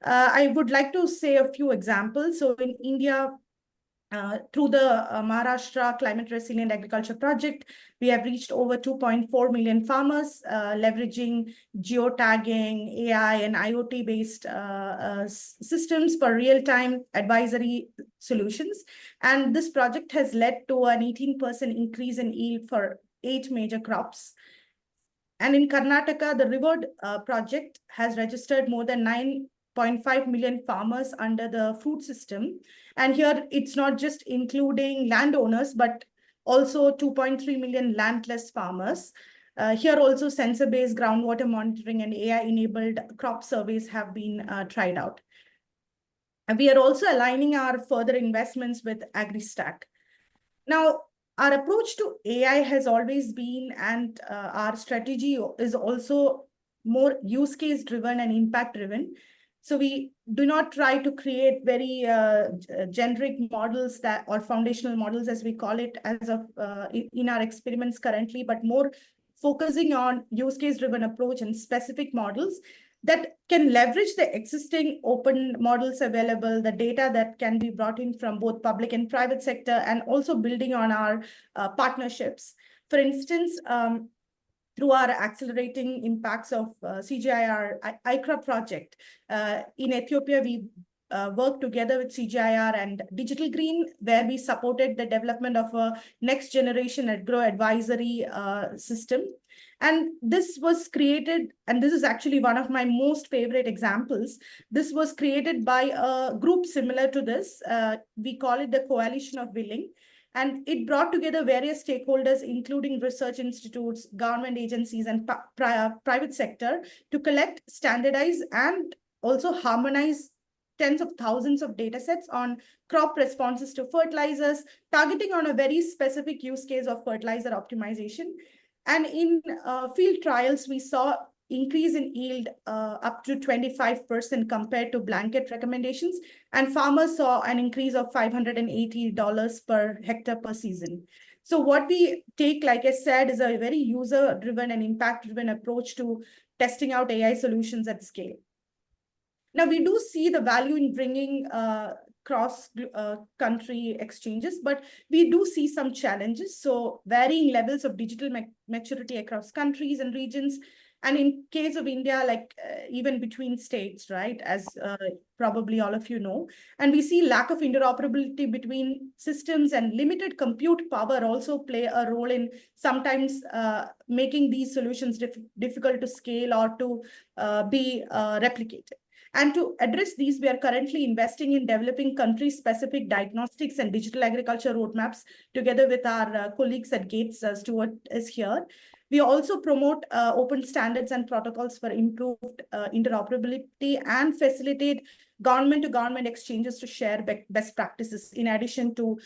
I would like to say a few examples. So in India, through the Maharashtra Climate Resilient Agriculture Project, we have reached over 2.4 million farmers, leveraging geotagging, AI, and IoT-based systems for real-time advisory solutions. And this project has led to an 18% increase in yield for 8 major crops. And in Karnataka, the Reward project has registered more than 9.5 million farmers under the food system. And here it's not just including landowners, but also 2.3 million landless farmers. Here also sensor-based groundwater monitoring and AI-enabled crop surveys have been tried out. And we are also aligning our further investments with AgriStack. Now, our approach to AI has always been, and our strategy is also more use case driven and impact driven. So we do not try to create very generic models that, or foundational models as we call it as of in our experiments currently, but more focusing on use case driven approach and specific models that can leverage the existing open models available, the data that can be brought in from both public and private sector, and also building on our partnerships. For instance, through our accelerating impacts of CGIAR ICRA project. In Ethiopia, we worked together with CGIAR and Digital Green, where we supported the development of a next generation agro advisory system. And this was created, and this is actually one of my most favorite examples. This was created by a group similar to this. We call it the Coalition of Willing. And it brought together various stakeholders, including research institutes, government agencies, and private sector to collect, standardize, and also harmonize tens of thousands of data sets on crop responses to fertilizers, targeting on a very specific use case of fertilizer optimization. And in field trials, we saw increase in yield up to 25% compared to blanket recommendations, and farmers saw an increase of $580 per hectare per season. So what we take, like I said, is a very user-driven and impact-driven approach to testing out AI solutions at scale. Now, we do see the value in bringing cross-country exchanges, but we do see some challenges. So varying levels of digital maturity across countries and regions. And in case of India, like even between states, right, as probably all of you know. And we see lack of interoperability between systems, and limited compute power also play a role in sometimes making these solutions difficult to scale or to be replicated. And to address these, we are currently investing in developing country-specific diagnostics and digital agriculture roadmaps together with our colleagues at Gates. Stuart is here. We also promote open standards and protocols for improved interoperability and facilitate government-to-government exchanges to share best practices, in addition to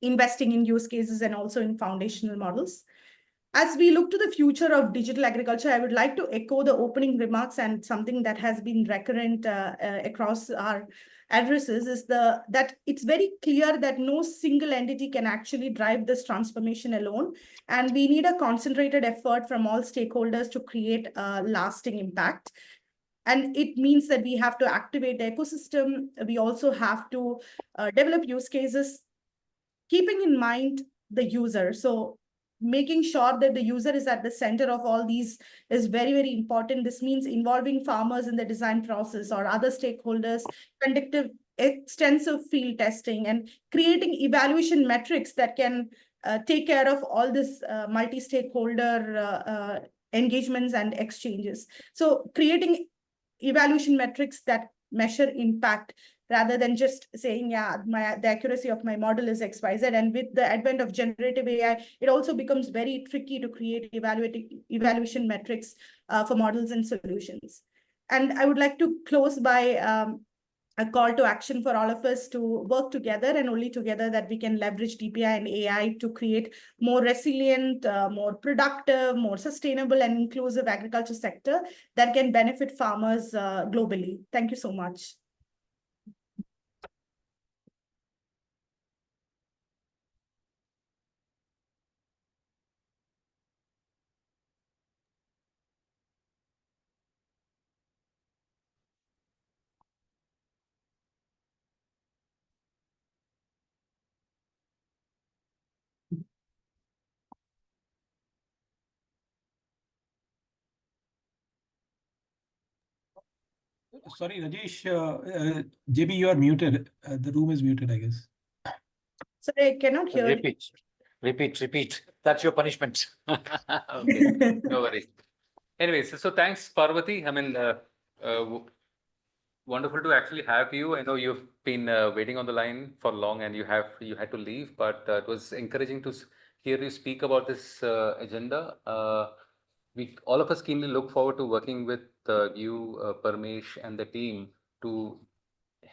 investing in use cases and also in foundational models. As we look to the future of digital agriculture, I would like to echo the opening remarks, and something that has been recurrent across our addresses is that it's very clear that no single entity can actually drive this transformation alone. And we need a concentrated effort from all stakeholders to create a lasting impact. And it means that we have to activate the ecosystem. We also have to develop use cases, keeping in mind the user. So making sure that the user is at the center of all these is very, very important. This means involving farmers in the design process or other stakeholders, conducting extensive field testing, and creating evaluation metrics that can take care of all this multi-stakeholder engagements and exchanges. So creating evaluation metrics that measure impact, rather than just saying, yeah, the accuracy of my model is XYZ. And with the advent of generative AI, it also becomes very tricky to create evaluation metrics for models and solutions. And I would like to close by a call to action for all of us to work together, and only together that we can leverage DPI and AI to create more resilient, more productive, more sustainable and inclusive agriculture sector that can benefit farmers globally. Thank you so much. Sorry, Rajesh, JB, you are muted. The room is muted, I guess. Sorry, I cannot hear you. Repeat. That's your punishment. Okay, no worries. Anyways, so thanks, Parvati. I mean, wonderful to actually have you. I know you've been waiting on the line for long, and you had to leave, but it was encouraging to hear you speak about this agenda. We all of us keenly look forward to working with you, Parmesh, and the team to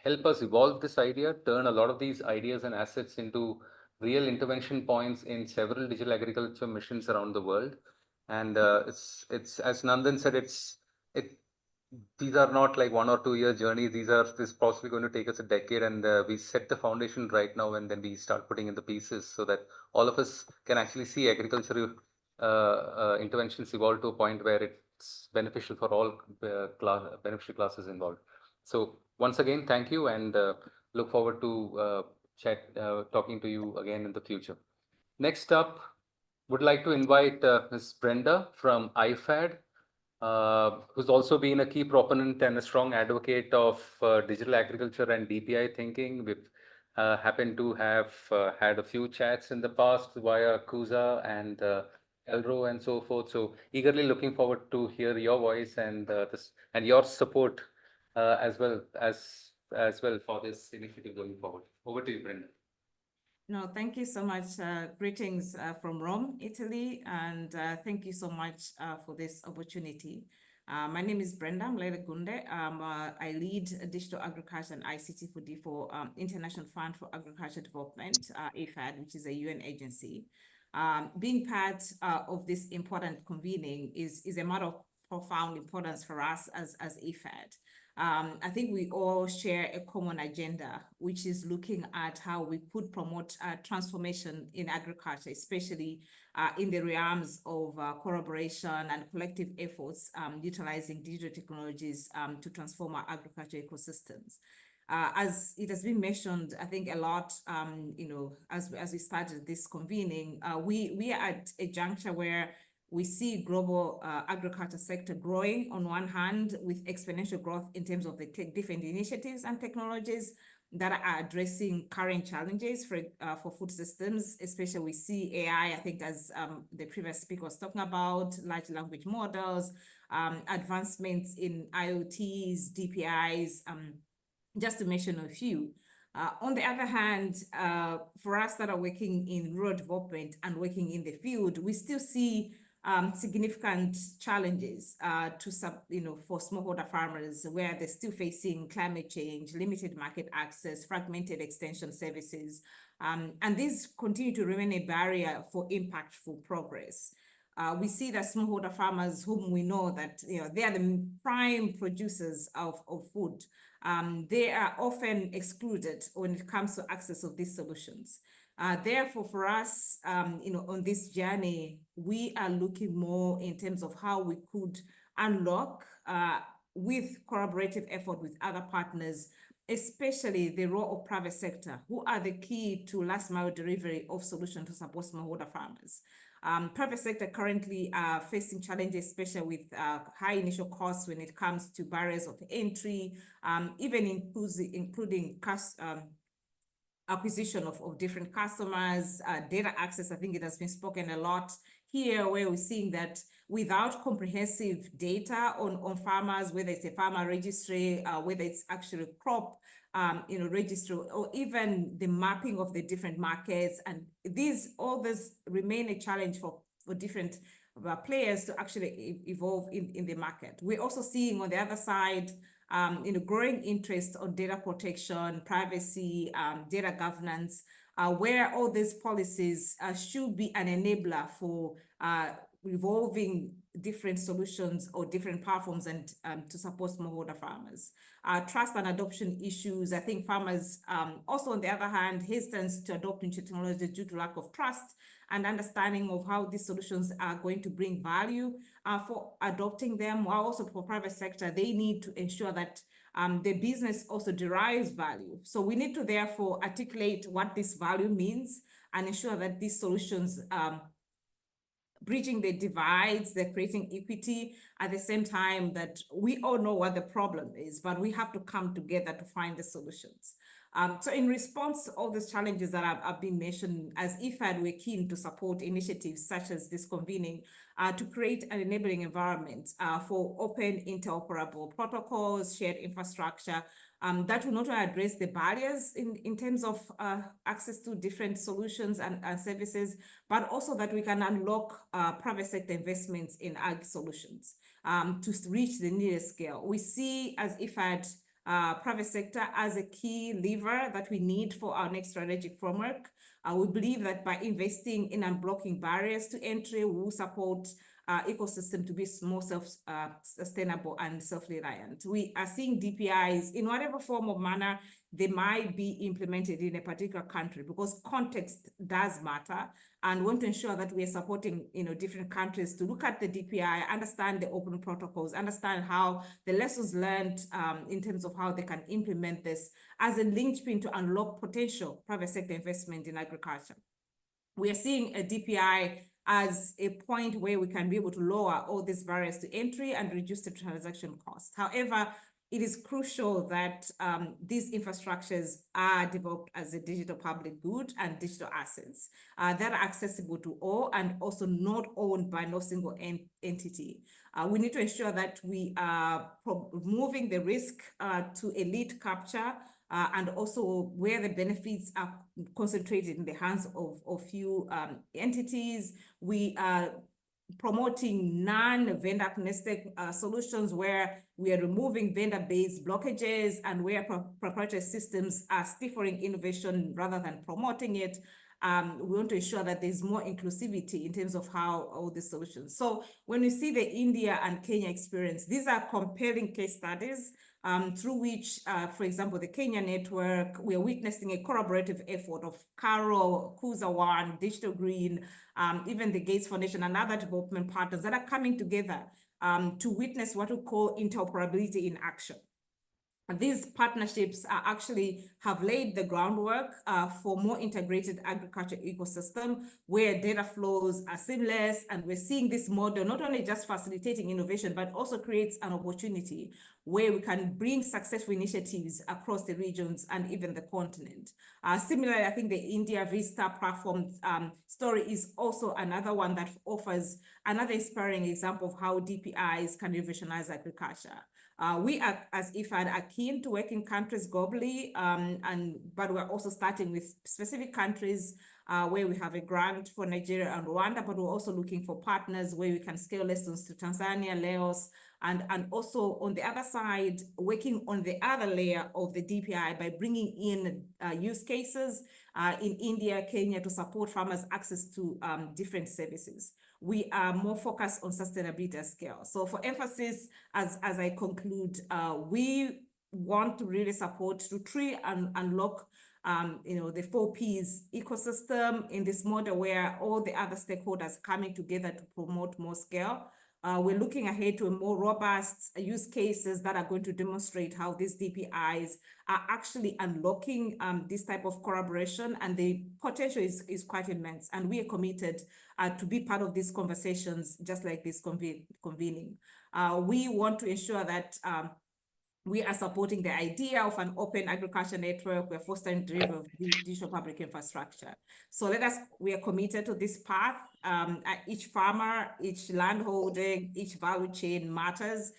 help us evolve this idea, turn a lot of these ideas and assets into real intervention points in several digital agriculture missions around the world. And it's as Nandan said, these are not like 1 or 2 year journeys. This is possibly going to take us a decade, and we set the foundation right now, and then we start putting in the pieces so that all of us can actually see agricultural interventions evolve to a point where it's beneficial for all beneficial classes involved. So once again, thank you, and look forward to talking to you again in the future. Next up, would like to invite Ms. Brenda from IFAD, who's also been a key proponent and a strong advocate of digital agriculture and DPI thinking. We've happened to have had a few chats in the past via Kusa and Elro and so forth. So eagerly looking forward to hear your voice and your support as well for this initiative going forward. Over to you, Brenda. No, thank you so much. Greetings from Rome, Italy, and thank you so much for this opportunity. My name is Brenda Mlele-Gunde. I lead Digital Agriculture and ICT for International Fund for Agriculture Development, IFAD, which is a UN agency. Being part of this important convening is a matter of profound importance for us as IFAD. I think we all share a common agenda, which is looking at how we could promote transformation in agriculture, especially in the realms of collaboration and collective efforts, utilizing digital technologies to transform our agriculture ecosystems. As it has been mentioned, I think a lot, as we started this convening, we are at a juncture where we see global agriculture sector growing on one hand with exponential growth in terms of the different initiatives and technologies that are addressing current challenges for food systems. Especially we see AI, I think as the previous speaker was talking about, large language models, advancements in IoTs, DPIs, just to mention a few. On the other hand, for us that are working in rural development and working in the field, we still see significant challenges for smallholder farmers, where they're still facing climate change, limited market access, fragmented extension services, and these continue to remain a barrier for impactful progress. We see that smallholder farmers, whom we know that they are the prime producers of food, they are often excluded when it comes to access of these solutions. Therefore, for us, on this journey, we are looking more in terms of how we could unlock with collaborative effort with other partners, especially the role of private sector, who are the key to last mile delivery of solutions to support smallholder farmers. Private sector currently are facing challenges, especially with high initial costs when it comes to barriers of entry, even including acquisition of different customers, data access. I think it has been spoken a lot here, where we're seeing that without comprehensive data on farmers, whether it's a farmer registry, whether it's actually crop registry, or even the mapping of the different markets, and all this remain a challenge for different players to actually evolve in the market. We're also seeing on the other side growing interest on data protection, privacy, data governance, where all these policies should be an enabler for evolving different solutions or different platforms and to support smallholder farmers. Trust and adoption issues. I think farmers also, on the other hand, hesitance to adopt new technology due to lack of trust and understanding of how these solutions are going to bring value for adopting them, while also for private sector, they need to ensure that the business also derives value. So we need to therefore articulate what this value means and ensure that these solutions bridging the divides, they're creating equity, at the same time that we all know what the problem is, but we have to come together to find the solutions. So in response to all these challenges that have been mentioned, as IFAD, we're keen to support initiatives such as this convening to create an enabling environment for open interoperable protocols, shared infrastructure, that will not only address the barriers in terms of access to different solutions and services, but also that we can unlock private sector investments in ag solutions to reach the needed scale. We see as IFAD private sector as a key lever that we need for our next strategic framework. We believe that by investing in unblocking barriers to entry, we will support ecosystem to be more self-sustainable and self-reliant. We are seeing DPIs in whatever form or manner they might be implemented in a particular country, because context does matter, and we want to ensure that we are supporting different countries to look at the DPI, understand the open protocols, understand how the lessons learned in terms of how they can implement this as a linchpin to unlock potential private sector investment in agriculture. We are seeing a DPI as a point where we can be able to lower all these barriers to entry and reduce the transaction cost. However, it is crucial that these infrastructures are developed as a digital public good and digital assets that are accessible to all and also not owned by no single entity. We need to ensure that we are removing the risk to elite capture and also where the benefits are concentrated in the hands of few entities. We are promoting non-vendor agnostic solutions where we are removing vendor-based blockages and where proprietary systems are stifling innovation rather than promoting it. We want to ensure that there's more inclusivity in terms of how all these solutions. So when we see the India and Kenya experience, these are compelling case studies through which, for example, the Kenya network, we are witnessing a collaborative effort of Carol, Kuza One, Digital Green, even the Gates Foundation and other development partners that are coming together to witness what we call interoperability in action. And these partnerships actually have laid the groundwork for more integrated agriculture ecosystem where data flows are seamless. And we're seeing this model not only just facilitating innovation, but also creates an opportunity where we can bring successful initiatives across the regions and even the continent. Similarly, I think the India Vista platform story is also another one that offers another inspiring example of how DPIs can revolutionize agriculture. We are, as IFAD, are keen to work in countries globally, but we're also starting with specific countries where we have a grant for Nigeria and Rwanda, but we're also looking for partners where we can scale lessons to Tanzania, Laos, and also on the other side, working on the other layer of the DPI by bringing in use cases in India, Kenya to support farmers' access to different services. We are more focused on sustainability at scale. So for emphasis, as I conclude, we want to really support to try and unlock the 4Ps ecosystem in this model where all the other stakeholders coming together to promote more scale. We're looking ahead to a more robust use cases that are going to demonstrate how these DPIs are actually unlocking this type of collaboration, and the potential is quite immense. And we are committed to be part of these conversations, just like this convening. We want to ensure that we are supporting the idea of an open agriculture network. We're fostering delivery of digital public infrastructure. So we are committed to this path. Each farmer, each landholding, each value chain matters.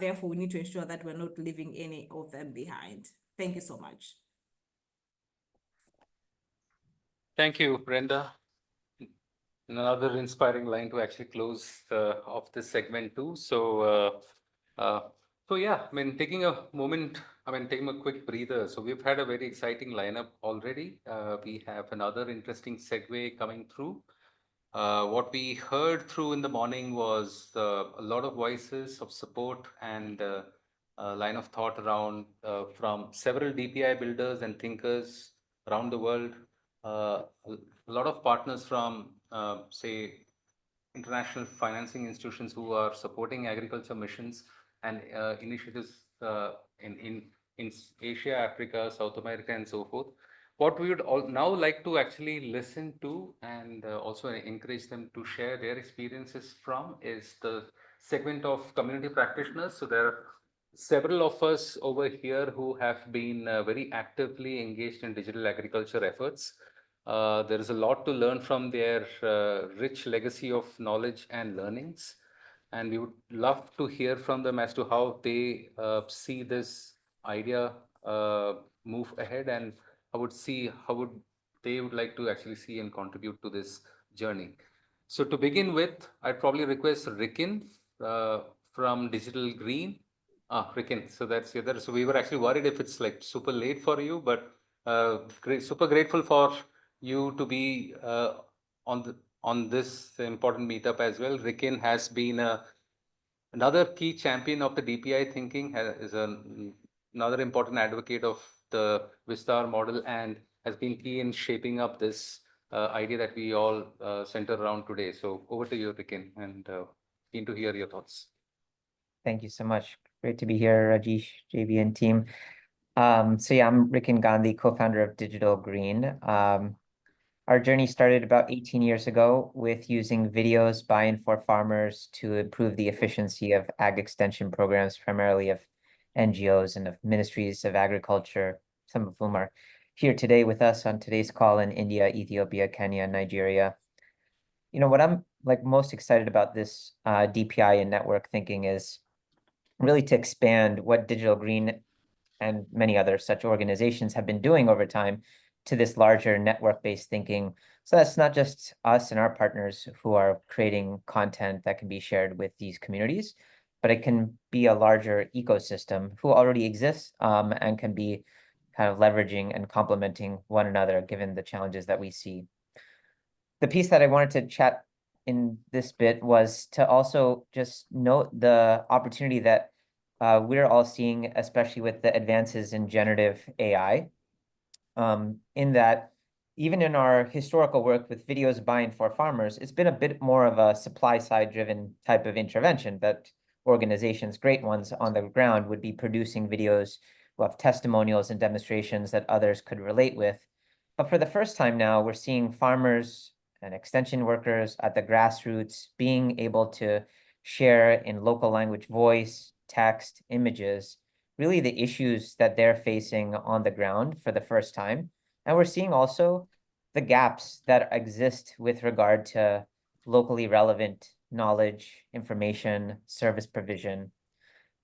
Therefore, we need to ensure that we're not leaving any of them behind. Thank you so much. Thank you, Brenda. Another inspiring line to actually close off this segment too. So yeah, I mean, taking a moment, taking a quick breather. So we've had a very exciting lineup already. We have another interesting segue coming through. What we heard through in the morning was a lot of voices of support and a line of thought around from several DPI builders and thinkers around the world. A lot of partners from, say, international financing institutions who are supporting agriculture missions and initiatives in Asia, Africa, South America, and so forth. What we would now like to actually listen to and also encourage them to share their experiences from is the segment of community practitioners. So there are several of us over here who have been very actively engaged in digital agriculture efforts. There is a lot to learn from their rich legacy of knowledge and learnings. And we would love to hear from them as to how they see this idea move ahead, and how they would like to actually see and contribute to this journey. So to begin with, I'd probably request Rikin from Digital Green. Rikin, so that's the other. So we were actually worried if it's like super late for you, but super grateful for you to be on this important meetup as well. Rikin has been another key champion of the DPI thinking, is another important advocate of the Vistar model, and has been key in shaping up this idea that we all center around today. So over to you, Rikin, and keen to hear your thoughts. Thank you so much. Great to be here, Rajesh, JB, and team. So yeah, I'm Rikin Gandhi, co-founder of Digital Green. Our journey started about 18 years ago with using videos by and for farmers to improve the efficiency of ag extension programs, primarily of NGOs and of ministries of agriculture, some of whom are here today with us on today's call in India, Ethiopia, Kenya, and Nigeria. You know, what I'm most excited about this DPI and network thinking is really to expand what Digital Green and many other such organizations have been doing over time to this larger network-based thinking. So that's not just us and our partners who are creating content that can be shared with these communities, but it can be a larger ecosystem who already exists and can be kind of leveraging and complementing one another given the challenges that we see. The piece that I wanted to chat in this bit was to also just note the opportunity that we're all seeing, especially with the advances in generative AI, in that even in our historical work with videos by and for farmers, it's been a bit more of a supply side driven type of intervention that organizations, great ones on the ground, would be producing videos of testimonials and demonstrations that others could relate with. But for the first time now, we're seeing farmers and extension workers at the grassroots being able to share in local language voice, text, images, really the issues that they're facing on the ground for the first time. And we're seeing also the gaps that exist with regard to locally relevant knowledge, information, service provision.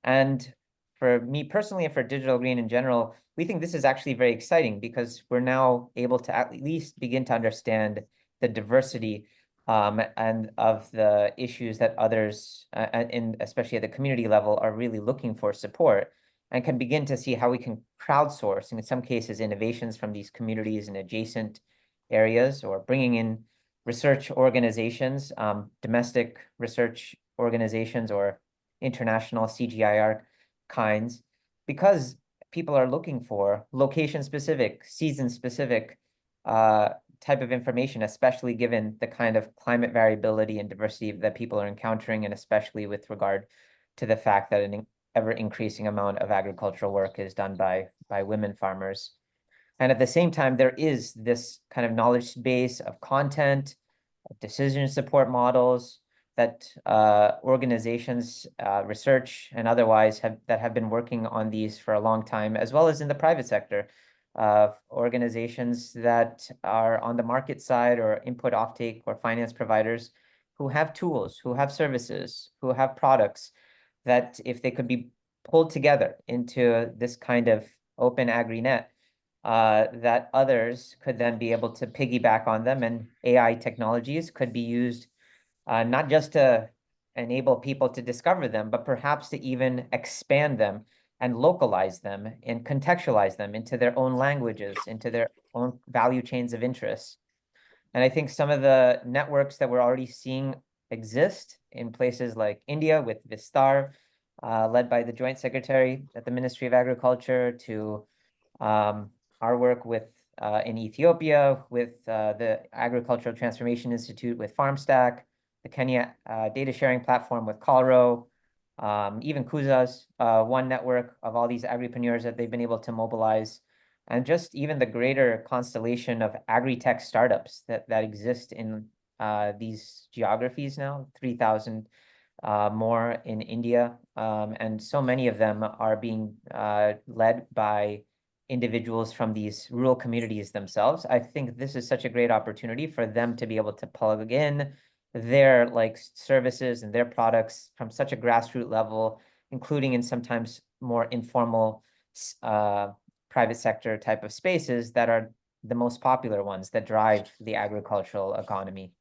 And for me personally and for Digital Green in general, we think this is actually very exciting because we're now able to at least begin to understand the diversity and of the issues that others, especially at the community level, are really looking for support, and can begin to see how we can crowdsource, and in some cases, innovations from these communities in adjacent areas, or bringing in research organizations, domestic research organizations, or international CGIAR kinds, because people are looking for location-specific, season-specific type of information, especially given the kind of climate variability and diversity that people are encountering, and especially with regard to the fact that an ever-increasing amount of agricultural work is done by women farmers. And at the same time, there is this kind of knowledge base of content, decision support models that organizations, research and otherwise that have been working on these for a long time, as well as in the private sector, organizations that are on the market side or input offtake or finance providers who have tools, who have services, who have products that if they could be pulled together into this kind of OpenAgriNet, that others could then be able to piggyback on them, and AI technologies could be used not just to enable people to discover them, but perhaps to even expand them and localize them and contextualize them into their own languages, into their own value chains of interest. And I think some of the networks that we're already seeing exist in places like India with Vistar, led by the Joint Secretary at the Ministry of Agriculture, to our work with in Ethiopia with the Agricultural Transformation Institute with FarmStack, the Kenya data sharing platform with Calro, even Kuza's one network of all these agripreneurs that they've been able to mobilize, and just even the greater constellation of agri-tech startups that exist in these geographies now, 3,000 more in India, and so many of them are being led by individuals from these rural communities themselves. I think this is such a great opportunity for them to be able to plug in their services and their products from such a grassroots level, including in sometimes more informal private sector type of spaces that are the most popular ones that drive the agricultural economy.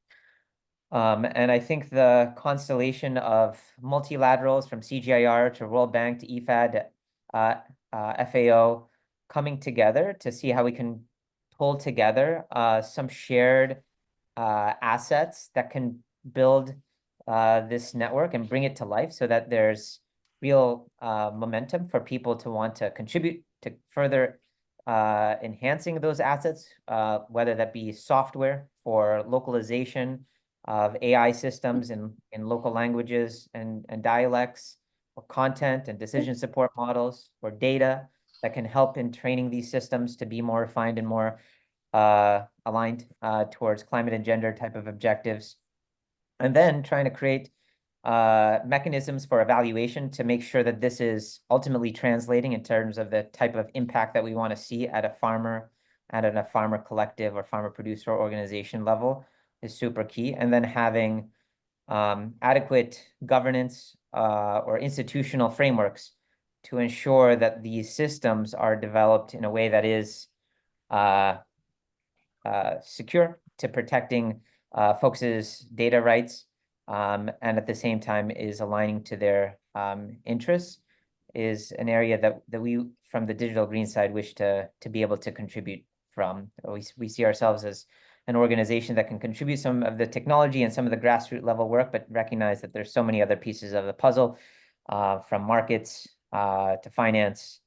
And I think the constellation of multilaterals from CGIAR to World Bank to IFAD, FAO, coming together to see how we can pull together some shared assets that can build this network and bring it to life so that there's real momentum for people to want to contribute to further enhancing those assets, whether that be software for localization of AI systems in local languages and dialects, or content and decision support models, or data that can help in training these systems to be more refined and more aligned towards climate and gender type of objectives. And then trying to create mechanisms for evaluation to make sure that this is ultimately translating in terms of the type of impact that we want to see at a farmer, at a farmer collective or farmer producer organization level is super key. And then having adequate governance or institutional frameworks to ensure that these systems are developed in a way that is secure to protecting folks' data rights, and at the same time is aligning to their interests, is an area that we, from the digital green side, wish to be able to contribute from. We see ourselves as an organization that can contribute some of the technology and some of the grassroots level work, but recognize that there's so many other pieces of the puzzle, from markets to finance,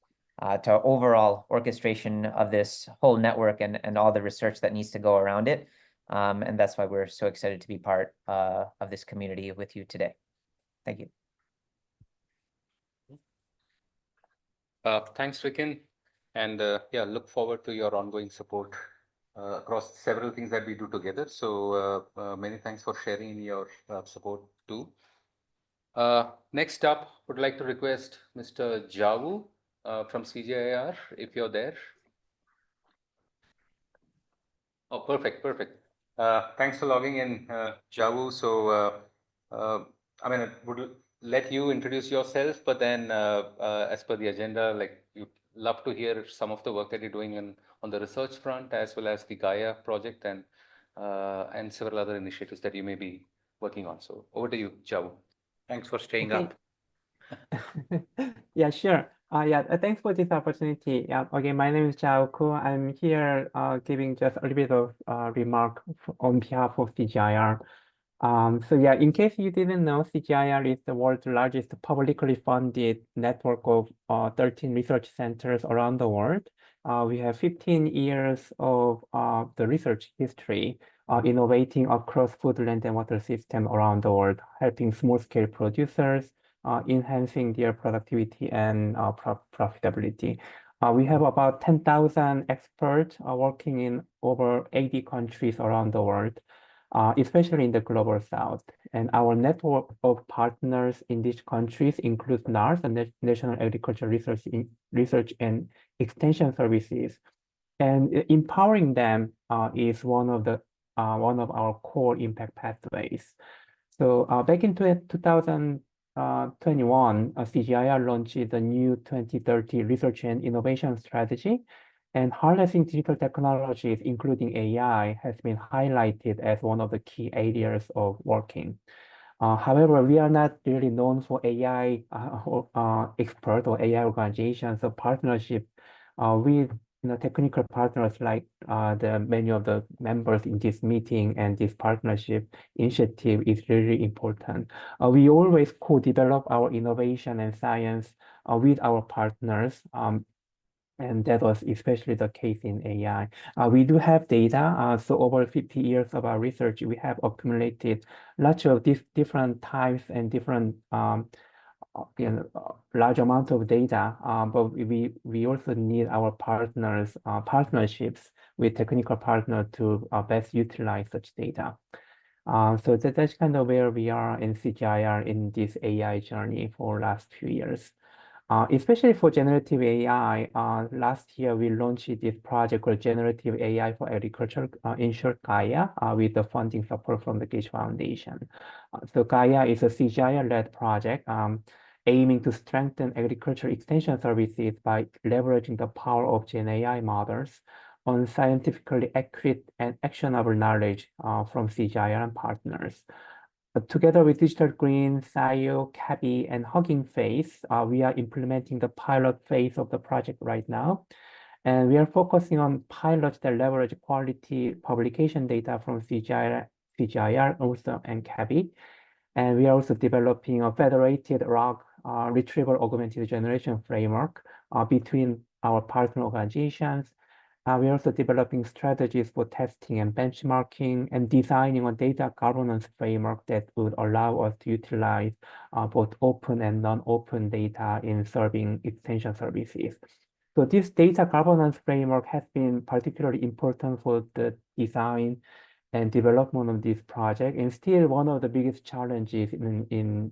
to overall orchestration of this whole network and all the research that needs to go around it. And that's why we're so excited to be part of this community with you today. Thank you. Thanks, Rikin. And yeah, look forward to your ongoing support across several things that we do together. So many thanks for sharing your support too. Next up, would like to request Mr. Jawu from CGIAR, if you're there. Oh, perfect. Thanks for logging in, Jawu. So, I mean, I would let you introduce yourself, but then as per the agenda, like you'd love to hear some of the work that you're doing on the research front, as well as the Gaia project and several other initiatives that you may be working on. So over to you, Jawu. Thanks for staying up. Yeah, sure. Thanks for this opportunity. Okay, my name is Zhao Ku. I'm here giving just a little bit of remark on behalf of CGIAR. In case you didn't know, CGIAR is the world's largest publicly funded network of 13 research centers around the world. We have 15 years of the research history, innovating across food, land, and water system around the world, helping small-scale producers, enhancing their productivity and profitability. We have about 10,000 experts working in over 80 countries around the world, especially in the global south. And our network of partners in these countries includes NARS, the National Agricultural Research and Extension Services. And empowering them is one of our core impact pathways. So back in 2021, CGIAR launched the new 2030 Research and Innovation Strategy, and harnessing digital technologies, including AI, has been highlighted as one of the key areas of working. However, we are not really known for AI expert or AI organizations. So partnership with technical partners like many of the members in this meeting and this partnership initiative is really important. We always co-develop our innovation and science with our partners. And that was especially the case in AI. We do have data. So over 50 years of our research, we have accumulated lots of different types and different large amount of data, but we also need our partnerships with technical partners to best utilize such data. So that's kind of where we are in CGIAR in this AI journey for last few years. Especially for generative AI, last year we launched this project called Generative AI for Agriculture, in short Gaia, with the funding support from the Gates Foundation. So Gaia is a CGIAR-led project aiming to strengthen agricultural extension services by leveraging the power of Gen AI models on scientifically accurate and actionable knowledge from CGIAR and partners. Together with Digital Green, SciO, CABI, and Hugging Face, we are implementing the pilot phase of the project right now. And we are focusing on pilots that leverage quality publication data from CGIAR also and CABI. And we are also developing a federated RAG retrieval augmented generation framework between our partner organizations. We are also developing strategies for testing and benchmarking and designing a data governance framework that would allow us to utilize both open and non-open data in serving extension services. So this data governance framework has been particularly important for the design and development of this project, and still one of the biggest challenges in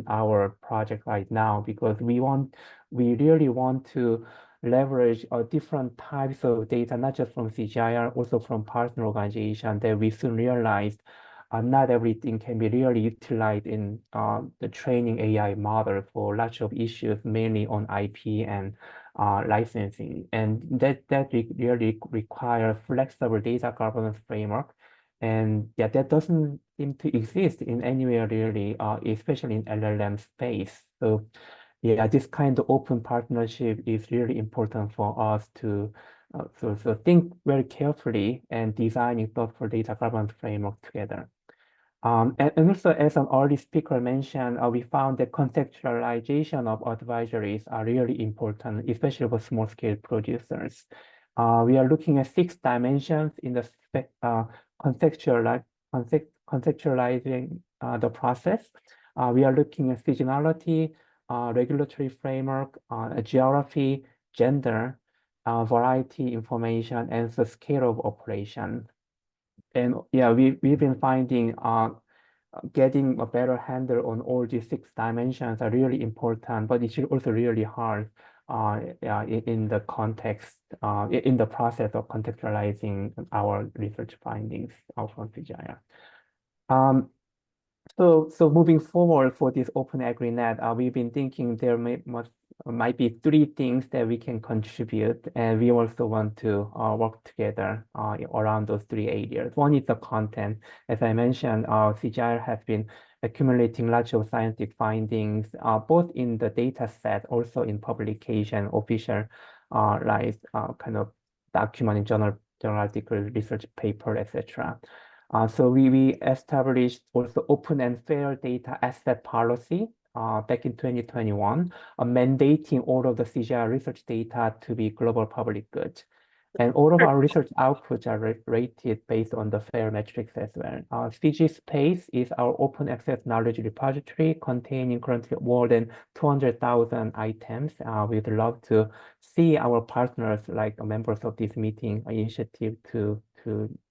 our project right now, because we really want to leverage different types of data, not just from CGIAR, also from partner organizations, that we soon realized not everything can be really utilized in the training AI model for lots of issues, mainly on IP and licensing. And that really require flexible data governance framework. And yeah, that doesn't seem to exist in anywhere really, especially in LLM space. So yeah, this kind of open partnership is really important for us to so think very carefully and designing thoughtful data governance framework together. And also, as an early speaker mentioned, we found that contextualization of advisories are really important, especially for small-scale producers. We are looking at 6 dimensions in the contextualizing the process. We are looking at seasonality, regulatory framework, geography, gender, variety information, and the scale of operation. And yeah, we've been finding getting a better handle on all these 6 dimensions are really important, but it's also really hard in the context, in the process of contextualizing our research findings from CGIAR. So moving forward for this OpenAgriNet, we've been thinking there might be 3 things that we can contribute, and we also want to work together around those 3 areas. One is the content. As I mentioned, CGIAR has been accumulating lots of scientific findings, both in the data set, also in publication, official kind of document in journal article, research paper, etc. So we established also open and fair data asset policy back in 2021, mandating all of the CGIAR research data to be global public good. And all of our research outputs are rated based on the FAIR metrics as well. CG Space is our open access knowledge repository containing currently more than 200,000 items. We'd love to see our partners, like members of this meeting initiative, to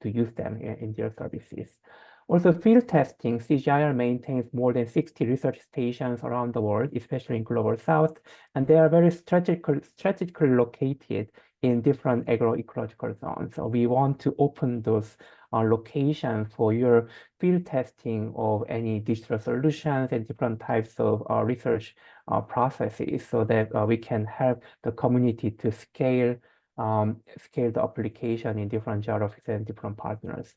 use them in their services. Also, field testing, CGIAR maintains more than 60 research stations around the world, especially in Global South, and they are very strategically located in different agroecological zones. So we want to open those locations for your field testing of any digital solutions and different types of research processes, so that we can help the community to scale the application in different geographies and different partners.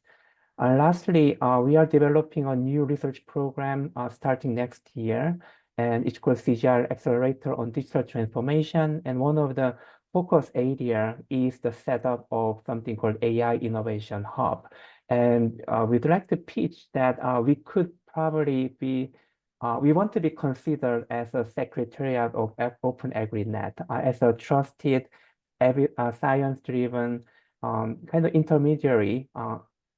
And lastly, we are developing a new research program starting next year, and it's called CGIAR Accelerator on Digital Transformation. And one of the focus area is the setup of something called AI Innovation Hub. And we'd like to pitch that we could probably be, we want to be considered as a secretariat of OpenAgriNet, as a trusted, science-driven kind of intermediary.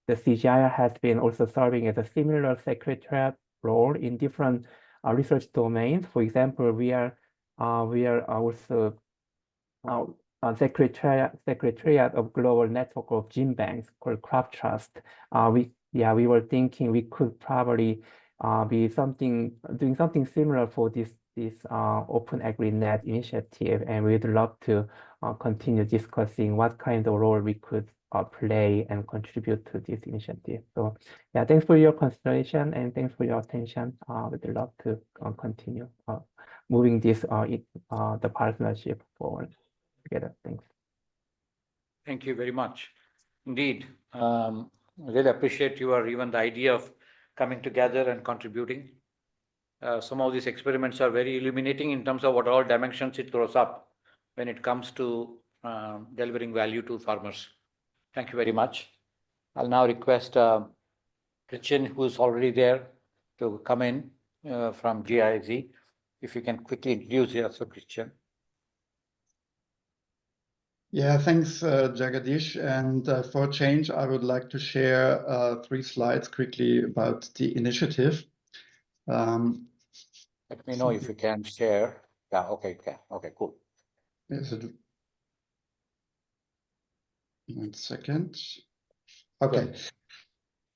The CGIAR has been also serving as a similar secretariat role in different research domains. For example, we are also Secretariat of Global Network of Gene Banks called Crop Trust. We were thinking we could probably be doing something similar for this OpenAgriNet initiative, and we'd love to continue discussing what kind of role we could play and contribute to this initiative. So yeah, thanks for your consideration and thanks for your attention. We'd love to continue moving the partnership forward together. Thanks. Thank you very much. Indeed, I really appreciate even the idea of coming together and contributing. Some of these experiments are very illuminating in terms of what all dimensions it throws up when it comes to delivering value to farmers. Thank you very much. I'll now request Christian, who's already there, to come in from GIZ. If you can quickly introduce yourself, Christian. Yeah, thanks, Jagadish. And for a change, I would like to share 3 slides quickly about the initiative. Let me know if you can share. Yeah, okay, cool. Yes, 1 second. Okay.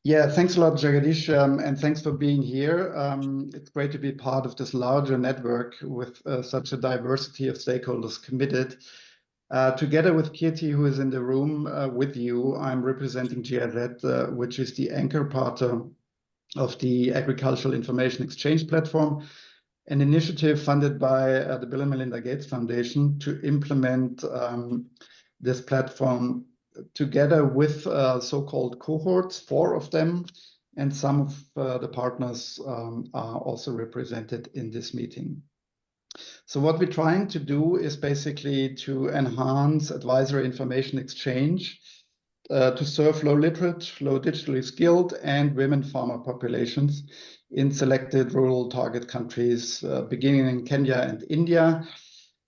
Yeah, thanks a lot, Jagadish, and thanks for being here. It's great to be part of this larger network with such a diversity of stakeholders committed. Together with Kirti, who is in the room with you, I'm representing GIZ, which is the anchor partner of the Agricultural Information Exchange Platform, an initiative funded by the Bill and Melinda Gates Foundation to implement this platform together with so-called cohorts, 4 of them, and some of the partners are also represented in this meeting. So what we're trying to do is basically to enhance advisory information exchange to serve low literate, low digitally skilled, and women farmer populations in selected rural target countries, beginning in Kenya and India.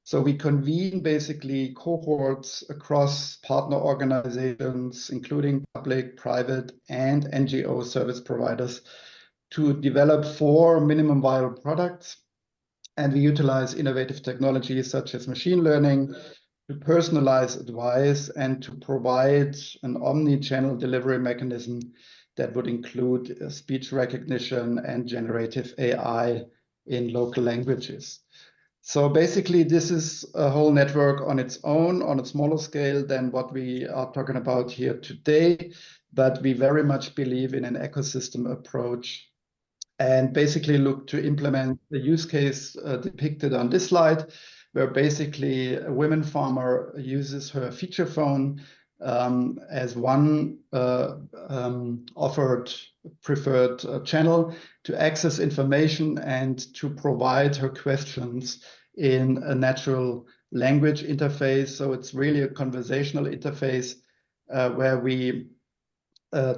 So we convene basically cohorts across partner organizations, including public, private, and NGO service providers, to develop 4 minimum viable products. And we utilize innovative technologies such as machine learning to personalize advice and to provide an omni-channel delivery mechanism that would include speech recognition and generative AI in local languages. So basically, this is a whole network on its own, on a smaller scale than what we are talking about here today. But we very much believe in an ecosystem approach and basically look to implement the use case depicted on this slide, where basically a women farmer uses her feature phone as one offered preferred channel to access information and to provide her questions in a natural language interface. So it's really a conversational interface where we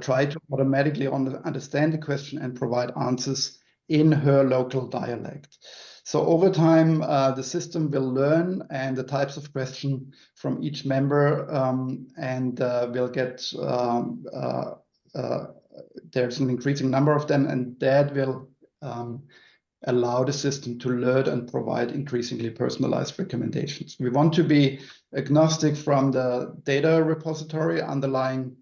try to automatically understand the question and provide answers in her local dialect. So over time, the system will learn and the types of question from each member and will get, there's an increasing number of them, and that will allow the system to learn and provide increasingly personalized recommendations. We want to be agnostic from the data repository underlying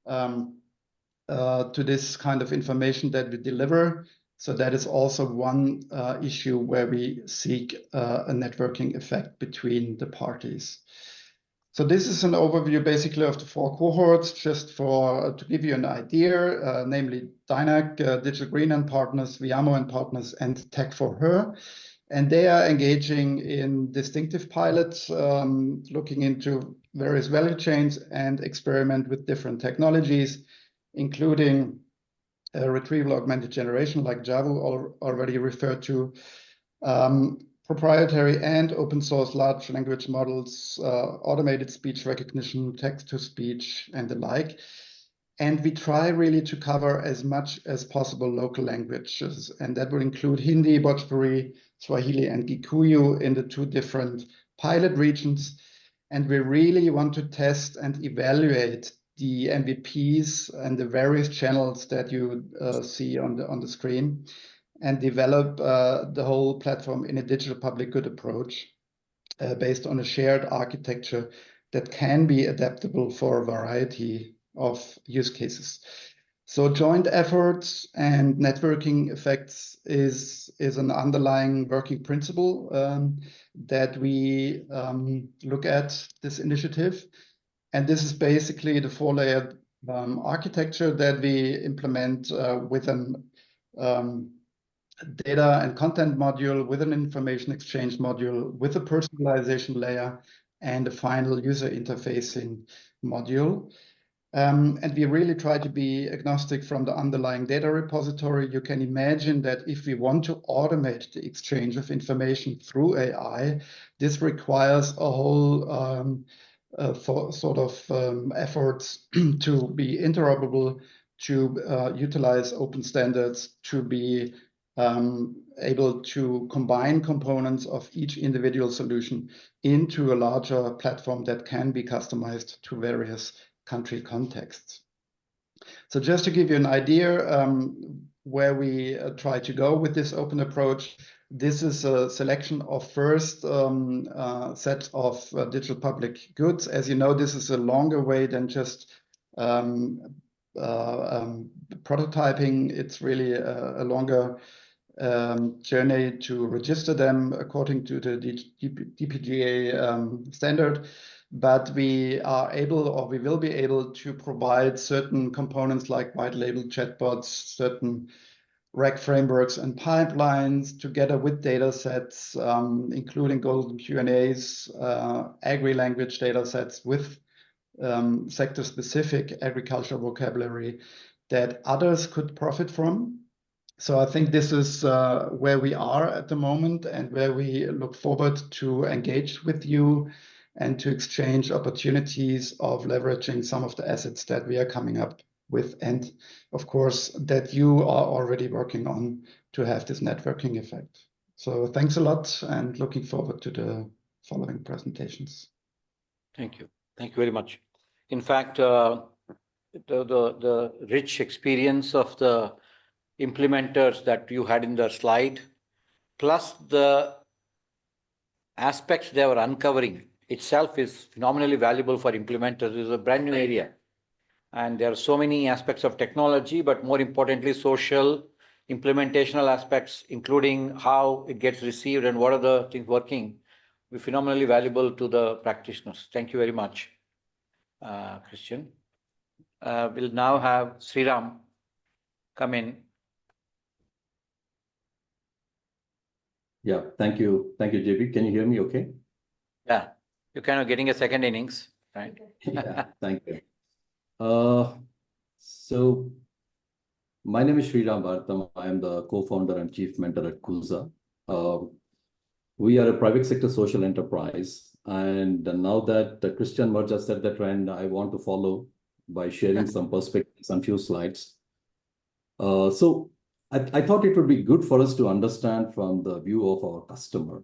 to this kind of information that we deliver. So that is also one issue where we seek a networking effect between the parties. So this is an overview basically of the 4 cohorts, just to give you an idea, namely Dynac, Digital Green and Partners, Viamo and Partners, and Tech4Her. And they are engaging in distinctive pilots, looking into various value chains and experiment with different technologies, including retrieval augmented generation, like Javu already referred to, proprietary and open source large language models, automated speech recognition, text-to-speech, and the like. And we try really to cover as much as possible local languages, and that will include Hindi, Bhojpuri, Swahili, and Gikuyu in the 2 different pilot regions. And we really want to test and evaluate the MVPs and the various channels that you see on the screen, and develop the whole platform in a digital public good approach based on a shared architecture that can be adaptable for a variety of use cases. So joint efforts and networking effects is an underlying working principle that we look at this initiative. And this is basically the 4-layered architecture that we implement with an data and content module, with an information exchange module, with a personalization layer, and a final user interfacing module. And we really try to be agnostic from the underlying data repository. You can imagine that if we want to automate the exchange of information through AI, this requires a whole efforts to be interoperable, to utilize open standards, to be able to combine components of each individual solution into a larger platform that can be customized to various country contexts. So just to give you an idea where we try to go with this open approach, this is a selection of first set of digital public goods. As you know, this is a longer way than just prototyping. It's really a longer journey to register them according to the DPGA standard. But we are able, or we will be able, to provide certain components like white label chatbots, certain RAG frameworks and pipelines together with data sets, including golden Q&As, agri-language data sets with sector-specific agricultural vocabulary that others could profit from. So I think this is where we are at the moment and where we look forward to engage with you and to exchange opportunities of leveraging some of the assets that we are coming up with, and of course that you are already working on to have this networking effect. So thanks a lot and looking forward to the following presentations. Thank you. Thank you very much. In fact, the rich experience of the implementers that you had in the slide, plus the aspects they were uncovering itself is phenomenally valuable for implementers. It's a brand new area. And there are so many aspects of technology, but more importantly, social, implementational aspects, including how it gets received and what are the things working, be phenomenally valuable to the practitioners. Thank you very much, Christian. We'll now have Sriram come in. Yeah, thank you. Thank you, JB. Can you hear me okay? Yeah, you're kind of getting a second innings, right? Yeah, thank you. So my name is Sriram Bhartam. I am the co-founder and chief mentor at Kuza. We are a private sector social enterprise. And now that Christian Merge has set the trend, I want to follow by sharing some perspectives and few slides. So I thought it would be good for us to understand from the view of our customer.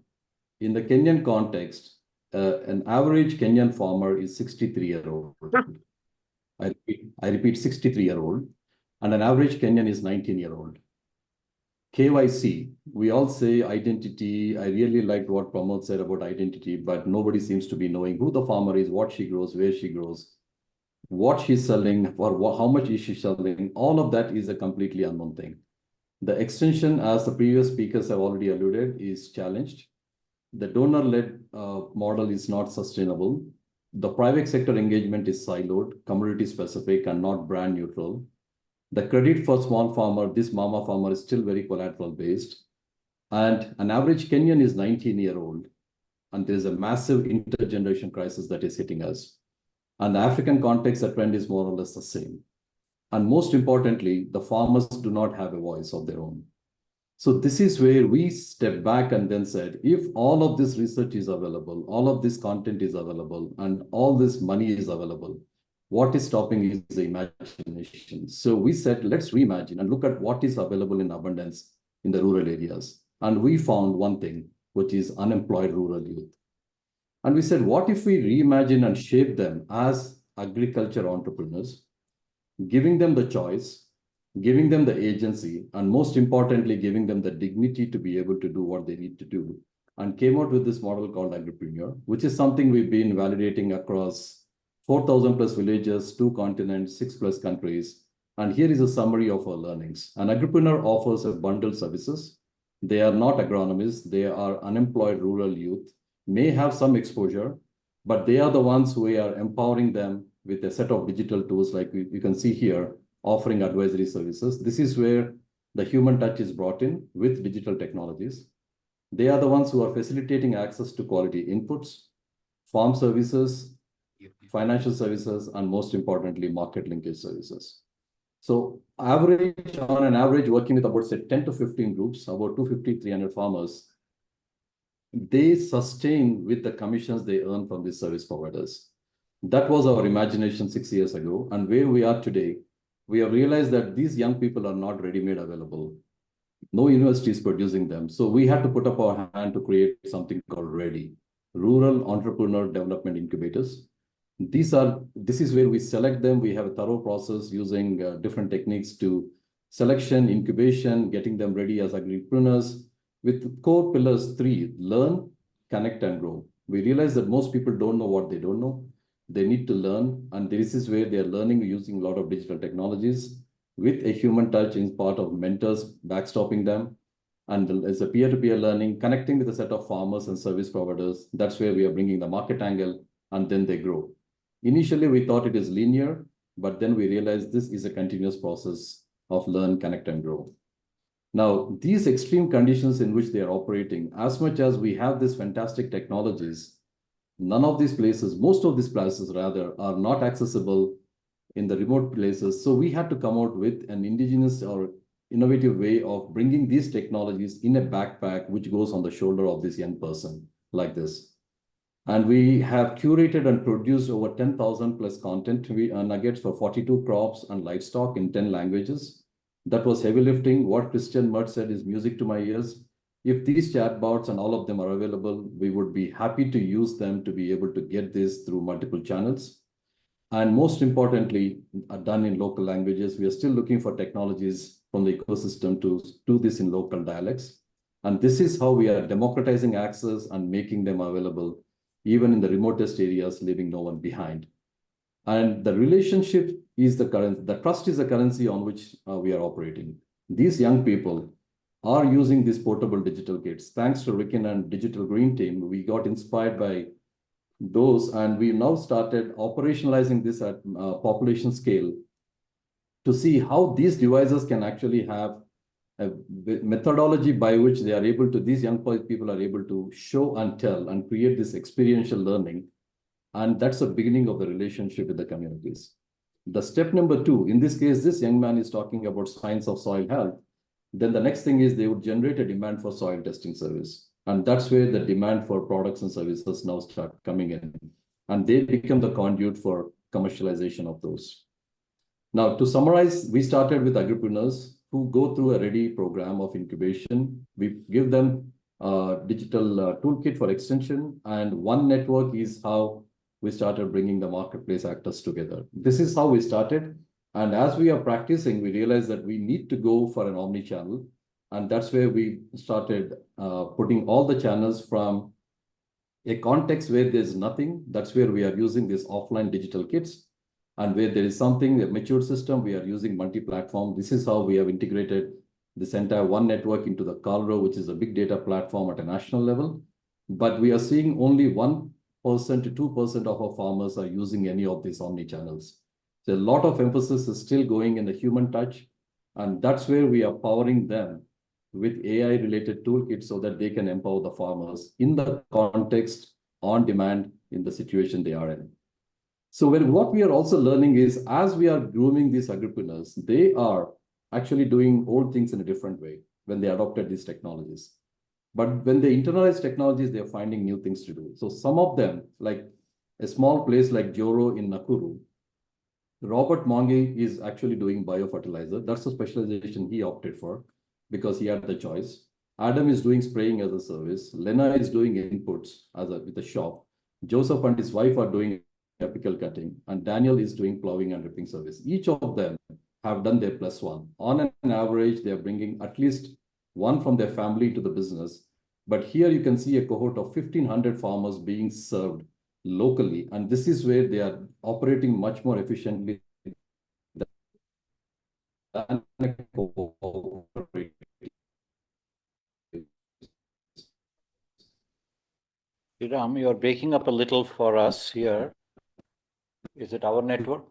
In the Kenyan context, an average Kenyan farmer is 63-year-old. I repeat 63-year-old, and an average Kenyan is 19-year-old. KYC, we all say identity. I really liked what Pramod said about identity, but nobody seems to be knowing who the farmer is, what she grows, where she grows, what she's selling, or how much is she selling. All of that is a completely unknown thing. The extension, as the previous speakers have already alluded, is challenged. The donor-led model is not sustainable. The private sector engagement is siloed, commodity-specific, and not brand neutral. The credit for small farmer, this mama farmer, is still very collateral-based. And an average Kenyan is 19-year-old. And there's a massive intergeneration crisis that is hitting us. And the African context, the trend is more or less the same. And most importantly, the farmers do not have a voice of their own. So this is where we stepped back and then said, if all of this research is available, all of this content is available, and all this money is available, what is stopping is the imagination. So we said, let's reimagine and look at what is available in abundance in the rural areas. And we found one thing, which is unemployed rural youth. And we said, what if we reimagine and shape them as agriculture entrepreneurs, giving them the choice, giving them the agency, and most importantly, giving them the dignity to be able to do what they need to do, and came out with this model called Agripreneur, which is something we've been validating across 4,000 plus villages, 2 continents, 6 plus countries. And here is a summary of our learnings. An Agripreneur offers a bundled services. They are not agronomists. They are unemployed rural youth, may have some exposure, but they are the ones who are empowering them with a set of digital tools like you can see here, offering advisory services. This is where the human touch is brought in with digital technologies. They are the ones who are facilitating access to quality inputs, farm services, financial services, and most importantly, market linkage services. So on an average, working with about say 10 to 15 groups, about 250, 300 farmers, they sustain with the commissions they earn from these service providers. That was our imagination 6 years ago. And where we are today, we have realized that these young people are not ready-made available. No university is producing them. So we had to put up our hand to create something called READY, Rural Entrepreneur Development Incubators. This is where we select them. We have a thorough process using different techniques to selection, incubation, getting them ready as agripreneurs with core pillars 3, learn, connect, and grow. We realize that most people don't know what they don't know. They need to learn, and this is where they are learning using a lot of digital technologies with a human touch in part of mentors backstopping them. And as a peer-to-peer learning, connecting with a set of farmers and service providers, that's where we are bringing the market angle, and then they grow. Initially, we thought it is linear, but then we realized this is a continuous process of learn, connect, and grow. Now, these extreme conditions in which they are operating, as much as we have these fantastic technologies, none of these places, most of these places rather, are not accessible in the remote places. So we had to come out with an indigenous or innovative way of bringing these technologies in a backpack, which goes on the shoulder of this young person like this. And we have curated and produced over 10,000 plus content nuggets for 42 crops and livestock in 10 languages. That was heavy lifting. What Christian Mudd said is music to my ears. If these chatbots and all of them are available, we would be happy to use them to be able to get this through multiple channels. And most importantly, done in local languages. We are still looking for technologies from the ecosystem to do this in local dialects. And this is how we are democratizing access and making them available, even in the remotest areas, leaving no one behind. And the relationship is the currency, the trust is the currency on which we are operating. These young people are using these portable digital kits. Thanks to Rikin and Digital Green Team, we got inspired by those, and we now started operationalizing this at population scale to see how these devices can actually have a methodology by which they are able to, these young people are able to show and tell and create this experiential learning. And that's the beginning of the relationship with the communities. The step number 2, in this case, this young man is talking about science of soil health. Then the next thing is they would generate a demand for soil testing service. And that's where the demand for products and services now start coming in. And they become the conduit for commercialization of those. Now, to summarize, we started with agripreneurs who go through a ready program of incubation. We give them a digital toolkit for extension, and one network is how we started bringing the marketplace actors together. This is how we started. And as we are practicing, we realized that we need to go for an omni-channel. And that's where we started putting all the channels from a context where there's nothing. That's where we are using these offline digital kits. And where there is something, a mature system, we are using multi-platform. This is how we have integrated this entire one network into the Calro, which is a big data platform at a national level. But we are seeing only 1% to 2% of our farmers are using any of these omni-channels. So a lot of emphasis is still going in the human touch. And that's where we are powering them with AI-related toolkits so that they can empower the farmers in the context, on demand, in the situation they are in. So what we are also learning is, as we are grooming these agripreneurs, they are actually doing old things in a different way when they adopted these technologies. But when they internalize technologies, they are finding new things to do. So some of them, like a small place like Joro in Nakuru, Robert Monge is actually doing biofertilizer. That's the specialization he opted for because he had the choice. Adam is doing spraying as a service. Lena is doing inputs with a shop. Joseph and his wife are doing apical cutting, and Daniel is doing plowing and ripping service. Each of them have done their +1. On an average, they are bringing at least one from their family to the business. But here you can see a cohort of 1,500 farmers being served locally. And this is where they are operating much more efficiently than Ram, you're breaking up a little for us here. Is it our network?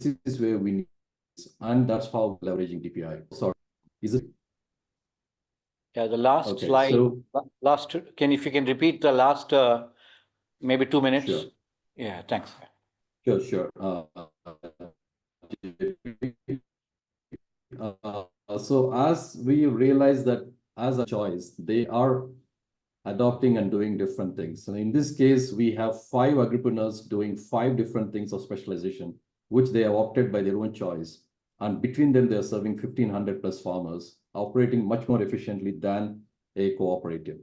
This is where we need, and that's how leveraging DPI. Sorry, is it? Yeah, the last Okay, slide, so if you can repeat the last maybe 2 minutes. Sure. Yeah, thanks. Sure. So as we realize that as a choice, they are adopting and doing different things. And in this case, we have 5 agripreneurs doing 5 different things of specialization, which they have opted by their own choice. And between them, they are serving 1,500 plus farmers, operating much more efficiently than a cooperative.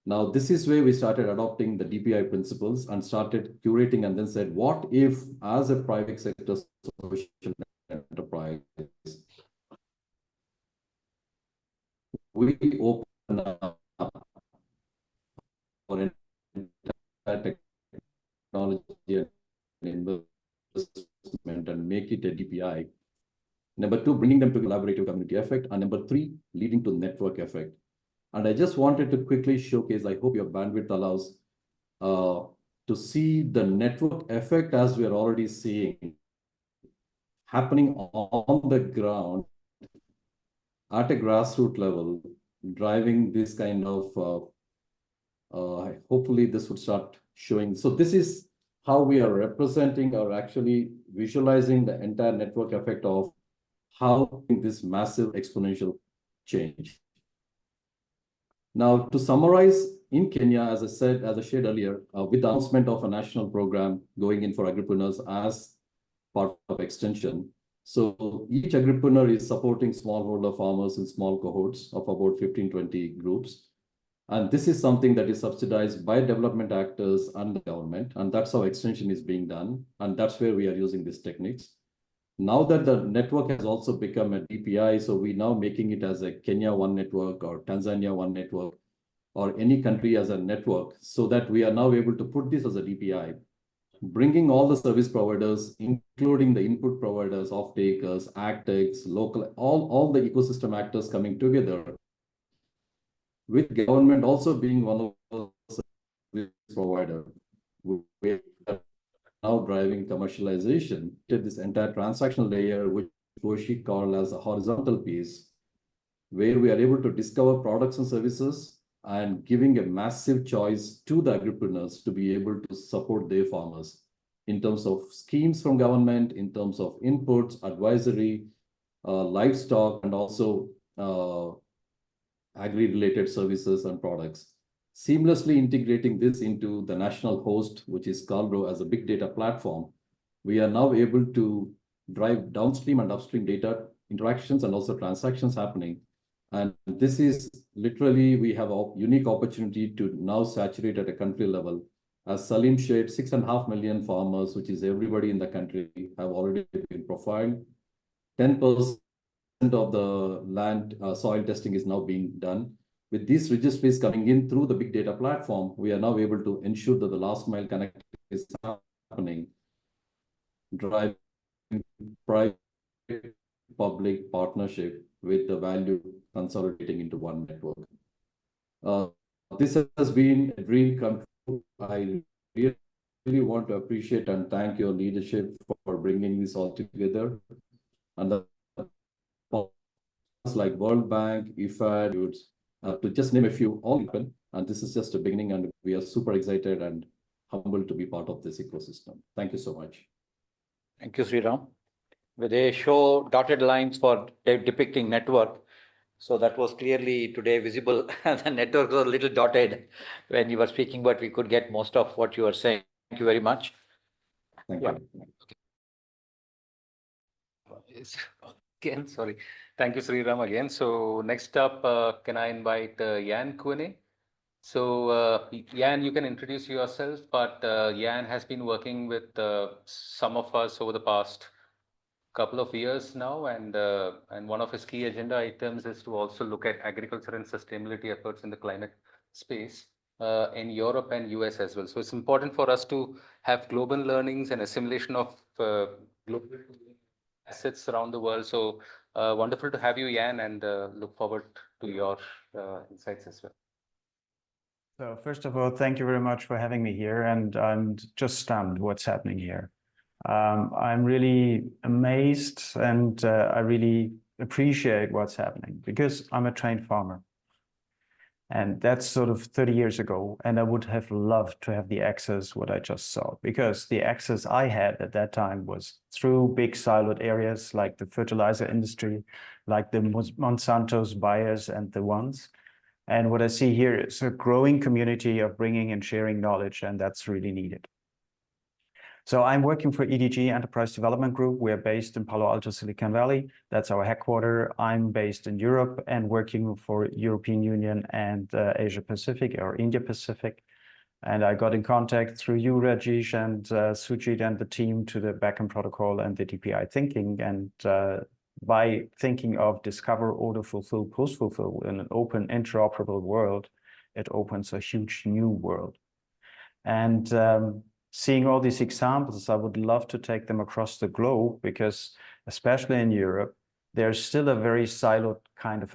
Now, this is where we started adopting the DPI principles and started curating, and then said, what if as a private sector social enterprise, we open up for technology and investment and make it a DPI. Number 2, bringing them to collaborative community effect. And number 3, leading to network effect. And I just wanted to quickly showcase, I hope your bandwidth allows, to see the network effect as we're already seeing happening on the ground at a grassroots level, driving this kind of, hopefully this would start showing. So this is how we are representing or actually visualizing the entire network effect of how this massive exponential change. Now, to summarize, in Kenya, as I said, as I shared earlier, with the announcement of a national program going in for agripreneurs as part of extension. So each agripreneur is supporting smallholder farmers in small cohorts of about 15-20 groups. And this is something that is subsidized by development actors and the government. And that's how extension is being done. And that's where we are using these techniques. Now that the network has also become a DPI, so we're now making it as a Kenya One Network or Tanzania One Network or any country as a network, so that we are now able to put this as a DPI, bringing all the service providers, including the input providers, off-takers, AgTechs, local, all the ecosystem actors coming together, with government also being one of the service provider. We are now driving commercialization to this entire transactional layer, which Koshi called as a horizontal piece, where we are able to discover products and services and giving a massive choice to the agripreneurs to be able to support their farmers in terms of schemes from government, in terms of inputs, advisory, livestock, and also agri-related services and products. Seamlessly integrating this into the national host, which is Calbro, as a big data platform, we are now able to drive downstream and upstream data interactions and also transactions happening. And this is literally, we have a unique opportunity to now saturate at a country level. As Salim shared, 6.5 million farmers, which is everybody in the country, have already been profiled. 10% of the land soil testing is now being done. With these registries coming in through the big data platform, we are now able to ensure that the last mile connectivity is happening, driving private public partnership with the value consolidating into one network. This has been a dream come true. I really want to appreciate and thank your leadership for bringing this all together. And the like World Bank, IFAD, to just name a few, all open. And this is just a beginning, and we are super excited and humbled to be part of this ecosystem. Thank you so much. Thank you, Sriram. They show dotted lines for depicting network. So that was clearly today visible. The network was a little dotted when you were speaking, but we could get most of what you were saying. Thank you very much. Thank you. Again, sorry. Thank you, Sriram, again. So next up, can I invite Yan Kune? So Yan, you can introduce yourself, but Yan has been working with some of us over the past couple of years now, and one of his key agenda items is to also look at agriculture and sustainability efforts in the climate space in Europe and US as well. So it's important for us to have global learnings and assimilation of global assets around the world. So wonderful to have you, Yan, and look forward to your insights as well. So first of all, thank you very much for having me here, and I'm just stunned what's happening here. I'm really amazed, and I really appreciate what's happening because I'm a trained farmer. And that's sort of 30 years ago. And I would have loved to have the access what I just saw, because the access I had at that time was through big siloed areas like the fertilizer industry, like the Monsanto's buyers and the ones. And what I see here is a growing community of bringing and sharing knowledge, and that's really needed. So I'm working for EDG Enterprise Development Group. We're based in Palo Alto, Silicon Valley. That's our headquarters. I'm based in Europe and working for European Union and Asia Pacific or India Pacific. And I got in contact through you, Rajesh, and Sujit and the team to the backend protocol and the DPI thinking. And by thinking of discover, order, fulfill, post-fulfill in an open, interoperable world, it opens a huge new world. And seeing all these examples, I would love to take them across the globe, because especially in Europe, there's still a very siloed kind of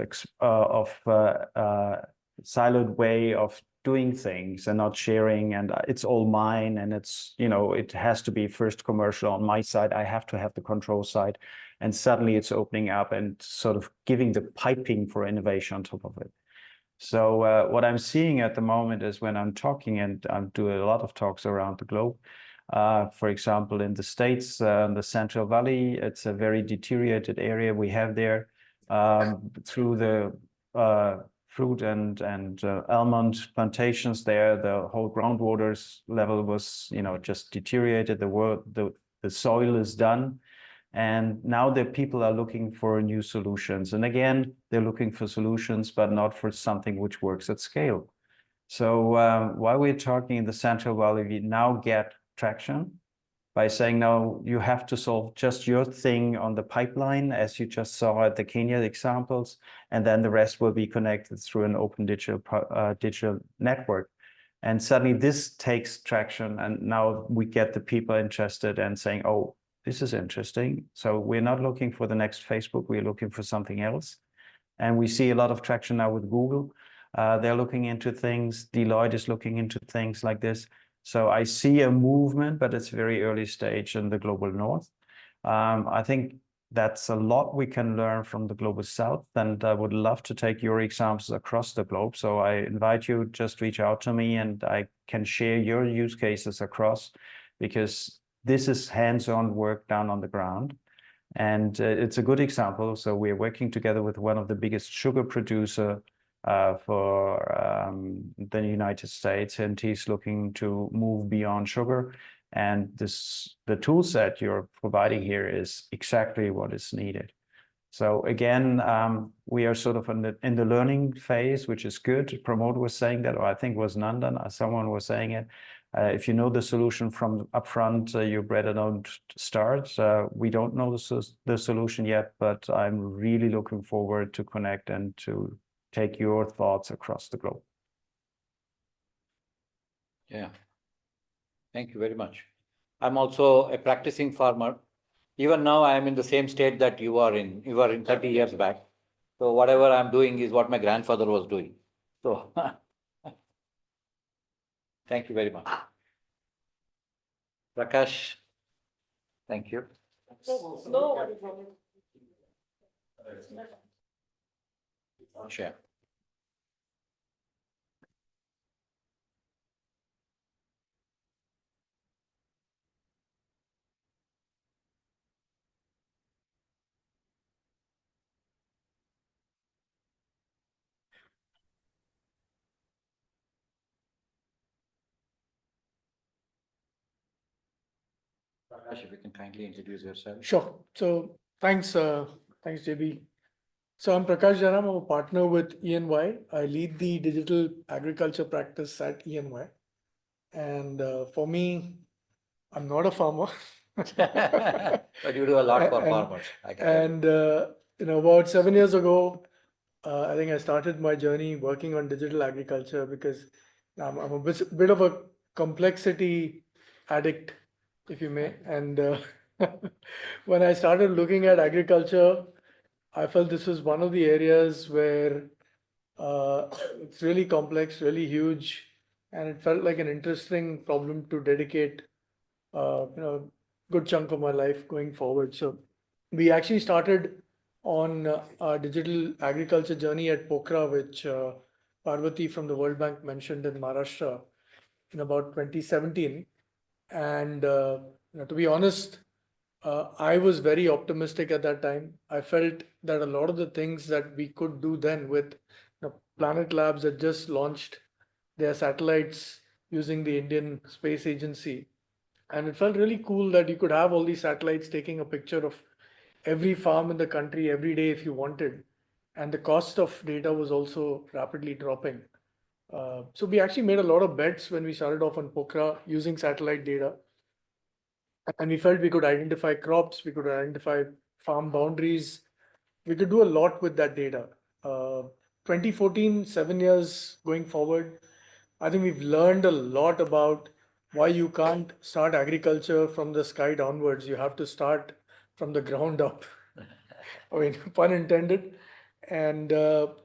siloed way of doing things and not sharing, and it's all mine, and it's, you know, it has to be first commercial on my side. I have to have the control side. and suddenly it's opening up and sort of giving the piping for innovation on top of it. So what I'm seeing at the moment is when I'm talking, and I'm doing a lot of talks around the globe, for example, in the States, the Central Valley, it's a very deteriorated area we have there. Through the fruit and almond plantations there, the whole groundwater level was, just deteriorated. The soil is done. And now the people are looking for new solutions. And again, they're looking for solutions, but not for something which works at scale. So while we're talking in the Central Valley, we now get traction by saying, no, you have to solve just your thing on the pipeline, as you just saw at the Kenya examples, and then the rest will be connected through an open digital network. And suddenly this takes traction, and now we get the people interested and saying, oh, this is interesting. So we're not looking for the next Facebook, we're looking for something else. And we see a lot of traction now with Google. They're looking into things. Deloitte is looking into things like this. So I see a movement, but it's very early stage in the global north. I think that's a lot we can learn from the global south, and I would love to take your examples across the globe. So I invite you, just reach out to me and I can share your use cases across, because this is hands-on work down on the ground. And it's a good example. So we're working together with one of the biggest sugar producer for the United States, and he's looking to move beyond sugar. And the tool set you're providing here is exactly what is needed. So again, we are sort of in the learning phase, which is good. Pramod was saying that, or I think was Nandan, someone was saying it. If you know the solution from upfront, you better don't start. We don't know the solution yet, but I'm really looking forward to connect and to take your thoughts across the globe. Yeah. Thank you very much. I'm also a practicing farmer. Even now, I am in the same state that you are in. You are in 30 years back. So whatever I'm doing is what my grandfather was doing. So thank you very much. Prakash, thank you. Share. Prakash, if you can kindly introduce yourself. Sure. So thanks, JB. So I'm Prakash Jaram. I'm a partner with ENY. I lead the digital agriculture practice at ENY. And for me, I'm not a farmer. But you do a lot for farmers. And about 7 years ago, I think I started my journey working on digital agriculture because I'm a bit of a complexity addict, if you may. And when I started looking at agriculture, I felt this was one of the areas where it's really complex, really huge, and it felt like an interesting problem to dedicate, good chunk of my life going forward. So we actually started on our digital agriculture journey at Pokhara, which Parvati from the World Bank mentioned in Maharashtra in about 2017. And to be honest, I was very optimistic at that time. I felt that a lot of the things that we could do then with Planet Labs had just launched their satellites using the Indian Space Agency. And it felt really cool that you could have all these satellites taking a picture of every farm in the country every day if you wanted. And the cost of data was also rapidly dropping. So we actually made a lot of bets when we started off on Pokhara using satellite data. And we felt we could identify crops, we could identify farm boundaries. We could do a lot with that data. 2014, 7 years going forward, I think we've learned a lot about why you can't start agriculture from the sky downwards. You have to start from the ground up. I mean, pun intended. And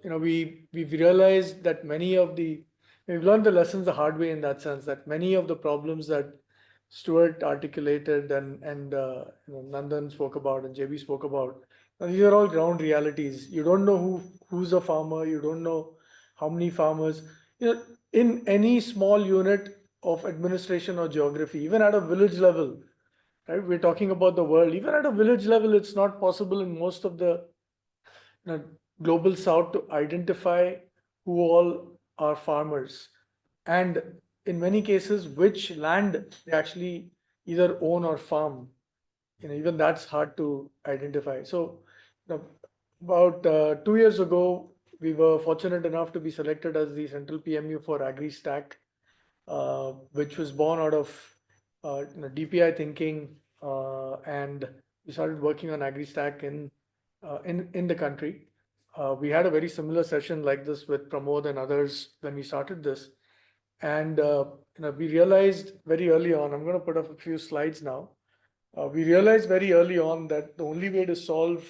we've realized that we've learned the lessons the hard way in that sense, that many of the problems that Stuart articulated and Nandan spoke about and JB spoke about. Now, these are all ground realities. You don't know who's a farmer. You don't know how many farmers. In any small unit of administration or geography, even at a village level, right? We're talking about the world. Even at a village level, it's not possible in most of the global south to identify who all are farmers, and in many cases which land they actually either own or farm. Even that's hard to identify. So about 2 years ago, we were fortunate enough to be selected as the central PMU for AgriStack, which was born out of DPI thinking, and we started working on AgriStack in the country. We had a very similar session like this with Pramod and others when we started this, and we realized very early on. I'm going to put up a few slides now. We realized very early on that the only way to solve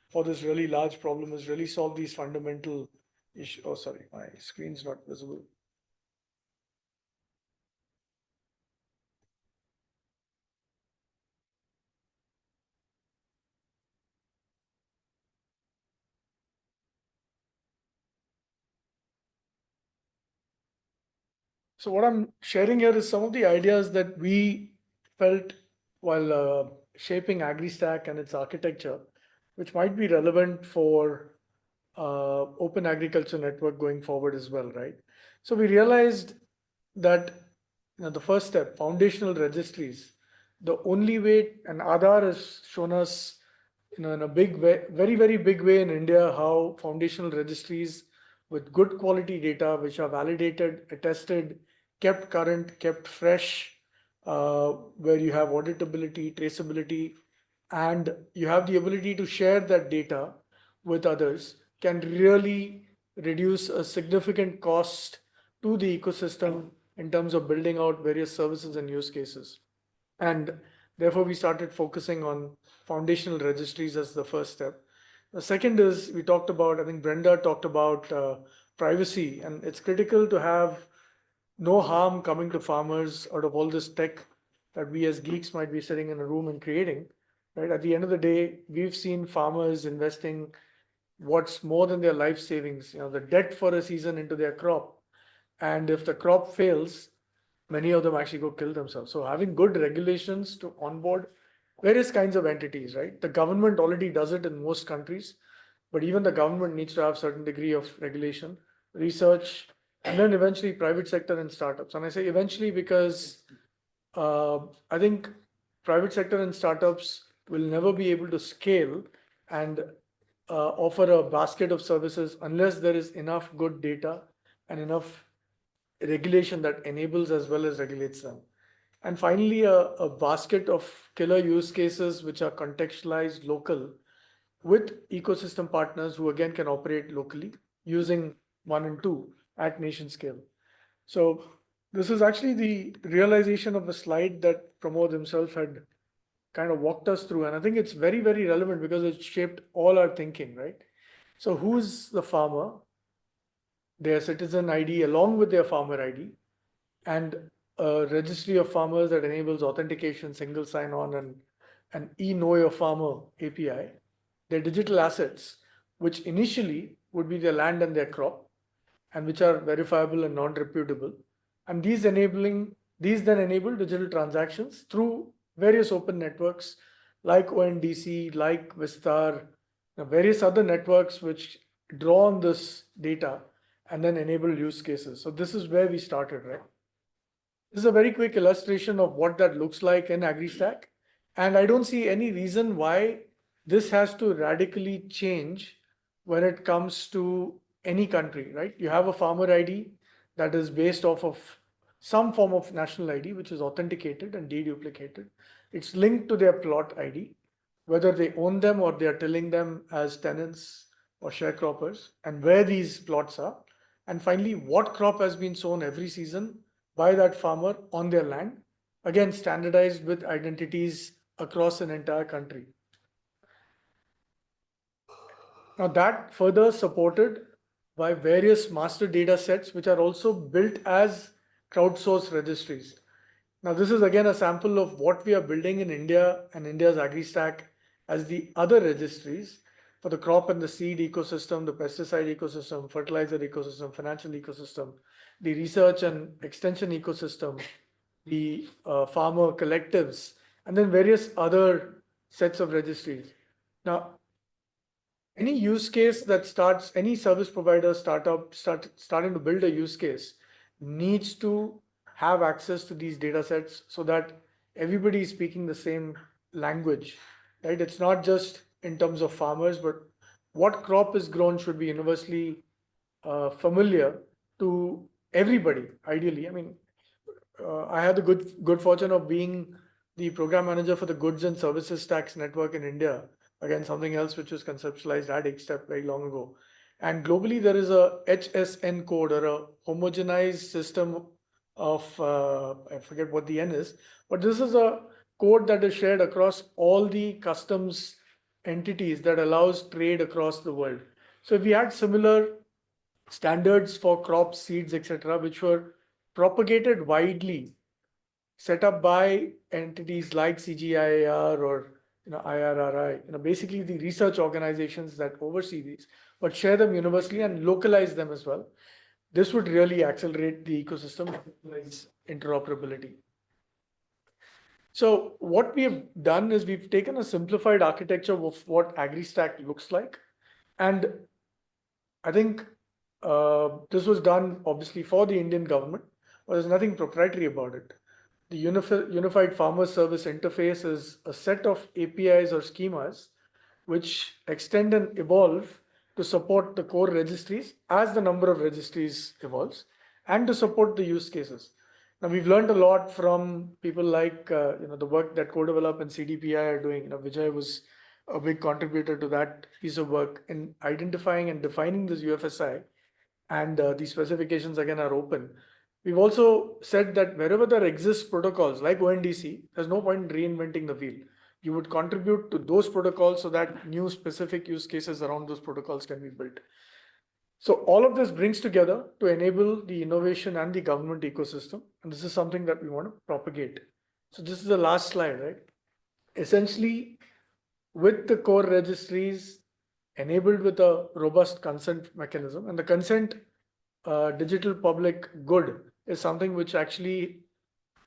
for this really large problem is really solve these fundamental issues. Oh, sorry, my screen's not visible. So what I'm sharing here is some of the ideas that we felt while shaping AgriStack and its architecture, which might be relevant for Open Agriculture Network going forward as well, right? So we realized that the first step, foundational registries, the only way, and Aadhaar has shown us in a big way, very, very big way in India, how foundational registries with good quality data, which are validated, attested, kept current, kept fresh, where you have auditability, traceability, and you have the ability to share that data with others, can really reduce a significant cost to the ecosystem in terms of building out various services and use cases. And therefore, we started focusing on foundational registries as the first step. The second is we talked about, I think Brenda talked about privacy, and it's critical to have no harm coming to farmers out of all this tech that we as geeks might be sitting in a room and creating. Right? At the end of the day, we've seen farmers investing what's more than their life savings, the debt for a season into their crop. And if the crop fails, many of them actually go kill themselves. So having good regulations to onboard various kinds of entities, right? The government already does it in most countries, but even the government needs to have certain degree of regulation, research, and then eventually private sector and startups. And I say eventually because I think private sector and startups will never be able to scale and offer a basket of services unless there is enough good data and enough regulation that enables as well as regulates them. And finally, a basket of killer use cases which are contextualized local with ecosystem partners who again can operate locally using 1 and 2 at nation scale. So this is actually the realization of a slide that Pramod himself had kind of walked us through. And I think it's very, very relevant because it shaped all our thinking, right? So who's the farmer? Their citizen ID along with their farmer ID, and a registry of farmers that enables authentication, single sign-on, and an e-know your farmer API. Their digital assets, which initially would be their land and their crop, and which are verifiable and non-reputable. And these then enable digital transactions through various open networks like ONDC, like Vistar, various other networks which draw on this data and then enable use cases. So this is where we started, right? This is a very quick illustration of what that looks like in AgriStack. And I don't see any reason why this has to radically change when it comes to any country, right? You have a farmer ID that is based off of some form of national ID, which is authenticated and deduplicated. It's linked to their plot ID, whether they own them or they are tilling them as tenants or sharecroppers, and where these plots are. And finally, what crop has been sown every season by that farmer on their land, again standardized with identities across an entire country. Now that further supported by various master data sets which are also built as crowdsourced registries. Now, this is again a sample of what we are building in India and India's AgriStack as the other registries for the crop and the seed ecosystem, the pesticide ecosystem, fertilizer ecosystem, financial ecosystem, the research and extension ecosystem, the farmer collectives, and then various other sets of registries. Now, any use case that starts, any service provider starting to build a use case needs to have access to these data sets so that everybody is speaking the same language, right? It's not just in terms of farmers, but what crop is grown should be universally familiar to everybody, ideally. I mean, I had the good fortune of being the program manager for the Goods and Services Tax Network in India. Again, something else which was conceptualized at XStep very long ago. And globally, there is a HSN code or a homogenized system of, I forget what the N is, but this is a code that is shared across all the customs entities that allows trade across the world. So if we had similar standards for crops, seeds, etc., which were propagated widely, set up by entities like CGIAR or IRRI, basically the research organizations that oversee these, but share them universally and localize them as well. This would really accelerate the ecosystem interoperability. So what we have done is we've taken a simplified architecture of what AgriStack looks like. And I think this was done obviously for the Indian government, but there's nothing proprietary about it. The Unified Farmer Service Interface is a set of APIs or schemas which extend and evolve to support the core registries as the number of registries evolves and to support the use cases. Now, we've learned a lot from people like the work that co-develop and CDPI are doing. Vijay was a big contributor to that piece of work in identifying and defining this UFSI, and the specifications again are open. We've also said that wherever there exists protocols like ONDC, there's no point in reinventing the wheel. You would contribute to those protocols so that new specific use cases around those protocols can be built. So all of this brings together to enable the innovation and the government ecosystem. And this is something that we want to propagate. So this is the last slide, right? Essentially, with the core registries enabled with a robust consent mechanism, and the consent digital public good is something which actually,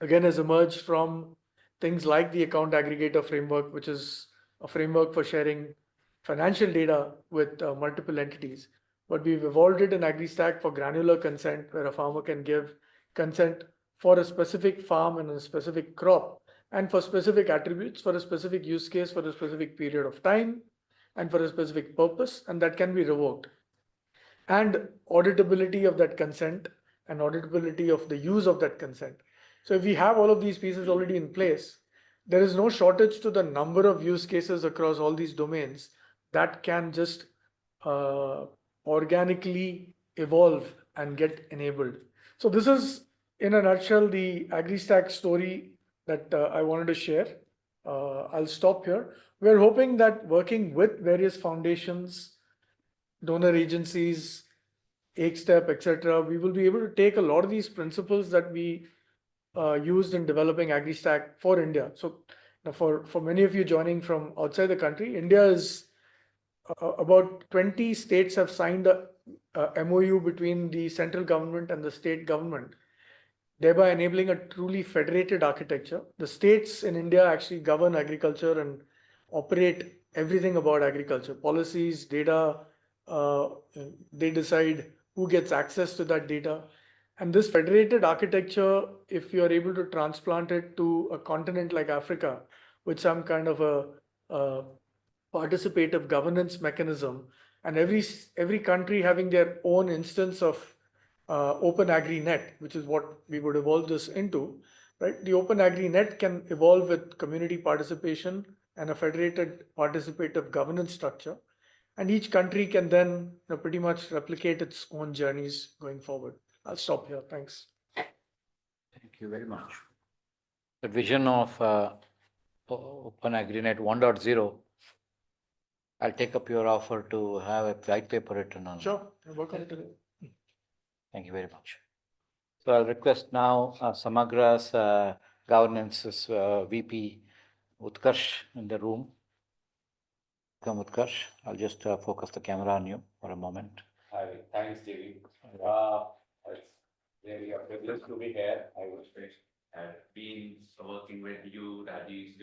again, has emerged from things like the account aggregator framework, which is a framework for sharing financial data with multiple entities. But we've evolved it in AgriStack for granular consent, where a farmer can give consent for a specific farm and a specific crop, and for specific attributes, for a specific use case, for a specific period of time, and for a specific purpose, and that can be revoked. And auditability of that consent and auditability of the use of that consent. So if we have all of these pieces already in place, there is no shortage to the number of use cases across all these domains that can just organically evolve and get enabled. So this is, in a nutshell, the AgriStack story that I wanted to share. I'll stop here. We're hoping that working with various foundations, donor agencies, XStep, etc., we will be able to take a lot of these principles that we used in developing AgriStack for India. So for many of you joining from outside the country, India is about 20 states have signed a MOU between the central government and the state government, thereby enabling a truly federated architecture. The states in India actually govern agriculture and operate everything about agriculture, policies, data. They decide who gets access to that data. And this federated architecture, if you are able to transplant it to a continent like Africa with some kind of a participative governance mechanism, and every country having their own instance of OpenAgriNet, which is what we would evolve this into, right? The OpenAgriNet can evolve with community participation and a federated participative governance structure. And each country can then pretty much replicate its own journeys going forward. I'll stop here. Thanks. Thank you very much. The vision of OpenAgriNet 1.0, I'll take up your offer to have a white paper written on. Sure, I'll work on it today. Thank you very much. So I'll request now Samagra's Governance's VP Utkarsh in the room. Come, Utkarsh. I'll just focus the camera on you for a moment. Hi, thanks, JV. It's really a privilege to be here. I was have been working with you, Rajesh,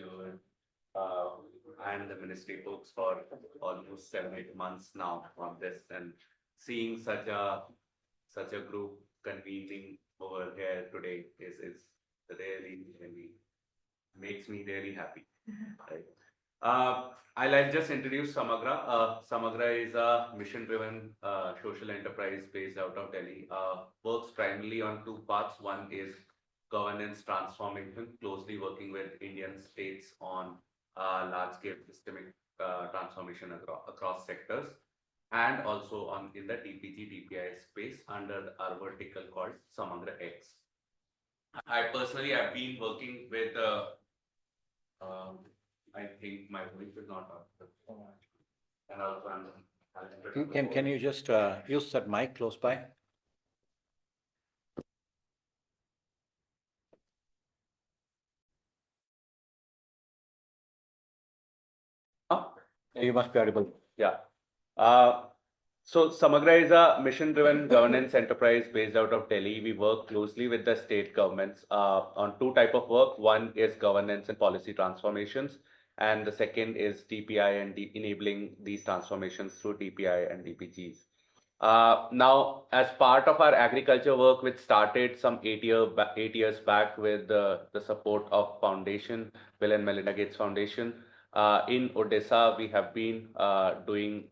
and the ministry folks for almost 7-8 months now on this, and seeing such a group convening over here today is really makes me really happy. Right. I'll just introduce Samagra. Samagra is a mission-driven social enterprise based out of Delhi. Works primarily on two paths. One is governance transformation, closely working with Indian states on large-scale systemic transformation across sectors, and also on in the DPI space under our vertical called Samagra X. I personally have been working with I think my voice is not up. And also Can you just use that mic close by? You must be audible. Yeah. So Samagra is a mission-driven governance enterprise based out of Delhi. We work closely with the state governments on two types of work. One is governance and policy transformations, and the second is DPI and enabling these transformations through DPI and DPGs. Now, as part of our agriculture work, which started some 8 years back with the support of Foundation, Bill and Melinda Gates Foundation, in Odisha, we have been doing